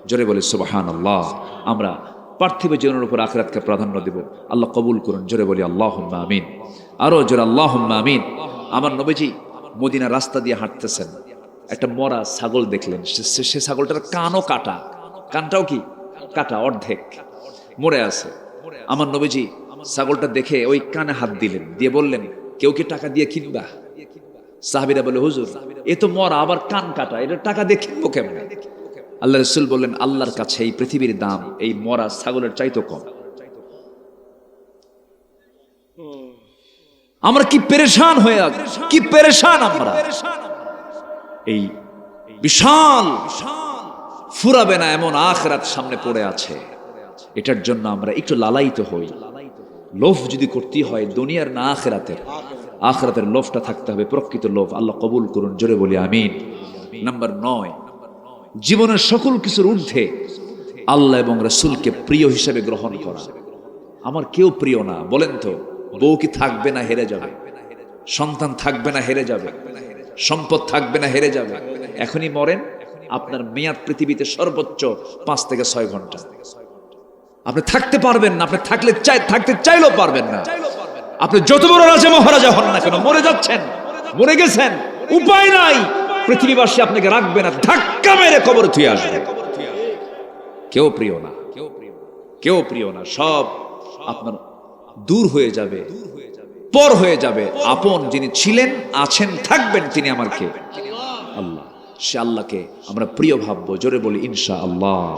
জোরে বলে সুবহানাল্লাহ। আমরা পার্থিব জীবনের উপর আখিরাতকে প্রাধান্য দেব। আল্লাহ কবুল করুন, জোরে বলি আল্লাহুম্মা আমিন। আরো জোরে আল্লাহুম্মা আমিন। আমার নবীজি মদিনা রাস্তা দিয়ে হাঁটতেছেন, একটা মরা ছাগল দেখলেন। সে ছাগলটার কানও কাটা, কানটাও কি কাটা, অর্ধেক মরে আছে। আমার নবীজি ছাগলটা দেখে ওই কানে হাত দিলেন, দিয়ে বললেন, কেউ কি টাকা দিয়ে কিনবা? সাহাবীরা বলে, হুজুর এ তো মরা, আবার কান কাটা, এটা টাকা দিয়ে কিনবো কেমনে? আল্লাহ রাসূল বললেন, আল্লাহর কাছে এই পৃথিবীর দাম এই মরা ছাগলের চাইতে কম। আমরা কি পেরেশান হয়ে, কি পেরেশান আমরা। এই বিশাল ফুরাবে না এমন আখিরাত সামনে পড়ে আছে, এটার জন্য আমরা একটু লালায়িত হই। লোভ যদি করতে হয় দুনিয়ার না আখিরাতের, আখিরাতের লোভটা থাকতে হবে, প্রকৃত লোভ। আল্লাহ কবুল করুন, জোরে বলি আমিন। নাম্বার 9, জীবনের সকল কিছুর ঊর্ধ্বে আল্লাহ এবং রাসূলকে প্রিয় হিসেবে গ্রহণ করা। আমার কেউ প্রিয় না, বলেন তো? বউ কি থাকবে না হেরে যাবে? সন্তান থাকবে না হেরে যাবে? সম্পদ থাকবে না হেরে যাবে? এখনই মরেন, আপনার মেয়াদ পৃথিবীতে সর্বোচ্চ 5 থেকে 6 ঘন্টা। আপনি থাকতে পারবেন না, আপনি থাকতে চাইলেও পারবেন না। আপনি যত বড় রাজা মহারাজা হন না কেন, মরে যাচ্ছেন, মরে গেছেন, উপায় নাই। পৃথিবীবাসী আপনাকে রাখবে না, ধাক্কা মেরে কবরে থুয়ে আসবে। কেউ প্রিয় না, কেউ প্রিয় না, সব আপনার দূর হয়ে যাবে, পর হয়ে যাবে। আপন যিনি ছিলেন, আছেন, থাকবেন, তিনি আমার কে? আল্লাহ। সে আল্লাহকে আমরা প্রিয় ভাববো, জোরে বলি ইনশাআল্লাহ।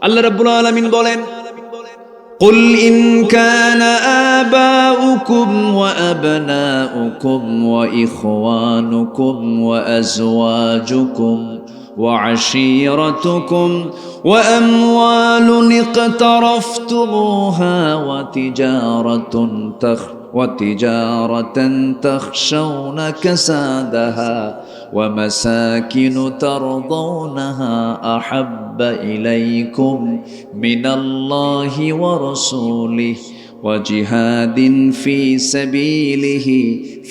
আল্লাহ রাব্বুল আলামিন বলেন, قل إن كان آباؤكم وأبناؤكم وإخوانكم وأزواجكم وعشيرتكم وأموال اقترفتموها وتجارة تخشون كسادها ومساكن ترضونها أحب إليكم من الله ورسوله وجهاد في سبيله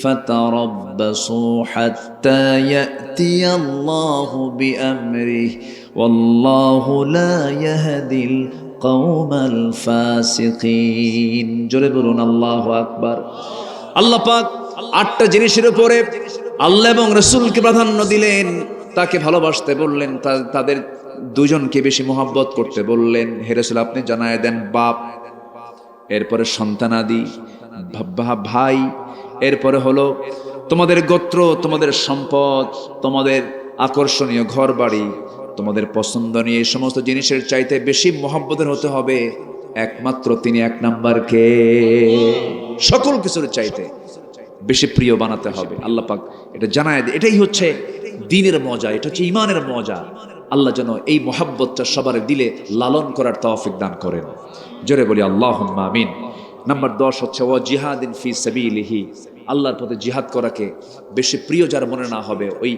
فتربصوا حتى يأتي الله بأمره والله لا يهدي القوم الفاسقين। জোরে বলুন আল্লাহু আকবার। আল্লাহ পাক 8টা জিনিসের উপরে আল্লাহ এবং রাসূলকে প্রাধান্য দিলেন, তাকে ভালোবাসতে বললেন, তাদের দুজনকে বেশি মহব্বত করতে বললেন। হে রাসূল, আপনি জানায় দেন বাপ, এরপরে সন্তানাদি, ভাই, এরপরে হলো তোমাদের গোত্র, তোমাদের সম্পদ, তোমাদের আকর্ষণীয় ঘর বাড়ি, তোমাদের পছন্দনীয় এই সমস্ত জিনিসের চাইতে বেশি মহব্বতের হতে হবে একমাত্র তিনি এক নাম্বার কে? সকল কিছুর চাইতে বেশি প্রিয় বানাতে হবে। আল্লাহ পাক এটা জানায় দেয়। এটাই হচ্ছে দ্বীনের মজা, এটা হচ্ছে ঈমানের মজা। আল্লাহ যেন এই মহাব্বতটা সবার দিলে লালন করার তৌফিক দান করেন। জোরে বলি আল্লাহুম্মা আমিন। নাম্বার 10 হচ্ছে ওয়া জিহাদিন ফি সাবিলিহি, আল্লাহর পথে জিহাদ করাকে বেশি প্রিয় যার মনে না হবে, ওই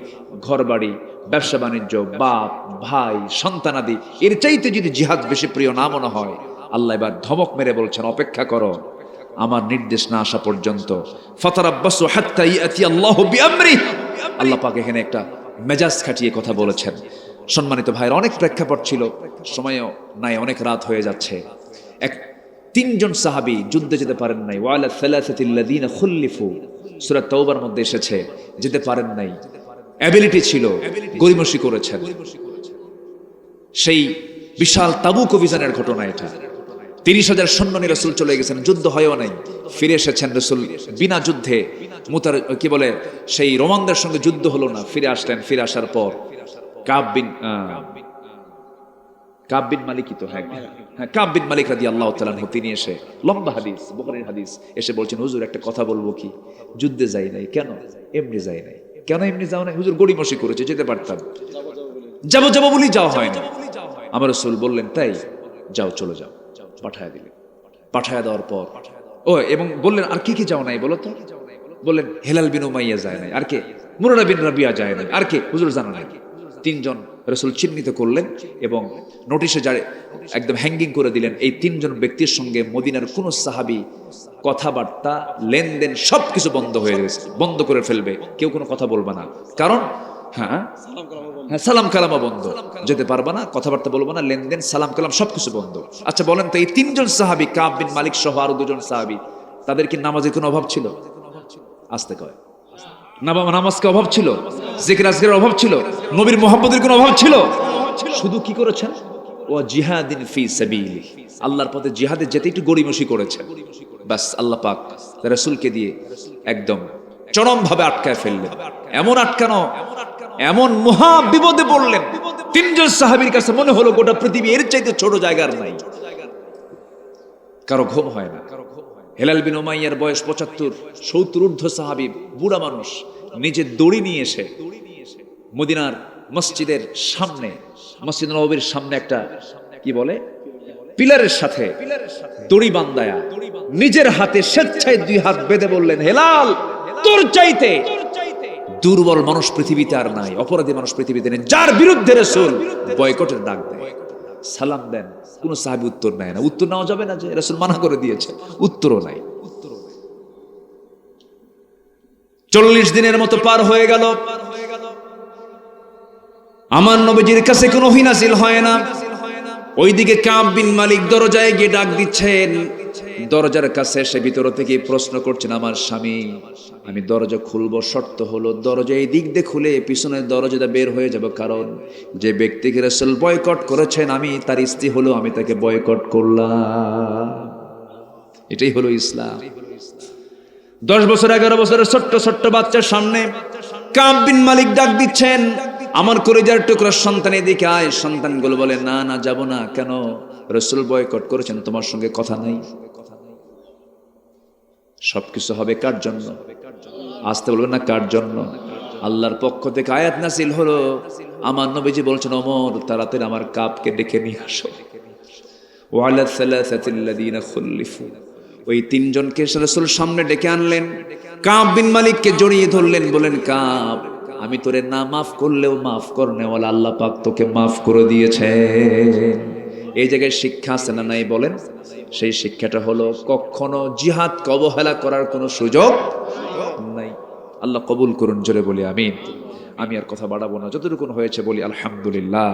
ঘরবাড়ি, ব্যবসা বাণিজ্য, বাপ ভাই সন্তানাদি এর চাইতে যদি জিহাদ বেশি প্রিয় না মনে হয়, আল্লাহ এবার ধমক মেরে বলছেন অপেক্ষা করো আমার নির্দেশ না আসা পর্যন্ত। ফাতারাব্বাসু হাত্তা ইয়াতি আল্লাহু বিআমরি। আল্লাহ পাক এখানে একটা মেজাজ খাটিয়ে কথা বলেছেন। সম্মানিত ভাইয়ের, অনেক প্রেক্ষাপট ছিল, সময়ও নাই, অনেক রাত হয়ে যাচ্ছে। তিনজন সাহাবী যুদ্ধে যেতে পারেন নাই। ওয়ালা সালাসাতিল্লাযীনা খুল্লিফু, সূরা তাওবার মধ্যে এসেছে, যেতে পারেন নাই। অ্যাবিলিটি ছিল, গরিমসি করেছেন। সেই বিশাল তাবুক অভিযানের ঘটনা এটা। 30,000 সৈন্য নিয়ে রাসূল চলে গেছেন, যুদ্ধ হয়ও নাই, ফিরে এসেছেন রাসূল বিনা যুদ্ধে। কি বলে, সেই রোমানদের সঙ্গে যুদ্ধ হলো না, ফিরে আসলেন। ফিরে আসার পর কাব বিন মালিকই তো, হ্যাঁ কাব বিন মালিক রাদিয়াল্লাহু তাআলা আনহু, তিনি এসে লম্বা হাদিস, বুখারীর হাদিস, এসে বলছেন হুজুর একটা কথা বলবো কি, যুদ্ধে যাই নাই। কেন? এমনি যাই নাই। কেন এমনি যাও নাই? হুজুর গড়িমসি করেছে, যেতে পারতাম, যাবো বলি যাওয়া হয় না। আমার রাসূল বললেন তাই যাও, চলে যাও, পাঠায় দিলেন। পাঠায় দেওয়ার পর এবং বললেন আর কি কি যাও নাই বলো তো? বললেন হেলাল বিন উমাইয়া যায় নাই। আর কে? মুরারা বিন রাবিয়া যায় নাই। আর কে? হুজুর জানা নাই। তিনজন রাসূল চিহ্নিত করলেন এবং নোটিশে একদম হ্যাঙ্গিং করে দিলেন। এই তিনজন ব্যক্তির সঙ্গে মদিনার কোন সাহাবী কথাবার্তা, লেনদেন সবকিছু বন্ধ হয়ে গেছে, বন্ধ করে ফেলবে, কেউ কোনো কথা বলবে না। কারণ হ্যাঁ সালাম কালামও বন্ধ, যেতে পারবা না, কথাবার্তা বলবো না, লেনদেন সালাম কালাম সবকিছু বন্ধ। আচ্ছা বলেন তো, এই তিনজন সাহাবী, কাব বিন মালিক সহ আরো দুজন সাহাবী, তাদের কি নামাজের কোনো অভাব ছিল? আসতে কয়, নামাজকে অভাব ছিল? জিকির আজকারের অভাব ছিল? নবীর মুহাব্বতের কোনো অভাব ছিল? শুধু কি করেছেন? ও জিহাদিন ফি সাবিলি, আল্লাহর পথে জিহাদে যেতে একটু গড়িমসি করেছেন। বাস আল্লাহ পাক রাসূলকে দিয়ে একদম চরম ভাবে আটকায় ফেললেন। এমন আটকানো, এমন মহা বিপদে পড়লেন, তিনজন সাহাবীর কাছে মনে হলো গোটা পৃথিবী এর চাইতে ছোট জায়গার নাই। কারো ঘুম হয় না। হেলাল বিন উমাইয়ার বয়স 75-70 ঊর্ধ্ব সাহাবী, বুড়া মানুষ, নিজে দড়ি নিয়ে এসে মদিনার মসজিদের সামনে, মসজিদ নববীর সামনে একটা কি বলে পিলারের সাথে দড়ি বান্ধায়া নিজের হাতে স্বেচ্ছায় 2 হাত বেঁধে বললেন হেলাল, তোর চাইতে দুর্বল মানুষ পৃথিবীতে আর নাই, অপরাধী মানুষ পৃথিবীতে নেই, যার বিরুদ্ধে রাসূল বয়কটের ডাক দেয়। সালাম দেন, কোন সাহাবী উত্তর নেয় না। উত্তর নেওয়া যাবে না, যে রাসূল মানা করে দিয়েছে, উত্তরও নাই। 40 দিনের মতো পার হয়ে গেল, আমার নবীজির কাছে কোনো ওহী নাযিল হয় না। ওইদিকে কাব বিন মালিক দরজায় গিয়ে ডাক দিচ্ছেন। দরজার কাছে এসে ভিতর থেকে প্রশ্ন করছেন, আমার স্বামী, আমি দরজা খুলবো, শর্ত হলো দরজা এই দিক দিয়ে খুলে পিছনের দরজাটা বের হয়ে যাব, কারণ যে ব্যক্তিকে রাসূল বয়কট করেছেন আমি তার স্ত্রী হলো, আমি তাকে বয়কট করলাম। এটাই হলো ইসলাম। 10 বছর 11 বছরের ছোট্ট ছোট্ট বাচ্চার সামনে কাব বিন মালিক ডাক দিচ্ছেন, আমার কলিজার টুকরা সন্তান এদিকে আয়। সন্তানগুলো বলে না না, যাব না। কেন? রাসূল বয়কট করেছেন, তোমার সঙ্গে কথা নাই। সবকিছু হবে কার জন্য? আসতে বলবেন না কার জন্য? আল্লাহর পক্ষ থেকে আয়াত নাযিল হলো, আমার নবীজি বলছেন ওমর তাড়াতাড়ি আমার কাবকে ডেকে নিয়ে আসো। ওয়ালা সালাসাতিল্লাযীনা খুল্লিফু, ওই তিনজনকে রাসূল সামনে ডেকে আনলেন। কাব বিন মালিককে জড়িয়ে ধরলেন, বলেন কাব, আমি তোরে না মাফ করলেও মাফ করনেওয়ালা আল্লাহ পাক তোকে মাফ করে দিয়েছে। এই জায়গায় শিক্ষা আছে না নাই বলেন? সেই শিক্ষাটা হলো কখনো জিহাদকে অবহেলা করার কোনো সুযোগ নাই। আল্লাহ কবুল করুন, জোরে বলি আমিন। আমি আর কথা বাড়াবো না, যতটুকু হয়েছে বলি আলহামদুলিল্লাহ।